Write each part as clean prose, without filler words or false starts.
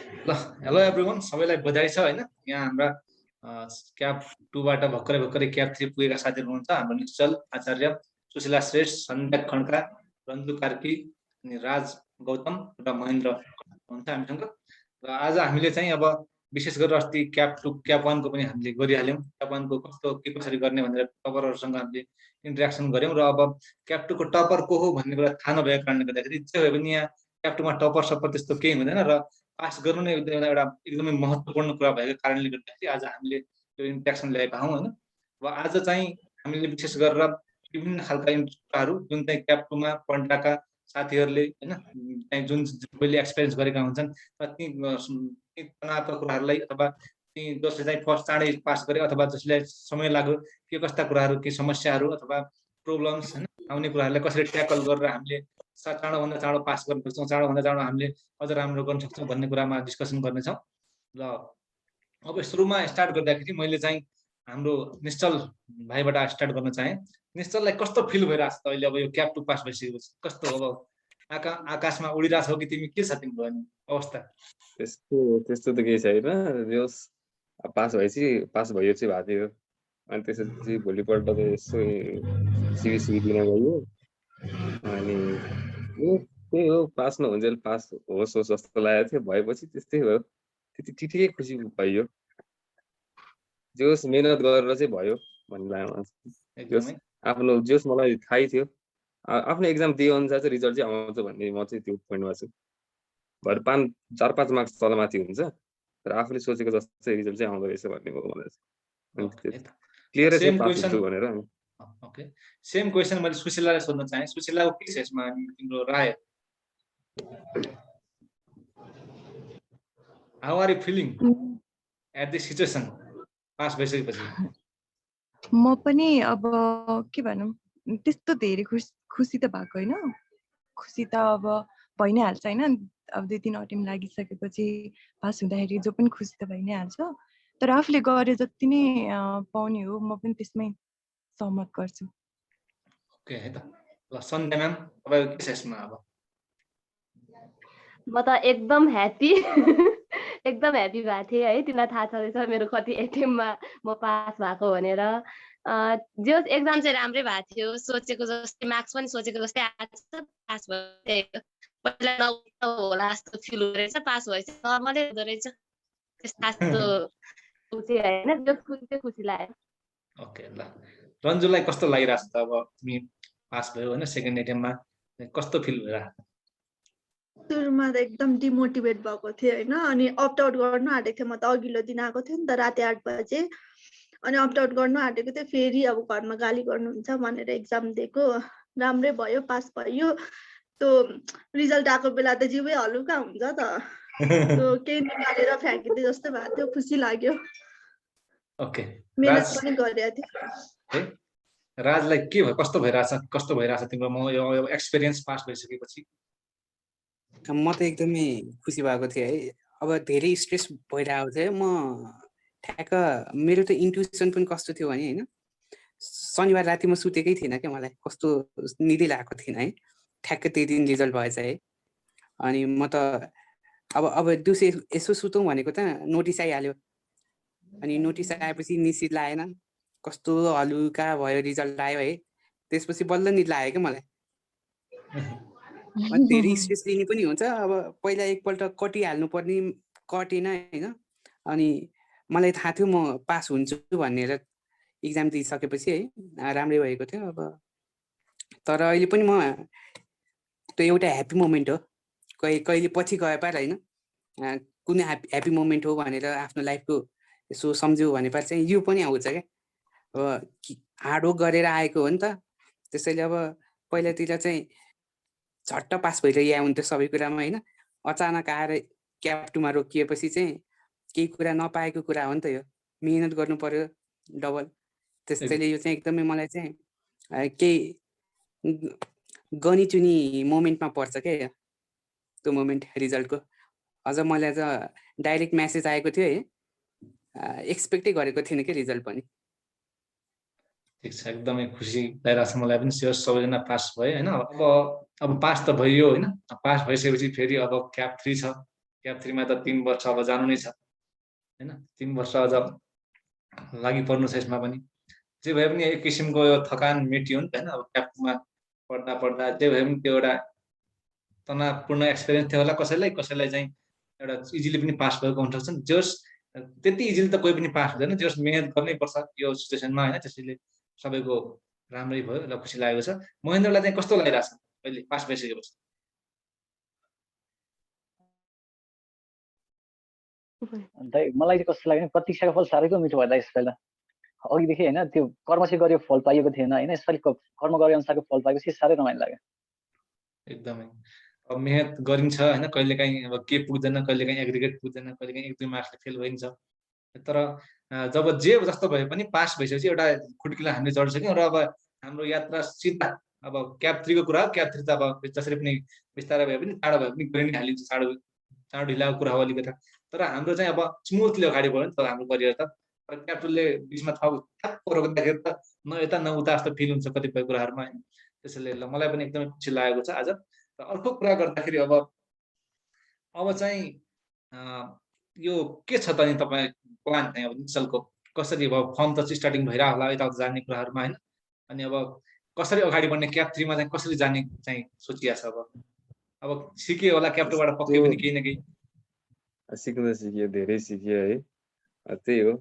ल hello everyone, सबैलाई बधाई छ हैन। यहाँ हाम्रा क्याप 2 बाट भर्खरै क्याप 3 पुगेका साथीहरू हुनुहुन्छ। हाम्रो निश्चल आचार्य, सुशीला श्रेष्ठ, सन्ध्या खड्का, रञ्जु कार्की अनि राज गौतम र महेन्द्र हुनुहुन्छ हामीसँग। र आज हामीले चाहिँ अब विशेष गरेर अस्ति क्याप 2 क्याप 1 को पनि हामीले गरिहाल्यौँ। क्याप 1 को कस्तो के कसरी गर्ने भनेर टपरहरूसँग हामीले इन्टरेक्सन गर्यौँ र अब क्याप 2 को टपर को हो भन्ने कुरा थाहा नभएको कारणले गर्दाखेरि जे भए पनि यहाँ क्याप 2 मा टपर सपर त्यस्तो केही हुँदैन र पास गर्नु नै एउटा एकदमै महत्त्वपूर्ण कुरा भएको कारणले गर्दाखेरि आज हामीले यो इन्ट्रेक्सन ल्याएका हौँ हैन। अब आज चाहिँ हामीले विशेष गरेर विभिन्न खालका कुराहरू जुन चाहिँ क्याप 2 मा पढ्नका साथीहरूले हैन चाहिँ जुन सबैले एक्सपिरियन्स गरेका हुन्छन् र ती तनावका कुराहरूलाई अथवा ती जसले चाहिँ फर्स्ट चाँडै पास गरे अथवा जसले समय लाग्यो के कस्ता कुराहरू के समस्याहरू अथवा प्रब्लम्स हैन आउने कुराहरूलाई कसरी ट्याकल गरेर हामीले चाँडोभन्दा चाँडो पास गर्न सक्छौँ, चाँडोभन्दा चाँडो हामीले अझ राम्रो गर्न सक्छौँ भन्ने कुरामा डिस्कसन गर्नेछौँ। ल अब सुरुमा स्टार्ट गर्दाखेरि मैले चाहिँ हाम्रो निश्चल भाइबाट स्टार्ट गर्न चाहेँ। निश्चललाई कस्तो फिल भइरहेछ त अहिले अब यो क्याप 2 पास भइसकेपछि? कस्तो अब आकाशमा उडिरहेछौ कि तिमी, के छ तिम्रो अवस्था? त्यस्तो त केही छैन, जोस पास भएपछि पास भयो चाहिँ भएको थियो। अनि त्यसपछि भोलिपल्ट त यसो सिबी दिन गयो अनि त्यही हो, पास नहुन्जेल पास होस् जस्तो लागेको थियो। भएपछि त्यस्तै भयो, त्यति ठिकै खुसी भयो। जोस मेहनत गरेर चाहिँ भयो भन्ने लाग्यो। आफ्नो जोस मलाई थाहै थियो, आफ्नो एक्जाम दिए अनुसार चाहिँ रिजल्ट चाहिँ आउँछ भन्ने म चाहिँ त्यो पोइन्टमा छु। भरे 4-5 मार्क्स तलमाथि हुन्छ तर आफूले सोचेको जस्तो रिजल्ट चाहिँ आउँदो रहेछ भन्ने मलाई क्लियर छ पास हुन्छु भनेर। ओके, सेम क्वेशन मैले सुशीलालाई सोध्न चाहे। सुशीलाको के छ यसमा तिम्रो राय? How are you feeling at this situation pass भइसकेपछि? म पनि अब के भनौँ, त्यस्तो धेरै खुसी त भएको होइन। खुसी त अब भइ नै हाल्छ होइन। अब 2-3 अटेम्प लागिसकेपछि पास हुँदाखेरि जो पनि खुसी त भइ नै हाल्छ। तर आफूले गरे जति नै पाउने हो, म पनि त्यसमै सहमत गर्छु। ओके है त। ल सन्ध्या म्याम, तपाईको के छ यसमा? अब म त एकदम ह्याप्पी एकदम ह्याप्पी भएको थिएँ है। तिमीलाई थाहा छँदैछ मेरो कति एटेम्पमा म पास भएको भनेर। जो एक्जाम चाहिँ राम्रै भएको थियो, सोचेको जस्तै मार्क्स पनि सोचेको जस्तै आएको, पास भयो। पहिला होला जस्तो फिल हुँदो रहेछ, पास भएपछि नर्मलै हुँदो रहेछ। त्यस्तो खुसी होइन, जो खुसी लाग्यो। ओके, ल रञ्जुलाई कस्तो लागिरहेछ त? अब तिमी पास भयो होइन सेकेन्ड एटेम्पमा, कस्तो फिल भइरहेछ? सुरुमा त एकदम डिमोटिभेट भएको थिएँ होइन। अनि अप्ट आउट गर्नु आँटेको थिएँ। म त अघिल्लो दिन आएको थिएँ नि त राति 8 बजे। अनि अप्ट आउट गर्नु आँटेको थिएँ। फेरि अब घरमा गाली गर्नुहुन्छ भनेर एक्जाम दिएको, राम्रै भयो, पास भयो। त्यो रिजल्ट आएको बेला त जिउै हलुका हुन्छ त, त्यो केही निकालेर फ्याँकिदिए जस्तो भएको थियो। खुसी लाग्यो। ओके, मेहनत पनि गरेको थिएँ। राजलाई के भयो, कस्तो भइरहेछ तिम्रो यो एक्सपिरियन्स पास भइसकेपछि? म त एकदमै खुसी भएको थिएँ है। अब धेरै स्ट्रेस भइरहेको थियो। म ठ्याक्क मेरो त इन्ट्युसन पनि कस्तो थियो भने होइन, शनिबार राति म सुतेकै थिइनँ क्या। मलाई कस्तो निदै लागेको थिएन है। ठ्याक्क त्यही दिन रिजल्ट भएछ है। अनि म त अब दिउँसो यसो सुतौँ भनेको त नोटिस आइहाल्यो। अनि नोटिस आएपछि निश्चित लागेन, कस्तो हलुका भयो, रिजल्ट आयो है। त्यसपछि बल्ल निद लाग्यो क्या मलाई। धेरै स्ट्रेस लिने पनि हुन्छ। अब पहिला एकपल्ट कटिहाल्नु पर्ने कटेन होइन। अनि मलाई थाहा थियो म पास हुन्छु भनेर इक्जाम दिइसकेपछि है, राम्रै भएको थियो। अब तर अहिले पनि म त्यो एउटा ह्याप्पी मोमेन्ट हो। कहिले पछि गए पार होइन, कुनै ह्याप्पी मोमेन्ट हो भनेर आफ्नो लाइफको यसो सम्झ्यो भने पार चाहिँ यो पनि आउँछ क्या। अब हार्डवर्क गरेर आएको हो नि त। त्यसैले अब पहिलातिर चाहिँ झट्ट पास भइरह्यो हुन्थ्यो सबै कुरामा होइन। अचानक आएर क्याप 2 मा रोकिएपछि चाहिँ केही कुरा नपाएको कुरा हो नि त। यो मेहनत गर्नु पर्यो डबल। त्यसैले यो चाहिँ एकदमै मलाई चाहिँ केही गनी-चुनी मोमेन्टमा पर्छ क्या यो, त्यो मोमेन्ट रिजल्टको। अझ मलाई त डाइरेक्ट मेसेज आएको थियो है, एक्सपेक्टै गरेको थिएन कि रिजल्ट पनि। ठिक छ, एकदमै खुसी लागिरहेछ मलाई पनि। सबैजना पास भयो होइन। अब पास त भइयो होइन। पास भइसकेपछि फेरि अब क्याप 3 छ। क्याप 3 मा त 3 वर्ष अब जानु नै छ हैन, 3 वर्ष अझ लागि पर्नु छ यसमा पनि। जे भए पनि एक किसिमको यो थकान मेटियो नि त हैन, अब क्याप 2 मा पढ्दा जे भए पनि त्यो एउटा तनावपूर्ण एक्सपिरियन्स थियो होला कसैलाई, कसैलाई चाहिँ एउटा इजिली पनि पास भएको हुन सक्छन्। जस त्यति इजिली त कोही पनि पास हुँदैन, जस मेहनत गर्नै पर्छ यो सिचुएसनमा हैन, त्यसैले सबैको राम्रै भयो र खुसी लागेको छ। महेन्द्रलाई चाहिँ कस्तो लागिरहेछ अहिले पास भइसकेपछि? मलाई चाहिँ कस्तो लाग्यो प्रतीक्षाको फल साह्रैको मिठो भयो यसपालि त। अघिदेखि होइन त्यो कर्म चाहिँ गरेको फल पाइएको थिएन होइन, यसपालि कर्म गरे अनुसारको फल पाएपछि साह्रै रमाइलो लाग्यो। एकदमै अब मेहनत गरिन्छ हैन, कहिलेकाहीँ अब के पुग्दैन, कहिलेकाहीँ एग्रिगेट पुग्दैन, कहिलेकाहीँ 1-2 मार्क्सले फेल भइन्छ। तर जब जे जस्तो भए पनि पास भइसकेपछि एउटा खुड्किला हामीले चढिसक्यौँ र अब हाम्रो यात्रा सिधा अब क्याप 3 को कुरा हो। क्याप 3 त अब जसरी पनि बिस्तारै भए पनि चाँडो भए पनि गरि नै हालिन्छ, चाँडो ढिलाको कुरा हो अलिकता। तर हाम्रो चाहिँ अब स्मुथली अगाडि बढ्यो नि त हाम्रो करियर त। क्याप 2 ले बिचमा ठ्याप्प रोक्दाखेरि त न यता न उता जस्तो फिल हुन्छ कतिपय कुराहरूमा हैन। त्यसैले मलाई पनि एकदमै खुसी लागेको छ आज। र अर्को कुरा गर्दाखेरि अब चाहिँ यो के छ त नि तपाईँ प्लान चाहिँ अब निश्चलको कसरी अब फर्म त स्टार्टिङ भइरहेको होला यताउता जाने कुराहरूमा हैन, अनि अब कसरी अगाडि बढ्ने क्याप 3 मा चाहिँ कसरी जाने चाहिँ सोचिया छ? अब सिके होला क्याप 2 बाट पक्कै पनि केही न केही सिक्नु त सिकियो, धेरै सिकियो है। त्यही हो,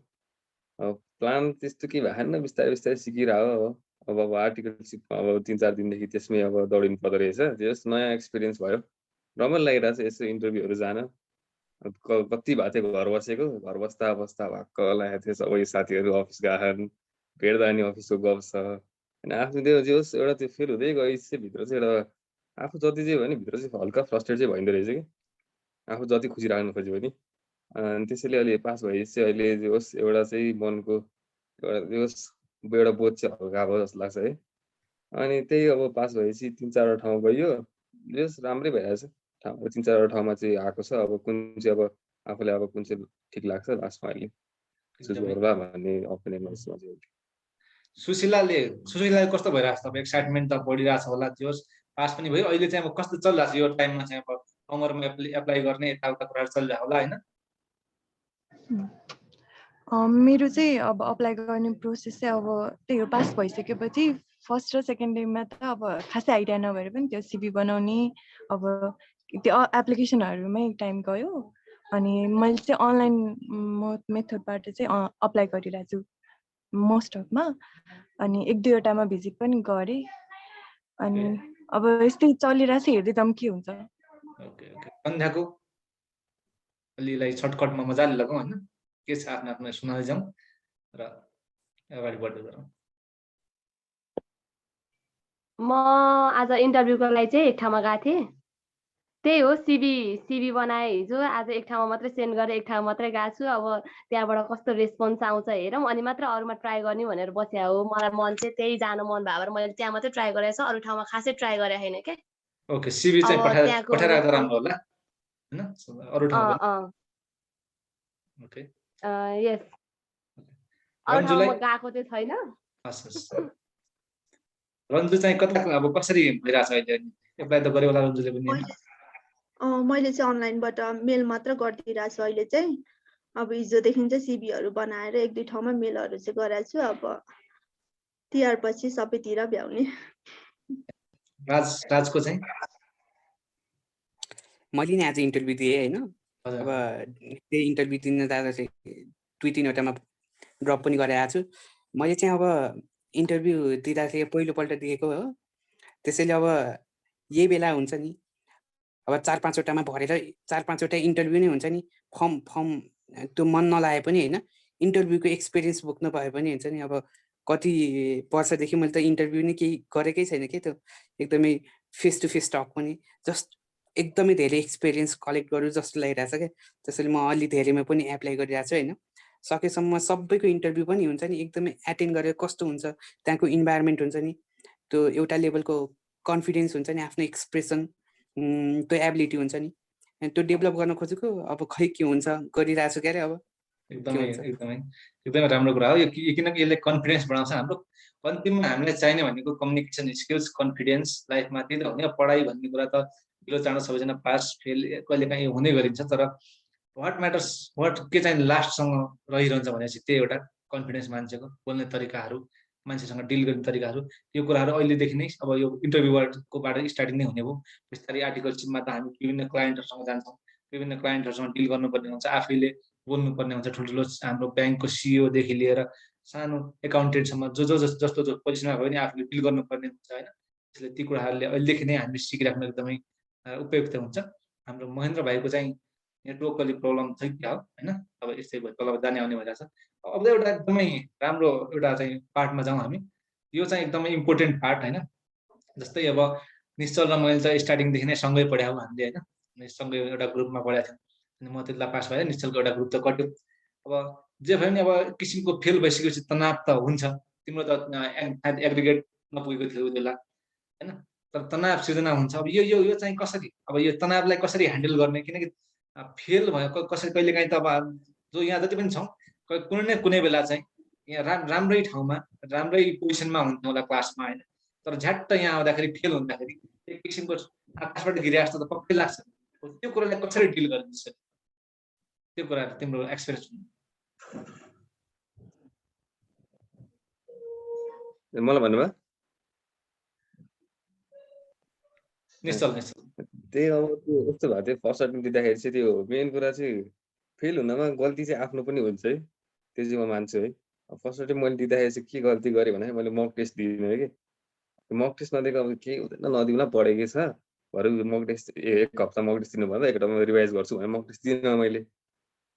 अब प्लान त्यस्तो केही भएको छैन, बिस्तारै बिस्तारै सिकिरह्यो। अब आर्टिकलसिप अब 3-4 दिनदेखि त्यसमै अब दौडिनु पर्दो रहेछ। त्यस नयाँ एक्सपिरियन्स भयो, रमाइलो लागिरहेछ यसो इन्टरभ्यूहरू जान। कति भएको थियो घर बसेको, घर बस्दा भक्क लागेको थियो। सबै साथीहरू अफिस गएछन्, भेट्दा अनि अफिसको गफ छ होइन। आफ्नो त्यो जे होस् एउटा त्यो फेल हुँदै गएपछि भित्र चाहिँ एउटा आफू जति चाहिँ भयो नि भित्र चाहिँ हल्का फ्रस्ट्रेट चाहिँ भइँदो रहेछ कि, आफू जति खुसी राख्नु खोज्यो भने। अनि त्यसैले अहिले पास भएपछि चाहिँ अहिले जे होस् एउटा चाहिँ मनको एउटा जे होस् एउटा बोझ चाहिँ हल्का भयो जस्तो लाग्छ है। अनि त्यही अब पास भएपछि 3-4 ठाउँ गइयो, जे होस् राम्रै भइरहेछ। 3-4 ठाउँमा चाहिँ आएको छ। अब कुन चाहिँ अब आफूले अब कुन चाहिँ ठिक लाग्छ लास्टमा अहिले चुज गर्ला भन्ने ओपिनियनमा चाहिँ। सुशीलाले कस्तो भइरहेछ? तपाईँ एक्साइटमेन्ट त बढिरहेछ होला, त्यो पास पनि भयो, अहिले चाहिँ अब कस्तो चलिरहेछ यो टाइममा चाहिँ? अब कमरमा एप्लाई गर्ने यताउता कुराहरू चलिरहेको होला होइन? मेरो चाहिँ अब अप्लाई गर्ने प्रोसेस चाहिँ अब त्यही हो, पास भइसकेपछि फर्स्ट र सेकेन्ड डेमा त अब खासै आइडिया नभएर पनि त्यो सिभी बनाउने अब त्यो एप्लिकेसनहरूमै टाइम गयो। अनि मैले चाहिँ अनलाइन मेथडबाट चाहिँ अप्लाई गरिरहेको छु मोस्ट अफमा। अनि 1-2वटामा भिजिट पनि गरेँ। अनि अब यस्तै चलिरहेछ, हेर्दै जाऊँ के हुन्छ। ओके ओके, सन्ध्याको अलिलाई सर्टकटमा मजाले लगाउँ होइन, के छ आफ्नो आफ्नो सुनाउँदै जाउँ र अगाडि बढ्दै गरौँ। म आज इन्टरभ्यूको लागि चाहिँ एक ठाउँमा गएको थिएँ। त्यही हो, सिभी बनाएँ हिजो, आज एक ठाउँमा मात्रै सेन्ड गरेँ, एक ठाउँमा मात्रै गएको छु। अब त्यहाँबाट कस्तो रेस्पोन्स आउँछ हेरौँ, अनि मात्र अरूमा ट्राई गर्ने भनेर बस्या हो। मलाई मन चाहिँ त्यही जानु मन भयो भएर मैले त्यहाँ मात्रै ट्राई गरेको छु, अरू ठाउँमा खासै ट्राई गरेको छैन क्या। ओके, सिभी चाहिँ अब त्यहाँको पठाइराख्दा राम्रो होला हैन, अरू ठाउँमा पनि। ओके, यस, अरू ठाउँमा गएको चाहिँ छैन। हस् हस्। रन्जु चाहिँ कता अब कसरी भइरहेछ अहिले? एप्लाई त गर्यो होला रन्जुले पनि? मैले चाहिँ अनलाइनबाट मेल मात्र गरिदिरहेको छु अहिले चाहिँ। अब हिजोदेखि चाहिँ सिभीहरू बनाएर 1-2 ठाउँमा मेलहरू चाहिँ गराएको छु। अब तिहार पछि सबैतिर भ्याउने। राजको चाहिँ मैले नि आज इन्टरभ्यू दिएँ होइन। अब त्यही इन्टरभ्यू दिन जाँदा चाहिँ 2-3वटामा ड्रप पनि गरेर छु। मैले चाहिँ अब इन्टरभ्यू दिँदाखेरि पहिलोपल्ट दिएको हो, त्यसैले अब यही बेला हुन्छ नि अब 4-5वटामा भरेर 4-5वटा इन्टरभ्यू नै हुन्छ नि। फर्म त्यो मन नलागे पनि होइन, इन्टरभ्यूको एक्सपिरियन्स बोक्नु भए पनि हुन्छ नि। अब कति वर्षदेखि मैले त इन्टरभ्यू नै केही गरेकै छैन कि, त्यो एकदमै फेस टु फेस टक पनि जस्ट एकदमै धेरै एक्सपिरियन्स कलेक्ट गरौँ जस्तो लागिरहेछ क्या। त्यसैले म अलि धेरैमा पनि एप्लाई गरिरहेको छु होइन। सकेसम्म सबैको इन्टरभ्यू पनि हुन्छ नि, एकदमै एटेन्ड गरेर कस्तो हुन्छ त्यहाँको इन्भाइरोमेन्ट हुन्छ नि, त्यो एउटा लेभलको कन्फिडेन्स हुन्छ नि, आफ्नो एक्सप्रेसन त्यो एबिलिटी हुन्छ नि, त्यो डेभलप गर्न खोजेको। अब खै के हुन्छ, गरिरहेको छु क्यारे। अब एकदमै राम्रो कुरा हो यो, किनकि यसले कन्फिडेन्स बढाउँछ हाम्रो। अन्तिममा हामीलाई चाहिने भनेको कम्युनिकेसन स्किल्स, कन्फिडेन्स लाइफमा। त्यही त हो नि, पढाइ भन्ने कुरा त ढिलो चाँडो सबैजना पास फेल कहिलेकाहीँ हुने गरिन्छ, तर वाट म्याटर्स के चाहिँ लास्टसँग रहिरहन्छ भनेपछि त्यही एउटा कन्फिडेन्स मान्छेको, बोल्ने तरिकाहरू, मान्छेसँग डिल गर्ने तरिकाहरू, यो कुराहरू अहिलेदेखि नै अब यो इन्टरभ्यूकोबाट स्टार्टिङ नै हुने भयो। बिस्तारै आर्टिकलसिपमा त हामी विभिन्न क्लाइन्टहरूसँग जान्छौँ, विभिन्न क्लाइन्टहरूसँग डिल गर्नुपर्ने हुन्छ, आफैले बोल्नुपर्ने हुन्छ, ठुल्ठुलो हाम्रो ब्याङ्कको सिइओदेखि लिएर सानो एकाउन्टेन्टसम्म जस्तो पोजिसनमा भयो भने आफूले डिल गर्नुपर्ने हुन्छ होइन। त्यसले ती कुराहरूले अहिलेदेखि नै हामीले सिकिराख्नु एकदमै उपयुक्त हुन्छ। हाम्रो महेन्द्र भाइको चाहिँ नेटवर्कली प्रब्लम थियो क्या हो होइन, अब यस्तै भयो तल जाने आउने भइरहेछ। अब एउटा एकदमै राम्रो एउटा चाहिँ पार्टमा जाउँ हामी, यो चाहिँ एकदमै इम्पोर्टेन्ट पार्ट होइन। जस्तै अब निश्चल र मैले त स्टार्टिङदेखि नै सँगै पढायो हामीले होइन, सँगै एउटा ग्रुपमा पढाएको थियौँ, अनि म त्यतिलाई पास भएँ, निश्चलको एउटा ग्रुप त कट्यो। अब जे भयो नि अब किसिमको फेल भइसकेपछि तनाव त हुन्छ, तिम्रो त एग्रिगेट नपुगेको थियो बेला होइन, तर तनाव सिर्जना हुन्छ। अब यो चाहिँ कसरी, अब यो तनावलाई कसरी ह्यान्डल गर्ने, किनकि फेल भयो कसरी कहिलेकाहीँ त अब जो यहाँ जति पनि छौँ कुनै न कुनै बेला चाहिँ यहाँ राम्रै ठाउँमा राम्रै पोजिसनमा हुन्थ्यो होला क्लासमा होइन, तर झ्याट्ट यहाँ आउँदाखेरि फेल हुँदाखेरि एक किसिमको आकाशबाट गिरे जस्तो त पक्कै लाग्छ। त्यो कुरालाई कसरी डिल गरिन्छ, त्यो कुरा तिम्रो एक्सपिरियन्स मलाई भन्नुभयो निश्चल त्यही अब त्यो यस्तो भएको थियो फर्स्ट अटेम्प दिँदाखेरि चाहिँ त्यो मेन कुरा चाहिँ फेल हुनमा गल्ती चाहिँ आफ्नो पनि हुन्छ है, त्यो चाहिँ म मान्छु है। फर्स्ट अटेम्प मैले दिँदाखेरि चाहिँ के गल्ती गरेँ भने मैले मक टेस्ट दिइनँ कि मक टेस्ट नदिएको अब केही हुँदैन नदिउँला पढेकै छ भरे मक टेस्ट एक हप्ता मक टेस्ट दिनुभन्दा एक हप्तामा रिभाइज गर्छु भने मक टेस्ट दिइनँ मैले।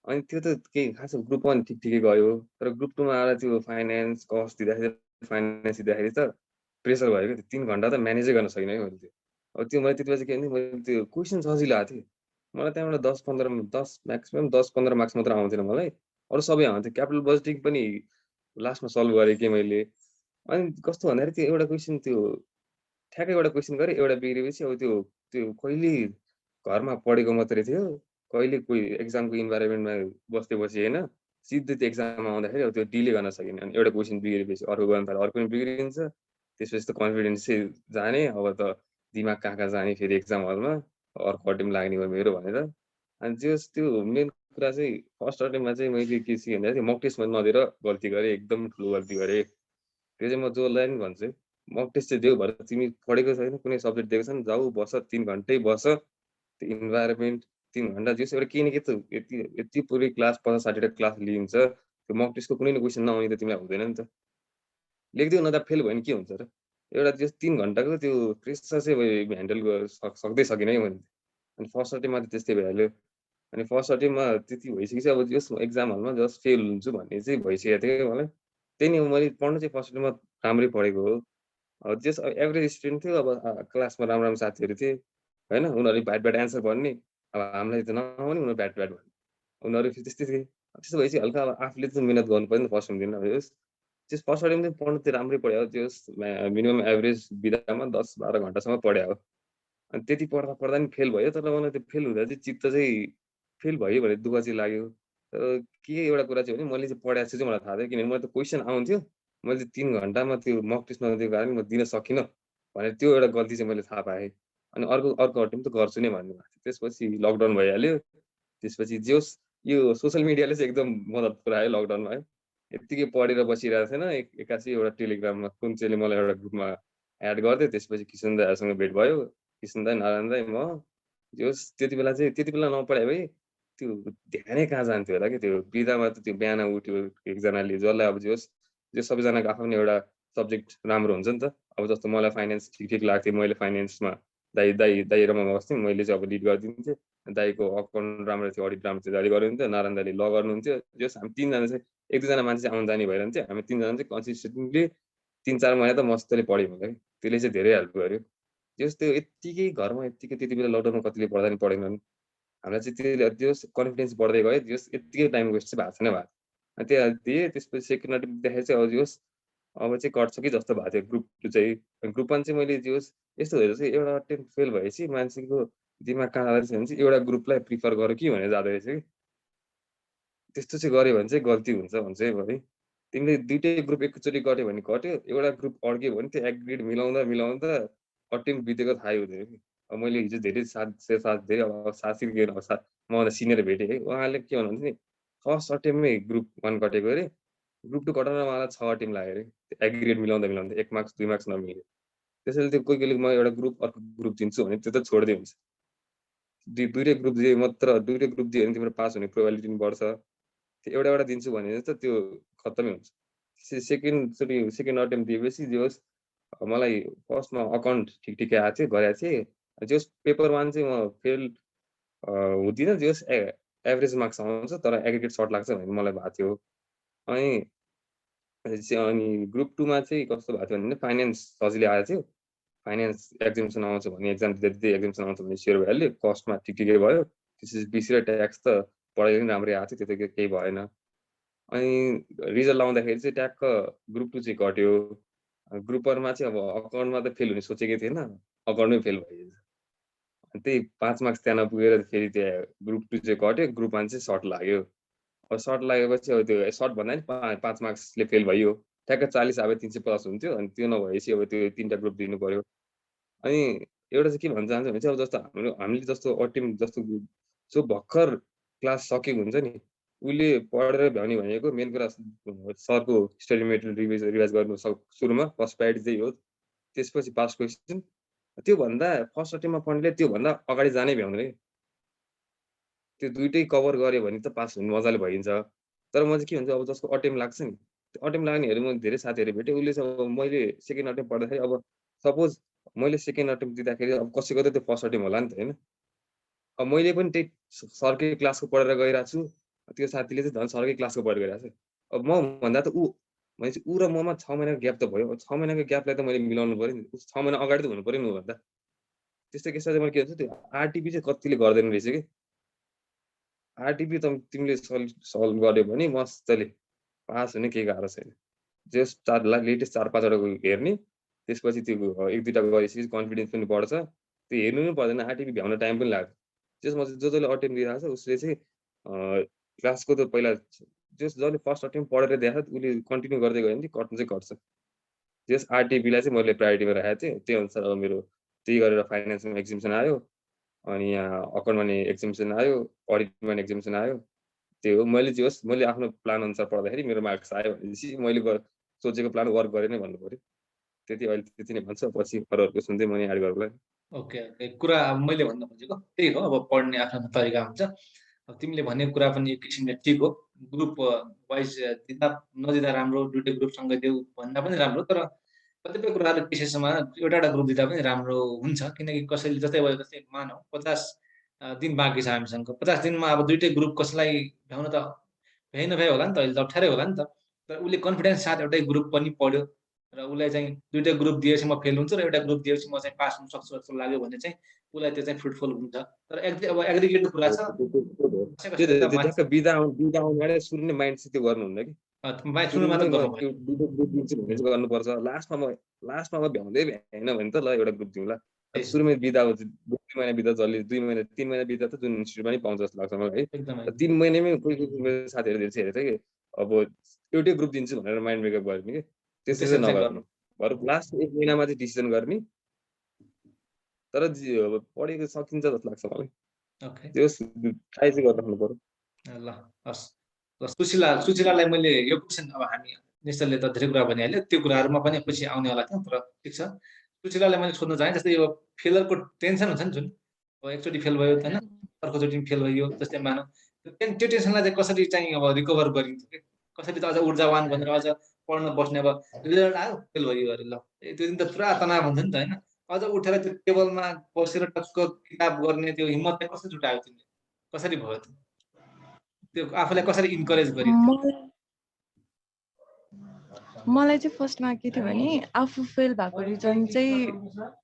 अनि त्यो त केही खास ग्रुप 1 ठिकै गयो, तर ग्रुप 2मा आएर त्यो फाइनेन्स कस्ट दिँदाखेरि फाइनेन्स दिँदाखेरि त प्रेसर भयो कि 3 घन्टा त म्यानेजै गर्न सकिनँ कि मैले त्यो। अब त्यो मैले त्यति बेला चाहिँ के भने मैले त्यो क्वेसन सजिलो आएको थियो, मलाई त्यहाँबाट 10 म्याक्सिमम् 10-15 मार्क्स मात्र आउँथेन मलाई, अरू सबै आउँथ्यो। क्यापिटल बजेटिङ पनि लास्टमा सल्भ गरेँ कि मैले। अनि कस्तो भन्दाखेरि त्यो एउटा क्वेसन त्यो ठ्याक्कै एउटा क्वेसन गरेँ, एउटा बिग्रेपछि अब त्यो कहिले घरमा पढेको मात्रै थियो, कहिले कोही एक्जामको इन्भाइरोमेन्टमा बसेपछि होइन, सिधै त्यो एक्जाममा आउँदाखेरि अब त्यो डिले गर्न सकिनँ। अनि एउटा क्वेसन बिग्रेपछि अर्को गर्न थाल्यो, अर्को पनि बिग्रिन्छ, त्यसपछि त कन्फिडेन्स चाहिँ जाने, अब त दिमाग कहाँ जाने फेरि एक्जाम हलमा, अर्को अटेम्प लाग्ने भयो मेरो भनेर। अनि त्यो मेन कुरा चाहिँ फर्स्ट अटेम्पमा चाहिँ मैले के सिकेँ भन्दाखेरि मक टेस्ट मैले नदिएर गल्ती गरेँ, एकदम ठुलो गल्ती गरेँ। त्यो चाहिँ म जसलाई पनि भन्छु मक टेस्ट चाहिँ देऊ भएर तिमी पढेको छैन कुनै सब्जेक्ट दिएको छैन जाऊ बस 3 घन्टै बस, त्यो इन्भाइरोमेन्ट 3 घन्टा जस एउटा केही न के त यति पुरै क्लास 50-60टा क्लास लिइन्छ, त्यो मक टेस्टको कुनै न क्वेसन नआउने त तिमीलाई हुँदैन नि त, लेखिदिउ न त फेल भयो भने के हुन्छ र। एउटा त्यो 3 घन्टाको त्यो प्रेसर चाहिँ ह्यान्डल सक्दै सकिनँ है मैले। अनि फर्स्ट अटेम्पमा त त्यस्तै भइहाल्यो। अनि फर्स्ट अटेम्पमा त्यति भइसकेपछि अब जस एक्जाम हलमा जस फेल हुन्छु भन्ने चाहिँ भइसकेको थियो मलाई। त्यही नै मैले पढ्नु चाहिँ फर्स्ट अटेम्पमा राम्रै पढेको हो। अब जस एभरेज स्टुडेन्ट थियो, अब क्लासमा राम्रो साथीहरू थिए होइन, उनीहरूले भ्याट एन्सर भन्ने, अब हामीलाई त नआउने, उनीहरू भ्याट भन्ने, उनीहरू त्यस्तै थिए। त्यस्तो भएपछि हल्का अब आफूले त मिहिनेत गर्नु पर्यो नि त फर्स्ट दिन। अब त्यस फर्स्ट अटेम्प चाहिँ पढ्नु चाहिँ राम्रै पढ्यो, त्यो मिनिमम एभरेज बिदामा 10-12 घन्टासम्म पढ्यो हो। अनि त्यति पढ्दा नि फेल भयो, तर मलाई त्यो फेल हुँदा चाहिँ चित्त चाहिँ फेल भयो भने दुःख चाहिँ लाग्यो। तर के एउटा कुरा चाहिँ भने मैले चाहिँ पढाएको छु चाहिँ मलाई थाहा थियो, किनभने मलाई त क्वेसन आउँथ्यो, मैले 3 घन्टामा त्यो मक टेस्ट नदिएको कारण म दिन सकिनँ भनेर त्यो एउटा गल्ती चाहिँ मैले थाहा पाएँ। अनि अर्को अटेम्प त गर्छु नै भन्नु भएको थियो। त्यसपछि लकडाउन भइहाल्यो, त्यसपछि यो सोसियल मिडियाले चाहिँ एकदम मद्दत पुऱ्यायो लकडाउनमा है। यत्तिकै पढेर बसिरहेको थिएन, एक्कासी एउटा टेलिग्राममा कुन चाहिँले मलाई एउटा ग्रुपमा एड गरिदियो, त्यसपछि किसन दाईसँग भेट भयो, किसन दाई नारायण दाई म त्यति बेला नपढाए भए त्यो ध्यानै कहाँ जान्थ्यो होला कि, त्यो बिदामा त त्यो बिहान उठ्यो एकजनाले जसलाई अब जो सबैजनाको आफ्नो एउटा सब्जेक्ट राम्रो हुन्छ नि त। अब जस्तो मलाई फाइनेन्स ठिक लाग्थ्यो, मैले फाइनेन्समा दाई र म बस्थ्यौँ, मैले चाहिँ अब लिड गरिदिन्थेँ, दाईको अकाउन्ट राम्रो थियो, अडिट राम्रो थियो, दाइले गरिदिन्थ्यो, नारायण दाइले ल गर्नुहुन्थ्यो। जस हामी 3जना चाहिँ 1-2जना मान्छे चाहिँ आउनु जाने भइरहन्थ्यो, हामी 3जना चाहिँ कन्सिस्टेन्टली 3-4 महिना त मजाले पढ्यौँ होला कि, त्यसले चाहिँ धेरै हेल्प गर्यो। त्यो यत्तिकै घरमा त्यति बेला लकडाउनमा कतिले पढ्दा नि पढेनन्, हामीलाई चाहिँ त्यो कन्फिडेन्स बढ्दै गयो, यत्तिकै टाइम वेस्ट चाहिँ भएको छैन भएको। अनि त्यहाँ दिएँ, त्यसपछि सेकेन्ड अटेम्प दिँदाखेरि चाहिँ अब चाहिँ कट्छ कि जस्तो भएको थियो ग्रुप 2 चाहिँ। ग्रुप 1 चाहिँ मैले यस्तो हुँदो रहेछ, एउटा अटेम्प फेल भएपछि मान्छेको दिमाग कहाँ जाँदो रहेछ भने चाहिँ एउटा ग्रुपलाई प्रिफर गर कि भनेर जाँदो रहेछ कि, त्यस्तो चाहिँ गऱ्यो भने चाहिँ गल्ती हुन्छ भन्छ है भाइ। तिमीले दुइटै ग्रुप एकैचोटि गऱ्यो भने घट्यो, एउटा ग्रुप अड्क्यो भने त्यो एग्रिड मिलाउँदा अटेम्प बितेको थाहै हुँदैन कि। मैले हिजो धेरै धेरै अब साथी मभन्दा सिनियर भेटेँ है, उहाँले के भन्नुहुन्छ नि फर्स्ट अटेम्पमै ग्रुप 1 कटेको अरे, ग्रुप 2 कटाउन उहाँलाई 6 अटेम्प लाग्यो अरे, एग्रिगेट मिलाउँदा 1 मार्क्स 2 मार्क्स नमिल्यो। त्यसैले त्यो कोही म एउटा ग्रुप अर्को ग्रुप दिन्छु भने त्यो त छोड्दै हुन्छ। दुईटै ग्रुप दिए मात्र दुईटै ग्रुप दियो भने तिम्रो पास हुने प्रोबेबिलिटी पनि बढ्छ। त्यो एउटा दिन्छु भने त त्यो खत्तमै हुन्छ। सेकेन्ड अटेम्प दिएपछि जे होस् मलाई फर्स्टमा अकाउन्ट ठिक आएको थियो, गरेको थिएँ। जे होस् पेपर 1 चाहिँ म फेल हुँदिनँ, जे होस् एभरेज मार्क्स आउँछ तर एग्रिगेट सर्ट लाग्छ भन्ने मलाई भएको थियो। अनि ग्रुप 2 मा चाहिँ कस्तो भएको थियो भने फाइनेन्स सजिलै आएको थियो। फाइनेन्स एक्जाम्सन आउँछ भने एक्जाम दिँदै एक्जाम्सन आउँछ भने सेयर भइहाल्यो, कस्टमा ठिकै भयो। त्यसपछि बिसी र ट्याक्स त पढाइ पनि राम्रै आएको थियो, त्यो त केही भएन। अनि रिजल्ट आउँदाखेरि चाहिँ ट्याक्क ग्रुप 2 चाहिँ घट्यो। ग्रुप 1 मा चाहिँ अब अकाउन्टमा त फेल हुने सोचेकै थिएन, अकाउन्टमै फेल भइएछ। त्यही 5 मार्क्स त्यहाँ नपुगेर फेरि त्यहाँ ग्रुप 2 चाहिँ घट्यो, ग्रुप 1 चाहिँ सर्ट लाग्यो। अब सर्ट लागेपछि अब त्यो सर्ट भन्दा नि 5 मार्क्सले फेल भयो। ठ्याक्क 40 अब 350 हुन्थ्यो। अनि त्यो नभएपछि अब त्यो 3टा ग्रुप दिनु पर्यो। अनि एउटा चाहिँ के भन्न चाहन्छु भने चाहिँ अब जस्तो हामीले जस्तो अटेम्प जस्तो जो भर्खर क्लास सकेको हुन्छ नि, उसले पढेर भ्याउने भनेको मेन कुरा सरको स्टडी मेटेरियल रिभाइज गर्नु सुरुमा फर्स्ट प्रायोरिटी चाहिँ हो। त्यसपछि पास क्वेसन, त्योभन्दा फर्स्ट अटेम्पमा पढ्नेले त्योभन्दा अगाडि जानै भ्याउँदैन कि। त्यो दुइटै कभर गर्यो भने त पास हुनु मजाले भइन्छ। तर म चाहिँ के भन्छ अब जसको अटेम्प लाग्छ नि, त्यो अटेम्प लाग्नेहरू म धेरै साथीहरू भेटेँ। उसले चाहिँ अब मैले सेकेन्ड अटेम्प पढ्दाखेरि अब सपोज मैले सेकेन्ड अटेम्प दिँदाखेरि अब कसैको त त्यो फर्स्ट अटेम्प होला नि त होइन। अब मैले पनि त्यही सरकै क्लासको पढेर गइरहेको छु, त्यो साथीले चाहिँ झन् सरकै क्लासको पढेर गइरहेको छ। अब म भन्दा त भनेपछि ऊ र ममा 6 महिनाको ग्याप त भयो। 6 महिनाको ग्यापलाई त मैले मिलाउनु पऱ्यो नि, 6 महिना अगाडि त हुनु पऱ्यो नि ऊभन्दा। त्यस्तो केसमा चाहिँ मैले के भन्छ त्यो आरटिपी चाहिँ कतिले गर्दैन रहेछ कि। आरटिपी तिमीले सल्भ गर्यो भने मजाले पास हुने केही गाह्रो छैन। जस लेटेस्ट 4-5 वटा हेर्ने, त्यसपछि त्यो 1-2टा गरेपछि कन्फिडेन्स पनि बढ्छ। त्यो हेर्नु पनि पर्दैन, आरटिपी भ्याउन टाइम पनि लाग्छ। त्यसमा जसले अटेम्प दिइरहेको छ उसले चाहिँ क्लासको त पहिला जसले फर्स्ट अटेम्प पढेर देखाएको उसले कन्टिन्यू गर्दै गयो भने कट्नु चाहिँ कट्छ। त्यस आरटिपीलाई चाहिँ मैले प्रायोरिटीमा राखेको थिएँ। त्यही अनुसार अब मेरो त्यही गरेर फाइनेन्समा एक्जिम्सन आयो, अनि यहाँ अकाउन्टमा नि एक्जिम्सन आयो, अडिटमा नि एक्जिम्सन आयो। त्यो हो मैले जे होस् मैले आफ्नो प्लान अनुसार पढ्दाखेरि मेरो मार्क्स आयो भनेपछि मैले सोचेको प्लान वर्क गरेँ नै भन्नु पऱ्यो। अहिले त्यति नै भन्छ, पछि अरूहरूको सुन्दै म एड गर्नुला। ओके कुरा अब मैले भन्न खोजेको त्यही हो। अब पढ्ने आफ्नो तरिका हुन्छ। अब तिमीले भनेको कुरा पनि एक किसिमले ठिक हो। ग्रुप वाइज दिँदा नदिँदा राम्रो, दुइटै ग्रुपसँग देऊ भन्दा पनि राम्रो। तर कतिपय कुराहरू केसेसमा एउटा ग्रुप दिँदा पनि राम्रो हुन्छ। किनकि कसैले जस्तै मानौँ 50 दिन बाँकी छ हामीसँग, 50 दिनमा अब दुइटै ग्रुप कसैलाई भ्याउन त भ्याइ होला नि त, अहिले त अप्ठ्यारै होला नि त। तर उसले कन्फिडेन्स साथ एउटै ग्रुप पनि पढ्यो र उसलाई चाहिँ दुइटै ग्रुप दिएपछि म फेल हुन्छु र एउटा ग्रुप दिएपछि म चाहिँ पास हुन सक्छु जस्तो लाग्यो भने चाहिँ उसलाई त्यो चाहिँ फ्रुटफुल हुन्छ। तर अब एग्रिगेटको कुरा छ। ठ्याक्क बिदा आउनु सुरु नै माइन्ड चाहिँ त्यो गर्नुहुन्न कि। सुरुमा त ग्रुप दिन्छु भन्ने चाहिँ गर्नुपर्छ। लास्टमा भ्याउँदै भ्याएन भने त ल एउटा ग्रुप दिउँला। सुरुमै बिदा आउँछ, 2 महिना बिदा जसले 2 महिना 3 महिना बिदा त जुन इन्स्टिट्युटमा नि पाउँछ जस्तो लाग्छ मलाई है। 3 महिनामै कोही मेरो साथीहरू धेरै हेरेको थियो कि अब एउटै ग्रुप दिन्छु भनेर माइन्ड मेकअप गर्ने कि। त्यस्तो चाहिँ नगर्नु। बरु लास्ट 1 महिनामा चाहिँ डिसिजन गर्ने। तर अब पढेको सकिन्छ जस्तो लाग्छ मलाई। त्यो ट्राई चाहिँ गरिराख्नु पर्यो। ल हस्। सुशीलालाई मैले यो क्वेसन अब हामी निश्चलले त धेरै कुरा भनिहाल्यो, त्यो कुराहरूमा पनि पछि आउने होला थियो। तर ठिक छ, सुशीलालाई मैले सोध्न चाहेँ जस्तै यो फेलरको टेन्सन हुन्छ नि जुन, अब एकचोटि फेल भयो होइन, अर्कोचोटि फेल भयो जस्तै मानौँ, त्यो टेन्सनलाई चाहिँ कसरी चाहिँ अब रिकभर गरिन्छ कि, कसरी त अझ ऊर्जावान भनेर अझ पढ्न बस्ने। अब रिजल्ट आयो फेल भयो अरे, ल त्यो दिन त पुरा तनाव हुन्छ नि त होइन। अझ उठेर त्यो टेबलमा बसेर टक्क किताब गर्ने त्यो हिम्मत चाहिँ कसरी जुटायो तिमीले, कसरी भयो त्यो आफूलाई कसरी इन्करेज गरियो? मलाई चाहिँ फर्स्टमा के थियो भने आफू फेल भएको रिजन चाहिँ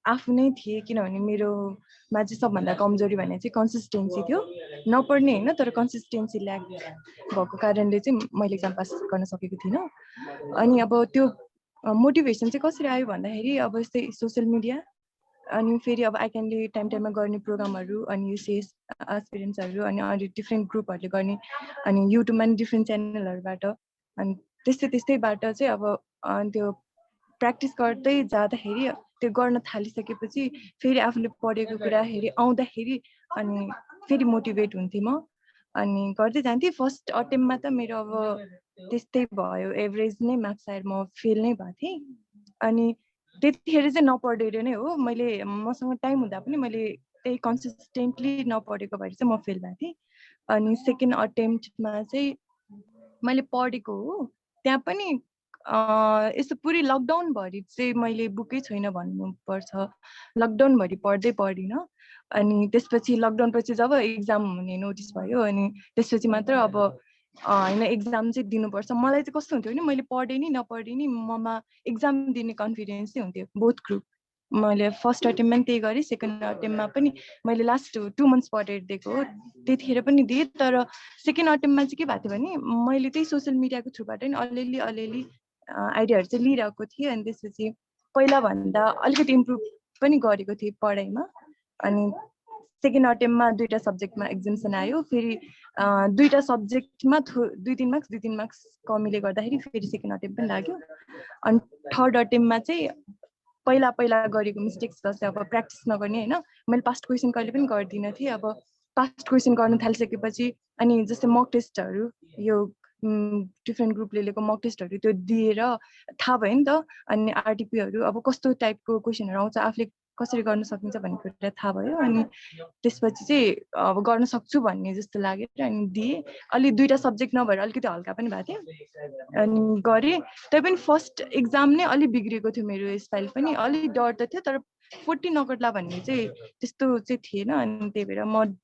आफू नै थिएँ। किनभने मेरोमा चाहिँ सबभन्दा कमजोरी भने चाहिँ कन्सिस्टेन्सी थियो। नपढ्ने होइन, तर कन्सिस्टेन्सी ल्याक भएको कारणले चाहिँ मैले एक्जाम पास गर्न सकेको थिइनँ। अनि अब त्यो मोटिभेसन चाहिँ कसरी आयो भन्दाखेरि अब यस्तै सोसियल मिडिया, अनि फेरि अब आइक्यानले टाइममा गर्ने प्रोग्रामहरू, अनि युसिएस एस्पिरेन्ट्सहरू, अनि अरू डिफ्रेन्ट ग्रुपहरूले गर्ने, अनि युट्युबमा पनि डिफ्रेन्ट च्यानलहरूबाट, अनि त्यस्तैबाट चाहिँ अब त्यो प्र्याक्टिस गर्दै जाँदाखेरि त्यो गर्न थालिसकेपछि फेरि आफूले पढेको कुरा आउँदाखेरि अनि फेरि मोटिभेट हुन्थेँ म अनि गर्दै जान्थेँ। फर्स्ट अटेम्पमा त मेरो अब त्यस्तै भयो, एभरेज नै मार्क्स आएर म फेल नै भएको थिएँ। अनि त्यतिखेर चाहिँ नपढेर नै हो, मैले मसँग टाइम हुँदा पनि मैले त्यही कन्सिस्टेन्टली नपढेको भएर चाहिँ म फेल भएको थिएँ। अनि सेकेन्ड अटेम्प्टमा चाहिँ मैले पढेको हो, त्यहाँ पनि यस्तो पुरै लकडाउनभरि चाहिँ मैले बुकै छैन भन्नुपर्छ, लकडाउनभरि पढिनँ। अनि त्यसपछि लकडाउन पछि जब एक्जाम हुने नोटिस भयो अनि त्यसपछि मात्र अब होइन एक्जाम चाहिँ दिनुपर्छ। मलाई चाहिँ कस्तो हुन्थ्यो भने मैले पढेँ नि नपढेँ नि ममा एक्जाम दिने कन्फिडेन्स चाहिँ हुन्थ्यो बोथ ग्रुप। मैले फर्स्ट अटेम्पमा पनि त्यही गरेँ, सेकेन्ड अटेम्पमा पनि मैले लास्ट 2 मन्थ्स पढेर दिएको हो, त्यतिखेर पनि दिएँ। तर सेकेन्ड अटेम्पमा चाहिँ के भएको थियो भने मैले त्यही सोसियल मिडियाको थ्रुबाट नि अलिअलि आइडियाहरू चाहिँ लिइरहेको थिएँ। अनि त्यसपछि पहिलाभन्दा अलिकति इम्प्रुभ पनि गरेको थिएँ पढाइमा। अनि सेकेन्ड अटेम्पमा 2टा सब्जेक्टमा एक्जाम्सन आयो, फेरि 2टा सब्जेक्टमा 2-3 मार्क्स कमीले गर्दाखेरि फेरि सेकेन्ड अटेम्प पनि लाग्यो। अनि थर्ड अटेम्पमा चाहिँ पहिला गरेको मिस्टेक्स जस्तै अब प्र्याक्टिस नगर्ने होइन, मैले पास्ट क्वेसन कहिले पनि गर्दिनँ थिएँ। अब पास्ट क्वेसन गर्नु थालिसकेपछि अनि जस्तै मक टेस्टहरू यो डिफ्रेन्ट ग्रुपले लिएको मक टेस्टहरू त्यो दिएर थाहा भयो नि त। अनि आरटिपीहरू अब कस्तो टाइपको क्वेसनहरू आउँछ, आफूले कसरी गर्न सकिन्छ भन्ने कुरा थाहा भयो। अनि त्यसपछि चाहिँ अब गर्न सक्छु भन्ने जस्तो लागेर अनि दिएँ। अलि 2टा सब्जेक्ट नभएर अलिकति हल्का पनि भएको थियो अनि गरेँ। त्यही पनि फर्स्ट एक्जाम नै अलि बिग्रेको थियो, मेरो स्टाइल पनि अलि डर त थियो तर 40 नकट्ला भन्ने चाहिँ त्यस्तो चाहिँ थिएन। अनि त्यही भएर म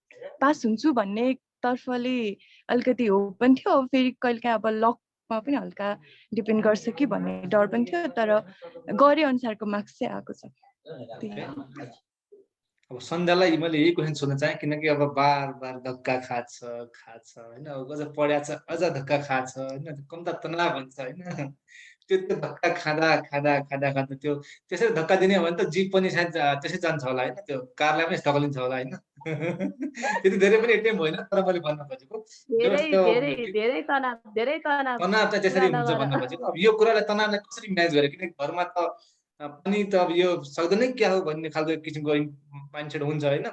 पास हुन्छु भन्ने तर्फले अलिकति होप पनि थियो, फेरि कहिलेकाहीँ अब लकमा पनि हल्का डिपेन्ड गर्छ कि भन्ने डर पनि थियो। तर गरे अनुसारको मार्क्स चाहिँ आएको छ। अब सन्ध्यालाई मैले यही क्वेसन सोध्न चाहेँ, किनकि अब बार धक्का खाछ होइन, अब अझ पढ्या छ अझ धक्का खाछ होइन, कम त तनाव हुन्छ होइन। त्यो धक्का खाँदा त्यो त्यसरी धक्का दिने हो भने त जिप पनि सायद त्यसै जान्छ होला होइन, त्यो कारलाई पनि धकलिन्छ होला होइन। त्यति धेरै पनि एटिएम होइन, तर मैले भन्न खोजेको तनाव त त्यसरी हुन्छ भन्न खोजेको। अब यो कुरालाई तनावलाई कसरी म्यानेज गर्यो, किनकि घरमा त पनि त अब यो सक्दैन क्या हो भन्ने खालको एक किसिमको माइन्डसेट हुन्छ होइन,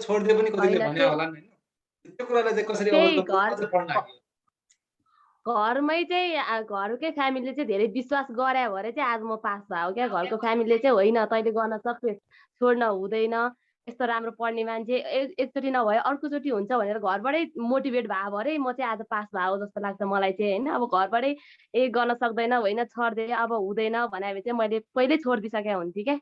छोडिदिए पनि कतिले भने होला होइन। त्यो कुरालाई चाहिँ कसरी ओभरकम घरमै चाहिँ घरकै फ्यामिलीले चाहिँ धेरै विश्वास गरे भएर चाहिँ आज म पास भयो क्या। घरको फ्यामिलीले चाहिँ होइन तैँले गर्न सक्छस्, छोड्न हुँदैन, यस्तो राम्रो पढ्ने मान्छे एकचोटि नभए अर्कोचोटि हुन्छ भनेर घरबाटै मोटिभेट भयो भरे म चाहिँ आज पास भयो जस्तो लाग्छ मलाई चाहिँ होइन। अब घरबाटै गर्न सक्दैन होइन छोडिदिए अब हुँदैन भने चाहिँ मैले पहिल्यै छोडिदिइसकेको हुन्थेँ क्या।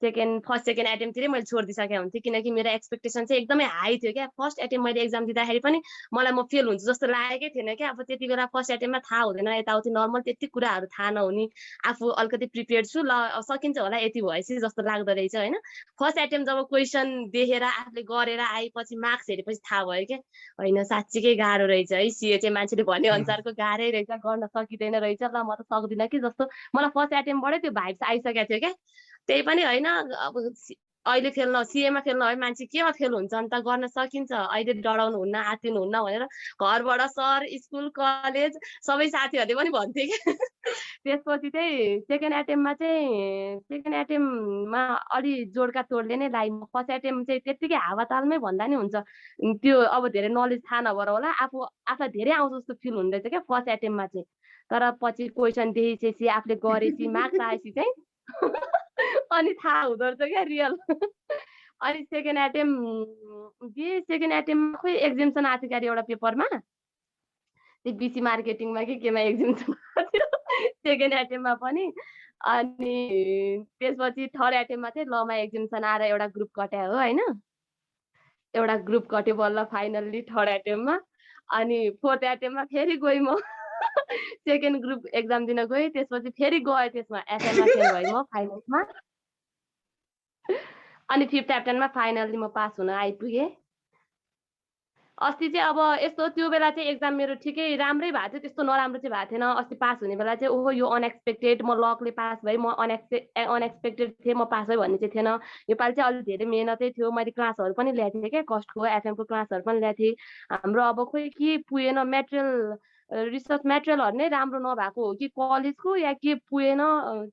फर्स्ट सेकेन्ड एटेम्पतिरै मैले छोडिदिइसकेको हुन्थेँ, किनकि मेरो एक्सपेक्टेसन चाहिँ एकदमै हाई थियो क्या। फर्स्ट एटेम्प मैले एक्जाम दिँदाखेरि पनि मलाई म फेल हुन्छु जस्तो लागेकै थिएन क्या। अब त्यति बेला फर्स्ट एटेम्पमा थाहा हुँदैन, यताउति नर्मल त्यति कुराहरू थाहा नहुने, आफू अलिकति प्रिपेयर्ड छु ल सकिन्छ होला यति भएपछि जस्तो लाग्दो रहेछ होइन। फर्स्ट एटेम्प जब क्वेसन देखेर आफूले गरेर आएपछि मार्क्स हेरेपछि थाहा भयो क्या, होइन साँच्चीकै गाह्रो रहेछ है, सिए चाहिँ मान्छेले भने अनुसारको गाह्रै रहेछ, गर्न सकिँदैन रहेछ, ल म त सक्दिनँ कि जस्तो मलाई फर्स्ट एटेम्पबाटै त्यो भाइब्स आइसकेको थियो क्या। त्यही पनि होइन अब अहिले फेल सिएमा फेल नभए मान्छे केमा फेल हुन्छ अन्त, गर्न सकिन्छ, अहिले डराउनु हुन्न आत्तिनु हुन्न भनेर घरबाट सर स्कुल कलेज सबै साथीहरूले पनि भन्थे क्या। त्यसपछि चाहिँ सेकेन्ड एटेम्पमा अलि जोडका तोडले नै लाइम। फर्स्ट एटेम्प चाहिँ त्यत्तिकै हावातालमै भन्दा नि हुन्छ, त्यो अब धेरै नलेज थाहा नभएर होला आफूलाई धेरै आउँछ जस्तो फिल हुँदैछ क्या फर्स्ट एटेम्पमा चाहिँ। तर पछि क्वेसन देखेपछि आफूले गरेपछि मार्क्स आएपछि चाहिँ अनि थाहा हुँदो रहेछ क्या रियल। अनि सेकेन्ड एटेम्पमा खोइ एक्जाम्सन आएको थियो क्यारे एउटा पेपरमा, त्यो बिसी मार्केटिङमा कि केमा एक्जाम्सन आएको थियो सेकेन्ड एटेम्पमा पनि। अनि त्यसपछि थर्ड एटेम्पमा चाहिँ लमा एक्जाम्सन आएर एउटा ग्रुप कट्या हो होइन, एउटा ग्रुप कट्यो बल्ल फाइनल्ली थर्ड एटेम्पमा। अनि फोर्थ एटेम्पमा फेरि गएँ म सेकेन्ड ग्रुप एक्जाम दिन गएँ, त्यसपछि फेरि गएँ त्यसमा एफएममा फेल भएँ म फाइनलमा। अनि फिफ्थ एटेम्पमा फाइनल्ली म पास हुन आइपुगेँ। अस्ति चाहिँ अब यस्तो त्यो बेला चाहिँ एक्जाम मेरो ठिकै राम्रै भएको थियो, त्यस्तो नराम्रो चाहिँ भएको थिएन। अस्ति पास हुने बेला चाहिँ ओहो यो अनएक्सपेक्टेड, म लकले पास भएँ, म अनएक्सपेक्टेड थिएँ म पास भएँ भन्ने चाहिँ थिएन। योपालि चाहिँ अलिक धेरै मेहनतै थियो, मैले क्लासहरू पनि ल्याएको थिएँ क्या, कस्टको एफएमको क्लासहरू पनि ल्याएको थिएँ। हाम्रो अब खोइ के पुगेन, मेटेरियल रिसर्च मेटेरियलहरू नै राम्रो नभएको हो कि कलेजको या के पुगेन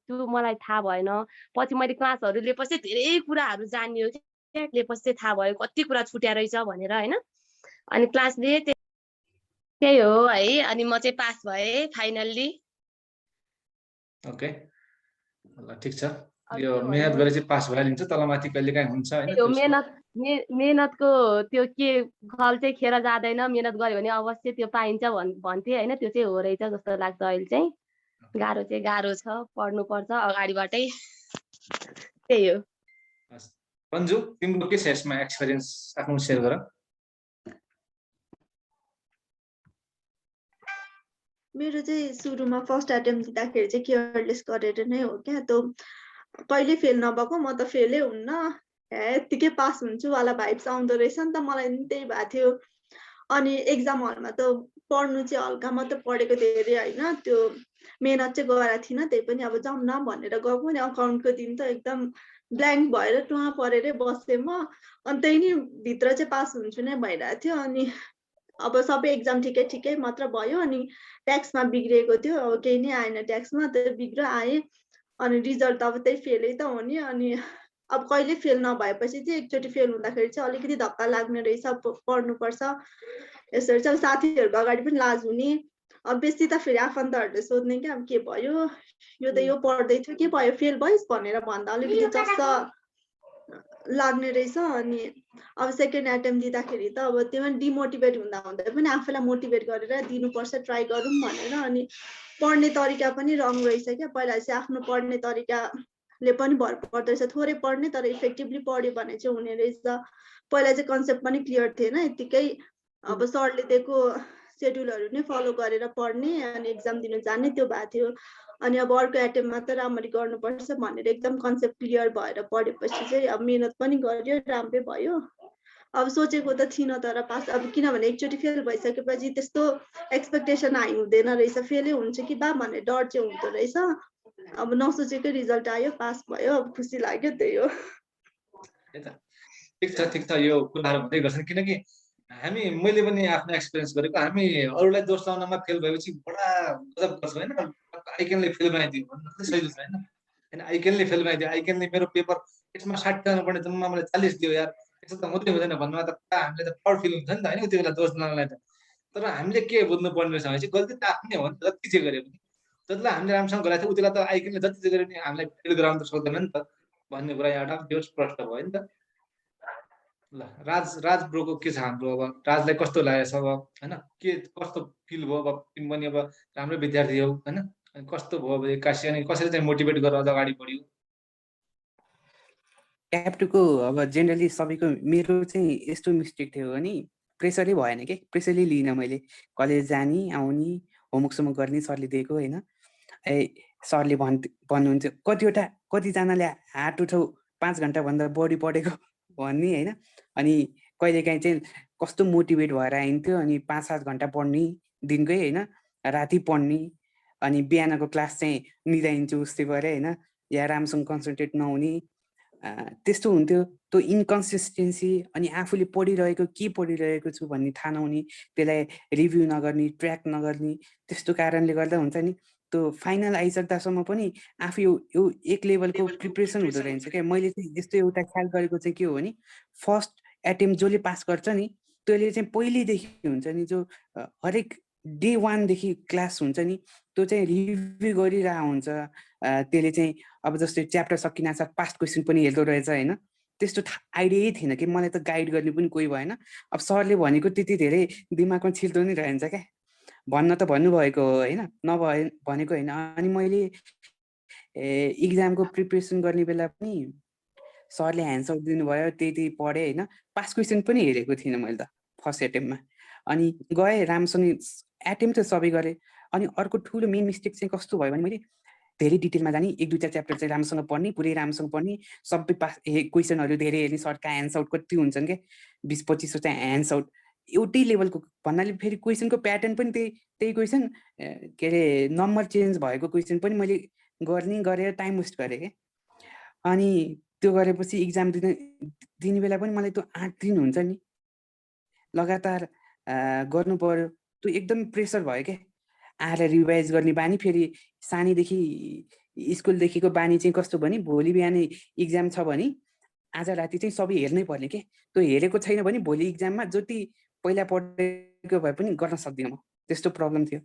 त्यो मलाई थाहा भएन। पछि मैले क्लासहरू लिएपछि धेरै कुराहरू जानियो क्या, लिएपछि चाहिँ थाहा भयो कति कुरा छुट्या रहेछ भनेर होइन। अनि क्लास लिएँ त्यही हो है। अनि म चाहिँ पास भएँ फाइनल्ली। ओके ल ठिक छ, यो मेहनत गरे चाहिँ पास भइहालिन्छ, तलमाथि कहिलेकाहीँ हुन्छ होइन। त्यो मेहनतको त्यो के फल चाहिँ खेर जाँदैन, मेहनत गर्यो भने अवश्य त्यो पाइन्छ भन्थे होइन। त्यो चाहिँ हो रहेछ जस्तो लाग्छ अहिले चाहिँ। गाह्रो चाहिँ गाह्रो छ, पढ्नुपर्छ अगाडिबाटै, त्यही हो। रन्जु तिम्रो के छ यसमा एक्सपिरियन्स, आफ्नो सेयर गर। मेरो चाहिँ सुरुमा फर्स्ट एटेम्प दिँदाखेरि चाहिँ केयरलेस गरेर नै हो क्या। त्यो कहिले फेल नभएको, म त फेलै हुन्न, यत्तिकै पास हुन्छु वाला भाइब्स आउँदो रहेछ नि त, मलाई नि त्यही भएको थियो। अनि एक्जाम हलमा त पढ्नु चाहिँ हल्का मात्रै पढेको धेरै होइन, त्यो मेहनत चाहिँ गरेको थिइनँ। त्यही पनि अब जाउँ न भनेर गएको। नि अकाउन्टको दिन त एकदम ब्ल्याङ्क भएर टुवा परेरै बसेँ म। अनि त्यही नि भित्र चाहिँ पास हुन्छु नै भइरहेको थियो। अनि अब सबै एक्जाम ठिकै मात्र भयो। अनि ट्याक्समा बिग्रिएको थियो, अब केही नै आएन ट्याक्समा, त्यो बिग्र आएँ। अनि रिजल्ट अब त्यही फेलै त हो नि। अनि अब कहिले फेल नभएपछि चाहिँ एकचोटि फेल हुँदाखेरि चाहिँ अलिकति धक्का लाग्ने रहेछ, पढ्नुपर्छ यसरी चाहिँ। अब साथीहरूको अगाडि पनि लाज हुने, अब बेसी त फेरि आफन्तहरूले सोध्ने क्या, अब के भयो यो त यो पढ्दै थियो के भयो फेल भइस् भनेर भन्दा अलिकति जस्तो लाग्ने रहेछ। अनि अब सेकेन्ड एटेम्प दिँदाखेरि त अब त्यो पनि डिमोटिभेट हुँदा पनि आफूलाई मोटिभेट गरेर दिनुपर्छ, ट्राई गरौँ भनेर। अनि पढ्ने तरिका पनि रङ रहेछ क्या। पहिला चाहिँ आफ्नो पढ्ने तरिकाले पनि भर पर्दो रहेछ, थोरै पढ्ने तर इफेक्टिभली पढ्यो भने चाहिँ हुने रहेछ। पहिला चाहिँ कन्सेप्ट पनि क्लियर थिएन, यत्तिकै अब सरले दिएको सेड्युलहरू नै फलो गरेर पढ्ने अनि एक्जाम दिनु जाने, त्यो भएको थियो। अनि अब अर्को एटेम्पमा त राम्ररी गर्नुपर्छ भनेर एकदम कन्सेप्ट क्लियर भएर पढेपछि चाहिँ अब मेहनत पनि गर्यो, राम्रै भयो। अब सोचेको त थिइनँ तर पास, अब किनभने एकचोटि फेल भइसकेपछि त्यस्तो एक्सपेक्टेसन हाई हुँदैन रहेछ, फेलै हुन्छ कि बा भन्ने डर चाहिँ हुँदो रहेछ। अब नसोचेकै रिजल्ट आयो, पास भयो, अब खुसी लाग्यो, त्यही हो। ठिक छ, यो कुराहरू हुँदै गर्छन्। किनकि मैले पनि आफ्नो एक्सपिरियन्स गरेको, हामी अरूलाई दोष लाउनमा फेल भएपछि बडा गजब गर्छौँ होइन। आइकेनले फेल बनाइदियो भन्नु चाहिँ सही छैन होइन। आइकेनले फेल बनाइदियो, आइकेनले मेरो पेपर यसमा 60 आउनु पर्ने जम्मा मलाई 40 दियो यार, त्यस्तो त हुँदैन भन्नुमा त हामीले त प्राउड फिल हुन्छ नि त होइन त्यो बेला दोष लाउनलाई त। तर हामीले के बुझ्नु पर्ने रहेछ भने चाहिँ गल्ती त आफ्नै हो नि त, जति चाहिँ गरे पनि। जतिलाई हामीले राम्रोसँग गरेको थियो उतिलाई त आइकेनले जति चाहिँ गरे पनि हामीलाई फेल गराउनु त सक्दैन नि त भन्ने कुरा एउटा त्यो प्रश्न भयो नि त। ल राज ब्रोको के छ हाम्रो, अब राजलाई कस्तो लागेछ अब होइन, के कस्तो फिल भयो? अब तिमी पनि अब राम्रो विद्यार्थी हौ होइन, कस्तो भयो अब एक्कासी अनि कसरी चाहिँ मोटिभेट गरेर अझ अगाडि बढ्यो? ट्याप2को अब जेनरली सबैको मेरो चाहिँ यस्तो मिस्टेक थियो नि, प्रेसरै भएन कि, प्रेसरले लिइनँ मैले। कलेज जाने आउने होमवर्कसम्म गर्ने सरले दिएको होइन। सरले भन्नुहुन्थ्यो कतिजनाले हात उठाउ 5 घन्टाभन्दा बढी पढेको भन्ने होइन। अनि कहिलेकाहीँ चाहिँ कस्तो मोटिभेट भएर आइन्थ्यो। अनि 5-7 घन्टा पढ्ने दिनकै होइन, राति पढ्ने, अनि बिहानको क्लास चाहिँ निदाइन्छु उस्तै गरे होइन, या राम्रोसँग कन्सन्ट्रेट नहुने, त्यस्तो हुन्थ्यो। त्यो इन्कन्सिस्टेन्सी अनि आफूले पढिरहेको के पढिरहेको छु भन्ने थाहा नहुने, त्यसलाई रिभ्यू नगर्ने, ट्र्याक नगर्ने, त्यस्तो कारणले गर्दा हुन्छ नि त्यो फाइनल आइसक्दासम्म पनि आफू यो एक लेभलको प्रिपरेसन हुँदो रहेछ क्या। मैले चाहिँ यस्तो एउटा ख्याल गरेको चाहिँ के हो भने, फर्स्ट एटेम्प जसले पास गर्छ नि त्यसले चाहिँ पहिलेदेखि हुन्छ नि, जो हरेक डे 1 देखि क्लास हुन्छ नि त्यो चाहिँ रिभ्यू गरिरहेको हुन्छ। त्यसले चाहिँ अब जस्तै च्याप्टर सकिनासाथ पास्ट क्वेसन पनि हेर्दो रहेछ होइन। त्यस्तो आइडियै थिएन कि, मलाई त गाइड गर्ने पनि कोही भएन। अब सरले भनेको त्यति धेरै दिमागमा छिल्दो नि रहन्छ क्या, भन्न त भन्नुभएको हो होइन, भनेको होइन। अनि मैले इक्जामको प्रिपरेसन गर्ने बेला पनि सरले ह्यान्डआउट दिनुभयो, त्यति पढेँ होइन। पास क्वेसन पनि हेरेको थिइनँ मैले त फर्स्ट एटेम्पमा। अनि गएँ राम्रोसँग, एटेम्प त सबै गरेँ। अनि अर्को ठुलो मेन मिस्टेक चाहिँ कस्तो भयो भने, मैले धेरै डिटेलमा जाने, 1-2 च्याप्टर चाहिँ राम्रोसँग पढ्ने, पुरै राम्रोसँग पढ्ने, सबै पास क्वेसनहरू धेरै हेर्ने। सरका ह्यान्डआउट कति हुन्छन् क्या, 20-25 वटा ह्यान्डआउट एउटै लेभलको भन्नाले फेरि क्वेसनको प्याटर्न पनि त्यही क्वेसन, के अरे नम्बर चेन्ज भएको क्वेसन पनि मैले गरेर टाइम वेस्ट गरेँ क्या। अनि त्यो गरेपछि इक्जाम दिने बेला पनि मलाई त्यो 8 दिन हुन्छ नि लगातार गर्नु पर्यो। त्यो एकदम प्रेसर भयो क्या आएर रिभाइज गर्ने बानी। फेरि सानैदेखि स्कुलदेखिको बानी चाहिँ कस्तो भने भोलि बिहानै इक्जाम छ भने आज राति चाहिँ सबै हेर्नै पर्ने के। त्यो हेरेको छैन भने भोलि इक्जाममा जति पहिला पढेको भए पनि गर्न सक्दिनँ म। त्यस्तो प्रब्लम थियो।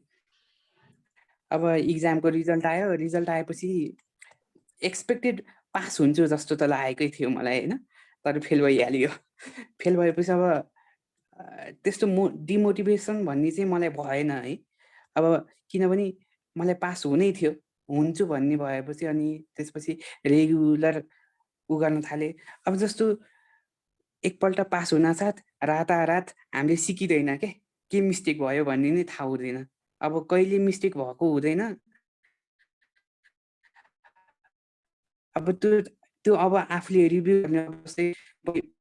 अब इक्जामको रिजल्ट आयो। रिजल्ट आएपछि एक्सपेक्टेड पास हुन्छु जस्तो त लागेकै थियो मलाई होइन, तर फेल भइहाल्यो। फेल भएपछि अब त्यस्तो डिमोटिभेसन भन्ने चाहिँ मलाई भएन है। अब किनभने मलाई पास हुनै थियो, हुन्छु भन्ने भएपछि अनि त्यसपछि रेगुलर उ गर्न थालेँ। अब जस्तो एकपल्ट पास हुनासाथ रातारात हामीले सिकिँदैन के मिस्टेक भयो भन्ने नै थाहा हुँदैन। अब कहिले मिस्टेक भएको हुँदैन। अब त्यो अब आफूले रिभ्यू गर्ने जस्तै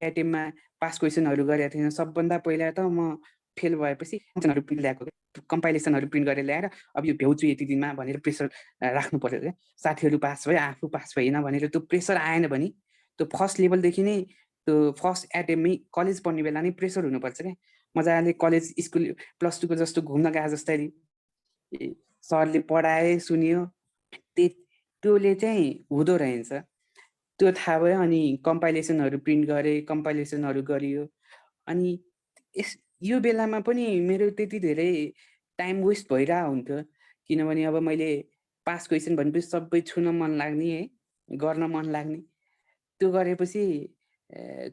एटेममा पास क्वेसनहरू गरेको थिएन। सबभन्दा पहिला त म फेल भएपछि क्वेसनहरू प्रिन्ट ल्याएको, कम्पाइलेसनहरू प्रिन्ट गरेर ल्याएर अब यो भ्याउँछु यति दिनमा भनेर प्रेसर राख्नु पर्यो क्या। साथीहरू पास भयो, आफू पास भएन भनेर त्यो प्रेसर आएन भने त्यो फर्स्ट लेभलदेखि नै त्यो फर्स्ट एटेममै कलेज पढ्ने बेला नै प्रेसर हुनुपर्छ क्या। मजाले कलेज स्कुल प्लस 2को जस्तो घुम्न गए जस्तै सरले पढाए सुनियो त्योले चाहिँ हुँदो रहेछ। त्यो थाहा भयो। अनि कम्पाइलेसनहरू प्रिन्ट गरेँ, कम्पाइलेसनहरू गरियो। अनि यो बेलामा पनि मेरो त्यति धेरै टाइम वेस्ट भइरहेको हुन्थ्यो। किनभने अब मैले पास क्वेसन भनेपछि सबै छुन मन लाग्ने है, गर्न मन लाग्ने। त्यो गरेपछि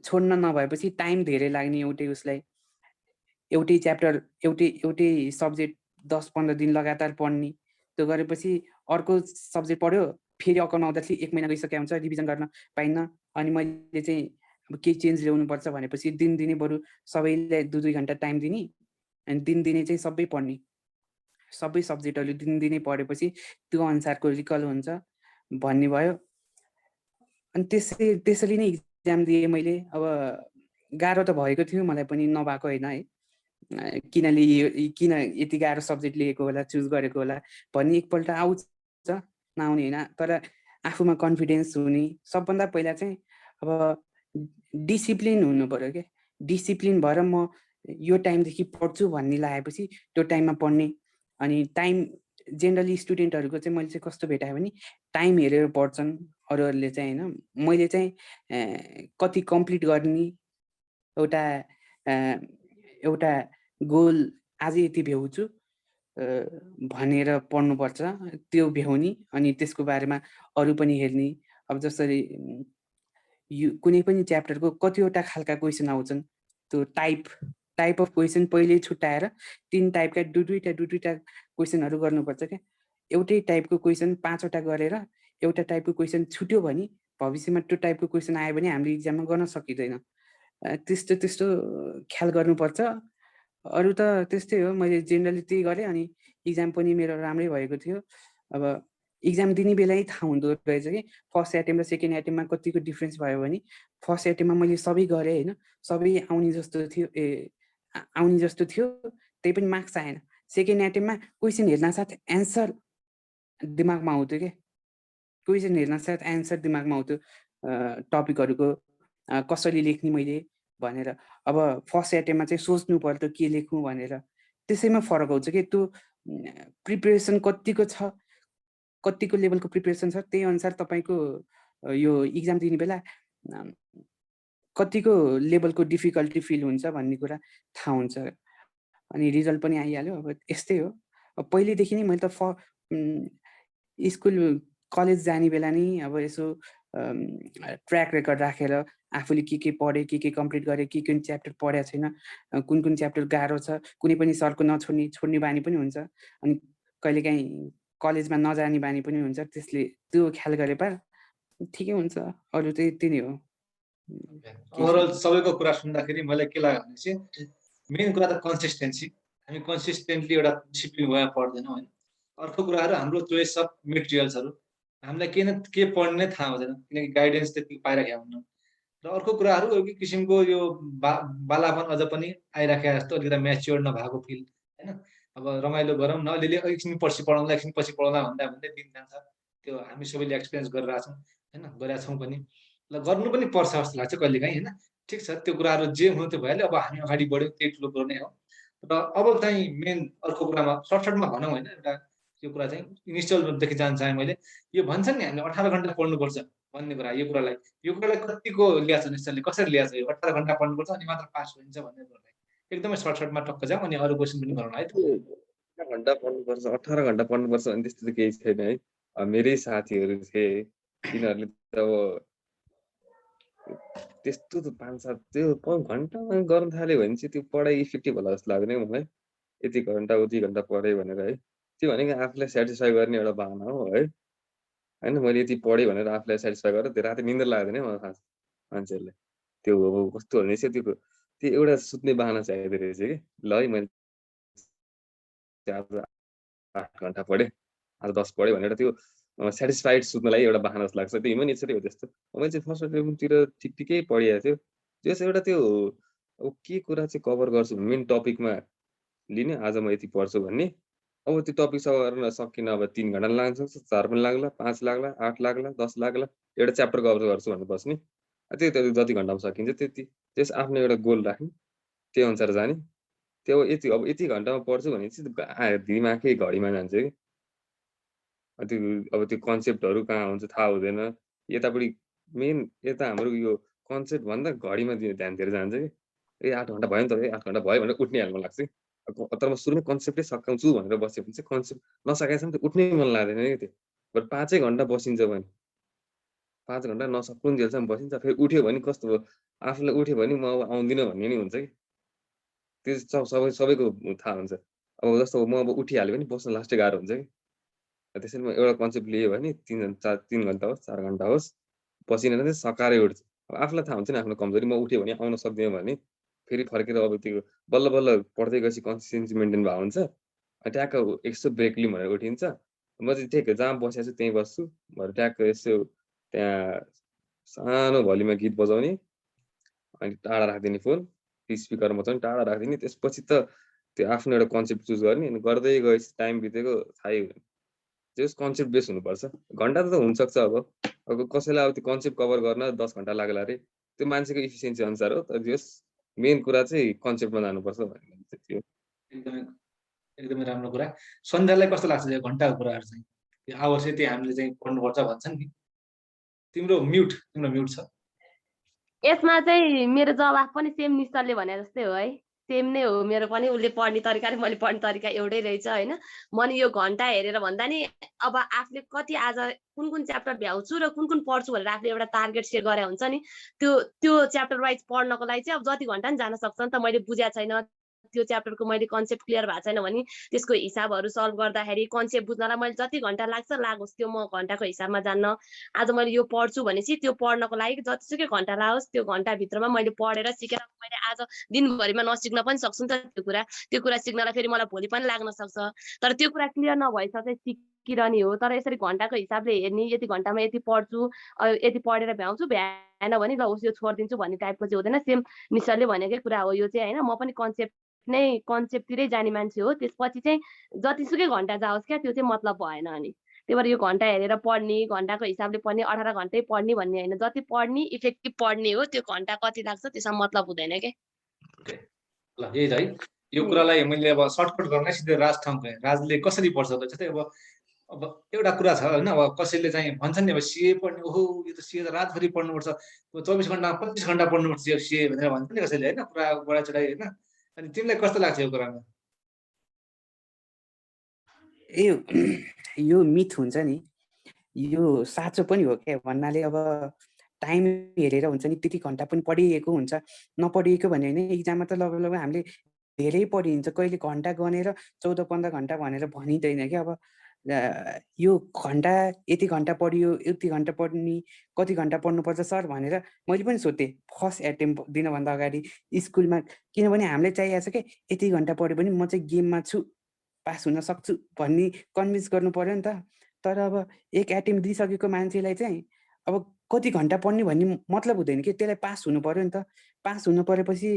छोड्न नभएपछि टाइम धेरै लाग्ने एउटै उसलाई। एउटै च्याप्टर एउटै सब्जेक्ट 10-15 दिन लगातार पढ्ने। त्यो गरेपछि अर्को सब्जेक्ट पढ्यो, फेरि अकाउन्ट आउँदाखेरि 1 महिना गइसकेको हुन्छ, रिभिजन गर्न पाइन्न। अनि मैले चाहिँ अब केही चेन्ज ल्याउनुपर्छ भनेपछि दिनदिनै बरु सबैलाई 2-2 घन्टा टाइम दिने अनि दिनदिनै चाहिँ सबै पढ्ने। सबै सब्जेक्टहरू दिनदिनै पढेपछि त्यो अनुसारको रिकल हुन्छ भन्ने भयो। अनि त्यसरी नै इक्जाम दिएँ मैले। अब गाह्रो त भएको थियो मलाई पनि, नभएको होइन है। किन यति गाह्रो सब्जेक्ट लिएको होला, चुज गरेको होला भन्ने एकपल्ट आउँछ, नआउने होइन। तर आफूमा कन्फिडेन्स हुने सबभन्दा पहिला चाहिँ अब डिसिप्लिन हुनु पर्यो क्या। डिसिप्लिन भएर म यो टाइमदेखि पढ्छु भन्ने लागेपछि त्यो टाइममा पढ्ने। अनि टाइम जेनरली स्टुडेन्टहरूको चाहिँ मैले चाहिँ कस्तो भेटाएँ भने टाइम हेरेर पढ्छन् अरूहरूले चाहिँ होइन। मैले चाहिँ कति कम्प्लिट गर्ने एउटा गोल आज यति भ्याउँछु भनेर पढ्नुपर्छ, त्यो भ्याउने। अनि त्यसको बारेमा अरू पनि हेर्ने। अब जसरी यो कुनै पनि च्याप्टरको कतिवटा खालका क्वेसन आउँछन्, त्यो टाइप अफ क्वेसन पहिल्यै छुट्याएर 3 टाइपका दुईवटा क्वेसनहरू गर्नुपर्छ क्या। एउटै टाइपको क्वेसन 5वटा गरेर एउटा टाइपको क्वेसन छुट्यो भने भविष्यमा त्यो टाइपको क्वेसन आयो भने हामीले इक्जाममा गर्न सकिँदैन। त्यस्तो ख्याल गर्नुपर्छ। अरू त त्यस्तै हो। मैले जेनरली त्यही गरेँ। अनि इक्जाम पनि मेरो राम्रै भएको थियो। अब इक्जाम दिने बेलै थाहा हुँदो रहेछ कि फर्स्ट एटेम्प र सेकेन्ड एटेम्पमा कतिको डिफ्रेन्स भयो भने फर्स्ट एटेम्पमा मैले सबै गरेँ होइन, सबै आउने जस्तो थियो, त्यही पनि मार्क्स आएन। सेकेन्ड एटेम्पमा क्वेसन हेर्न साथ एन्सर दिमागमा आउँथ्यो क्या। क्वेसन हेर्न साथ एन्सर दिमागमा आउँथ्यो, टपिकहरूको कसरी लेख्ने मैले भनेर। अब फर्स्ट एटेम्पमा चाहिँ सोच्नु पर्थ्यो के लेखौँ भनेर। त्यसैमा फरक आउँछ कि त्यो प्रिपरेसन कतिको छ, कतिको लेभलको प्रिपरेसन छ, त्यही अनुसार तपाईँको यो इक्जाम दिने बेला कतिको लेभलको डिफिकल्टी फिल हुन्छ भन्ने कुरा थाहा हुन्छ। अनि रिजल्ट पनि आइहाल्यो। अब यस्तै हो। अब पहिलेदेखि नै मैले त स्कुल कलेज जाने बेला नै अब यसो ट्र्याक रेकर्ड राखेर आफूले के पढेँ, के कम्प्लिट गरेँ, कुन च्याप्टर पढेको छैन, कुन च्याप्टर गाह्रो छ, कुनै पनि सरको छोड्ने बानी पनि हुन्छ। अनि कहिलेकाहीँ कलेजमा नजाने बानी पनि हुन्छ। त्यसले त्यो ख्याल गरे पा ठिकै हुन्छ। अरू चाहिँ त्यही नै हो। ओभरअल सबैको कुरा सुन्दाखेरि मलाई के लाग्यो भने चाहिँ मेन कुरा त कन्सिस्टेन्सी। हामी कन्सिस्टेन्टली एउटा डिसिप्लिन भएर पढ्दैनौँ होइन। अर्को कुराहरू हाम्रो चोइस अफ मेटेरियल्सहरू हामीलाई के पढ्ने थाहा हुँदैन, किनकि गाइडेन्स त्यति पाइराखेका हुन्न। र अर्को कुराहरू एउटा किसिमको यो बालापन अझ पनि आइराखेको जस्तो, अलिकति म्याच्योर नभएको फिल होइन। अब रमाइलो गरौँ न, अलिअलि एकछिन पछि पढाउँला, एकछिन पछि पढाउँला भन्दै दिन जान्छ। त्यो हामी सबैले एक्सपिरियन्स गरेका छौँ होइन, गरेका छौँ पनि। ल गर्नु पनि पर्छ जस्तो लाग्छ कहिलेकाहीँ होइन। ठिक छ, त्यो कुराहरू जे हुनु त्यो भइहाल्यो। अब हामी अगाडि बढ्यौँ, त्यही ठुलो कुरो नै हो। र अब चाहिँ मेन अर्को कुरामा सर्टमा भनौँ होइन, एउटा यो कुरा चाहिँ इनिसियलदेखि जान चाहेँ मैले, यो भन्छन् नि हामीले 18 घन्टा पढ्नुपर्छ भन्ने कुरा, यो कुरालाई कतिको ल्याएको छ निश्चयले, कसरी ल्याएको छ यो 18 घन्टा पढ्नुपर्छ अनि मात्र पास हुन्छ भन्ने कुरालाई एकदमै सर्टमा टक्क जाउँ अनि अरू क्वेसन पनि गरौँ है त। 18 घन्टा पढ्नुपर्छ 18 घन्टा पढ्नुपर्छ अनि त्यस्तो त केही छैन है। मेरै साथीहरू थिए, तिनीहरूले त अब त्यस्तो त 5-7 त्यो घन्टामा गर्न थाल्यो भने चाहिँ त्यो पढाइ इफेक्टिभ होला जस्तो लाग्दैन मलाई। यति घन्टा उति घन्टा पढेँ भनेर है, त्यो भनेको आफूलाई सेटिस्फाई गर्ने एउटा बहाना हो है होइन। मैले यति पढेँ भनेर आफूलाई सेटिस्फाई गरेर त्यो राति निन्द्रा लाग्दैन मलाई थाहा छ मान्छेहरूलाई। त्यो अब कस्तो भने चाहिँ त्यो एउटा सुत्ने बहाना चाहिँदो रहेछ कि ल है मैले आज 8 घन्टा पढेँ, आज 10 पढेँ भनेर त्यो सेटिस्फाइड सुत्नलाई एउटा बहाना जस्तो लाग्छ। त्यो ह्युमन नेचरै हो त्यस्तो। मैले चाहिँ फर्स्ट एटेम्पतिर ठिकै पढिएको थियो। त्यस एउटा त्यो अब के कुरा चाहिँ कभर गर्छु मेन टपिकमा लिने, आज म यति पढ्छु भन्ने। अब त्यो टपिक गर्न सकिनँ अब 3 घन्टा लाग्न सक्छ, 4 पनि लाग्ला, 5 लाग्ला, 8 लाग्ला, 10 लाग्ला, एउटा च्याप्टर कभर गर्छु भनेर बस्ने। त्यो जति घन्टामा सकिन्छ त्यति, त्यस आफ्नो एउटा गोल राख्ने, त्यो अनुसार जाने। त्यो अब यति घन्टामा पढ्छु भने चाहिँ दिमागकै घडीमा जान्छ कि। अब त्यो कन्सेप्टहरू कहाँ हुन्छ थाहा हुँदैन। यतापट्टि मेन यता हाम्रो यो कन्सेप्ट भन्दा घडीमा ध्यान दिएर जान्छ कि। 8 घन्टा भयो नि त, 8 घन्टा भयो भनेर उठ्ने हाल्नु लाग्छ कि। तर म सुरुमै कन्सेप्टै सकाउँछु भनेर बस्यो भने चाहिँ कन्सेप्ट नसकेसम्म त उठ्नै मन लाग्दैन कि त्यो। बरु 5 घन्टा बसिन्छ भने 5 घन्टा नसकुन्जेलसम्म बसिन्छ, फेरि उठ्यो भने कस्तो भयो आफूलाई, उठ्यो भने म अब आउँदिनँ भन्ने नि हुन्छ कि। त्यो सबैको थाहा हुन्छ। अब जस्तो म अब उठिहाल्यो भने बस्न लास्टै गाह्रो हुन्छ कि। त्यसैले म एउटा कन्सेप्ट लिएँ भने 3 घन्टा होस् 4 घन्टा होस् बसिन चाहिँ सकारै उठ्छु। अब आफूलाई थाहा हुन्छ नि आफ्नो कमजोरी, म उठ्यो भने आउन सक्दिनँ भने फेरि फर्केर अब त्यो बल्ल बल्ल पढ्दै गएपछि कन्सिस्टेन्सी मेन्टेन भएको हुन्छ। ट्याक्क यसो ब्रेक लिउँ भनेर उठिन्छ। म चाहिँ ठिक जहाँ बसेको छु त्यहीँ बस्छु भरे ट्याक्क यसो त्यहाँ सानो भोल्युममा गीत बजाउने, अनि टाढा राखिदिने फोन, स्पिकरमा बजाउने टाढा राखिदिने। त्यसपछि त त्यो आफ्नो एउटा कन्सेप्ट चुज गर्ने, अनि गर्दै गएपछि टाइम बितेको थाहै हुँदैन। त्यस कन्सेप्ट बेस हुनुपर्छ। घन्टा त हुनसक्छ अब कसैलाई अब त्यो कन्सेप्ट कभर गर्न 10 घन्टा लाग्ला अरे, त्यो मान्छेको इफिसियन्सी अनुसार हो। तर त्यस मेन कुरा चाहिँ कन्सेप्टमा जानुपर्छ भन्ने त्यो। एकदमै राम्रो कुरा। सन्ध्यालाई कस्तो लाग्छ यो घन्टाको कुराहरू चाहिँ? यो आवर्स यति हामीले चाहिँ पढ्नुपर्छ भन्छन् नि। तिम्रो म्युट छ। यसमा चाहिँ मेरो जवाफ पनि सेम निश्चलले भने जस्तै हो है, सेम नै हो मेरो पनि। उसले पढ्ने तरिका र मैले पढ्ने तरिका एउटै रहेछ होइन। म नि यो घन्टा हेरेर भन्दा नि अब आफूले कति आज कुन च्याप्टर भ्याउँछु र कुन पढ्छु भनेर आफूले एउटा टार्गेट सेट गरे हुन्छ नि, त्यो च्याप्टर वाइज पढ्नको लागि चाहिँ अब जति घन्टा नि जान सक्छ नि त। मैले बुझेको छैन त्यो च्याप्टरको, मैले कन्सेप्ट क्लियर भएको छैन भने त्यसको हिसाबहरू सल्भ गर्दाखेरि कन्सेप्ट बुझ्नलाई मैले जति घन्टा लाग्छ लागोस्, त्यो म घन्टाको हिसाबमा जान्न। आज मैले यो पढ्छु भनेपछि त्यो पढ्नको लागि जतिसुकै घन्टा लागोस् त्यो घन्टाभित्रमा मैले पढेर सिकेर मैले आज दिनभरिमा नसिक्न पनि सक्छु नि त। त्यो कुरा सिक्नलाई फेरि मलाई भोलि पनि लाग्न सक्छ। तर त्यो कुरा क्लियर नभएछ चाहिँ सिकिरहने हो। तर यसरी घन्टाको हिसाबले हेर्ने, यति घन्टामा यति पढ्छु, यति पढेर भ्याउँछु, भ्याएन भने ल उस यो छोडिदिन्छु भन्ने टाइपको चाहिँ हुँदैन। सेम निश्चयले भनेकै कुरा हो यो चाहिँ होइन। म पनि कन्सेप्टतिरै जाने मान्छे हो। त्यसपछि चाहिँ जतिसुकै घन्टा जाओस् क्या, त्यो चाहिँ मतलब भएन। अनि त्यही भएर यो घन्टा हेरेर पढ्ने, घन्टाको हिसाबले पढ्ने, 18 घन्टै पढ्ने भन्ने होइन। जति पढ्ने इफेक्टिभ पढ्ने हो, त्यो घन्टा कति लाग्छ त्यसमा मतलब हुँदैन क्या। ल यही है, यो कुरालाई मैले अब सर्टकट गर्न सिधै राज ठाउँ गएँ। राजले कसरी पढ्छ त जस्तै अब एउटा कुरा छ होइन, अब कसैले चाहिँ भन्छन् नि अब सिए पढ्ने, ओहो यो त सिए त रातभरि पढ्नुपर्छ, 24 घन्टामा 25 घन्टा पढ्नुपर्छ यो सिए भनेर भन्छ नि कसैले होइन, कुरा बढा चढाइ होइन। अनि तिमीलाई कस्तो लाग्छ यो कुरामा? यो मिथ हुन्छ नि, यो साँचो पनि हो क्या। भन्नाले अब टाइम हेरेर हुन्छ नि, त्यति घन्टा पनि पढिएको हुन्छ, नपढिएको भने होइन। इक्जाममा त लगभग हामीले धेरै पढिन्छ, कहिले घन्टा गनेर 14-15 घन्टा भनेर भनिँदैन क्या। अब यो घन्टा यति घन्टा पढियो, यति घन्टा पढ्ने, कति घन्टा पढ्नुपर्छ सर भनेर मैले पनि सोधेँ फर्स्ट एटेम्प दिनभन्दा अगाडि स्कुलमा। किनभने हामीलाई चाहिएको छ क्या, यति घन्टा पढ्यो भने म चाहिँ गेममा छु, पास हुन सक्छु भन्ने कन्भिन्स गर्नु पर्यो नि त। तर अब एक एटेम्प दिइसकेको मान्छेलाई चाहिँ अब कति घन्टा पढ्ने भन्ने मतलब हुँदैन कि, त्यसलाई पास हुनु पर्यो नि त। पास हुनु परेपछि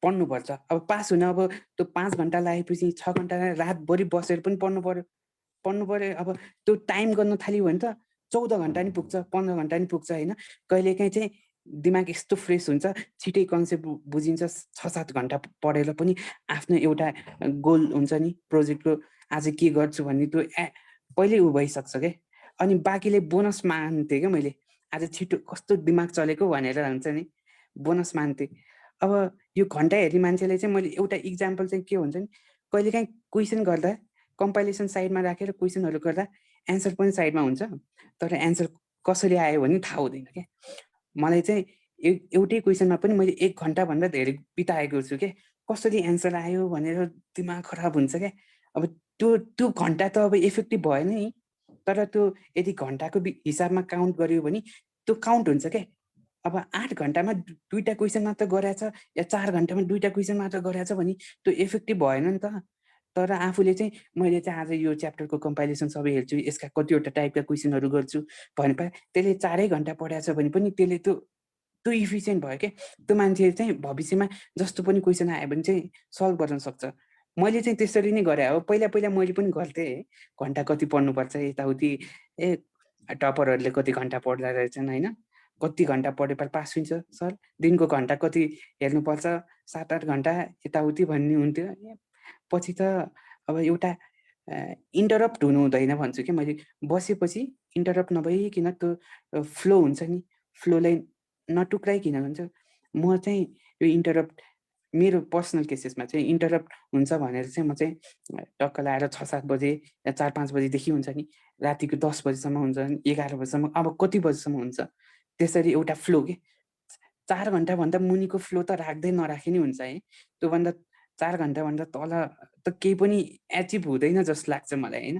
पढ्नुपर्छ। अब पास हुन अब त्यो 5 घन्टा लागेपछि 6 घन्टा रातभरि बसेर पनि पढ्नु पर्यो। अब त्यो टाइम गर्न थाल्यो भने त 14 घन्टा नि पुग्छ, 15 घन्टा नि पुग्छ होइन। कहिलेकाहीँ चाहिँ दिमाग यस्तो फ्रेस हुन्छ, छिटै कन्सेप्ट बुझिन्छ। 6-7 घन्टा पढेर पनि आफ्नो एउटा गोल हुन्छ नि, प्रोजेक्टको आज के गर्छु भन्ने त्यो पहिल्यै उ भइसक्छ क्या। अनि बाँकीले बोनस मान्थेँ क्या मैले, आज छिटो कस्तो दिमाग चलेको भनेर हुन्छ नि, बोनस मान्थेँ। अब यो घन्टा हेरी मान्छेले चाहिँ मैले एउटा इक्जाम्पल चाहिँ के हुन्छ नि, कहिलेकाहीँ क्वेसन गर्दा कम्पाइलेसन साइडमा राखेर क्वेसनहरू गर्दा एन्सर पनि साइडमा हुन्छ, तर एन्सर कसरी आयो भने थाहा हुँदैन क्या। मलाई चाहिँ एउटै क्वेसनमा पनि मैले 1 घन्टाभन्दा धेरै बिताएको छु क्या, कसरी एन्सर आयो भनेर दिमाग खराब हुन्छ क्या। अब त्यो घन्टा त अब इफेक्टिभ भएन नि, तर त्यो यदि घन्टाको हिसाबमा काउन्ट गर्यो भने त्यो काउन्ट हुन्छ क्या। अब 8 घन्टामा 2टा क्वेसन मात्र गरेछ या 4 घन्टामा 2टा क्वेसन मात्र गरेछ भने त्यो इफेक्टिभ भएन नि त। तर आफूले चाहिँ मैले चाहिँ आज यो च्याप्टरको कम्पाइलेसन सबै हेर्छु, यसका कतिवटा टाइपका क्वेसनहरू गर्छु भने त्यसले 4 घन्टा पढाएछ भने पनि त्यसले त्यो इफिसियन्ट भयो क्या। त्यो मान्छे चाहिँ भविष्यमा जस्तो पनि क्वेसन आयो भने चाहिँ सल्भ गर्न सक्छ। मैले चाहिँ त्यसरी नै गरेँ हो। पहिला मैले पनि गर्थेँ, घन्टा कति पढ्नुपर्छ यताउति, टपरहरूले कति घन्टा पढ्दा रहेछन् होइन, कति घन्टा पढे पास हुन्छ सर, दिनको घन्टा कति हेर्नुपर्छ, 7-8 घन्टा यताउति भन्ने हुन्थ्यो। पछि त अब एउटा इन्टरप्ट हुनु हुँदैन भन्छु कि मैले। बसेपछि इन्टरप्ट नभइकन त्यो फ्लो हुन्छ नि, फ्लोलाई नटुक्राइकन हुन्छ। म चाहिँ यो इन्टरप्ट मेरो पर्सनल केसेसमा चाहिँ इन्टरप्ट हुन्छ भनेर चाहिँ म चाहिँ टक्क लाएर 6-7 बजे या 4-5 बजेदेखि हुन्छ नि, रातिको 10 बजीसम्म हुन्छ, 11 बजीसम्म, अब कति बजीसम्म हुन्छ, त्यसरी एउटा फ्लो के 4 घन्टाभन्दा मुनिको फ्लो त राख्दै नराखे नि हुन्छ है। त्योभन्दा 4 घन्टाभन्दा तल त केही पनि एचिभ हुँदैन जस्तो लाग्छ मलाई होइन।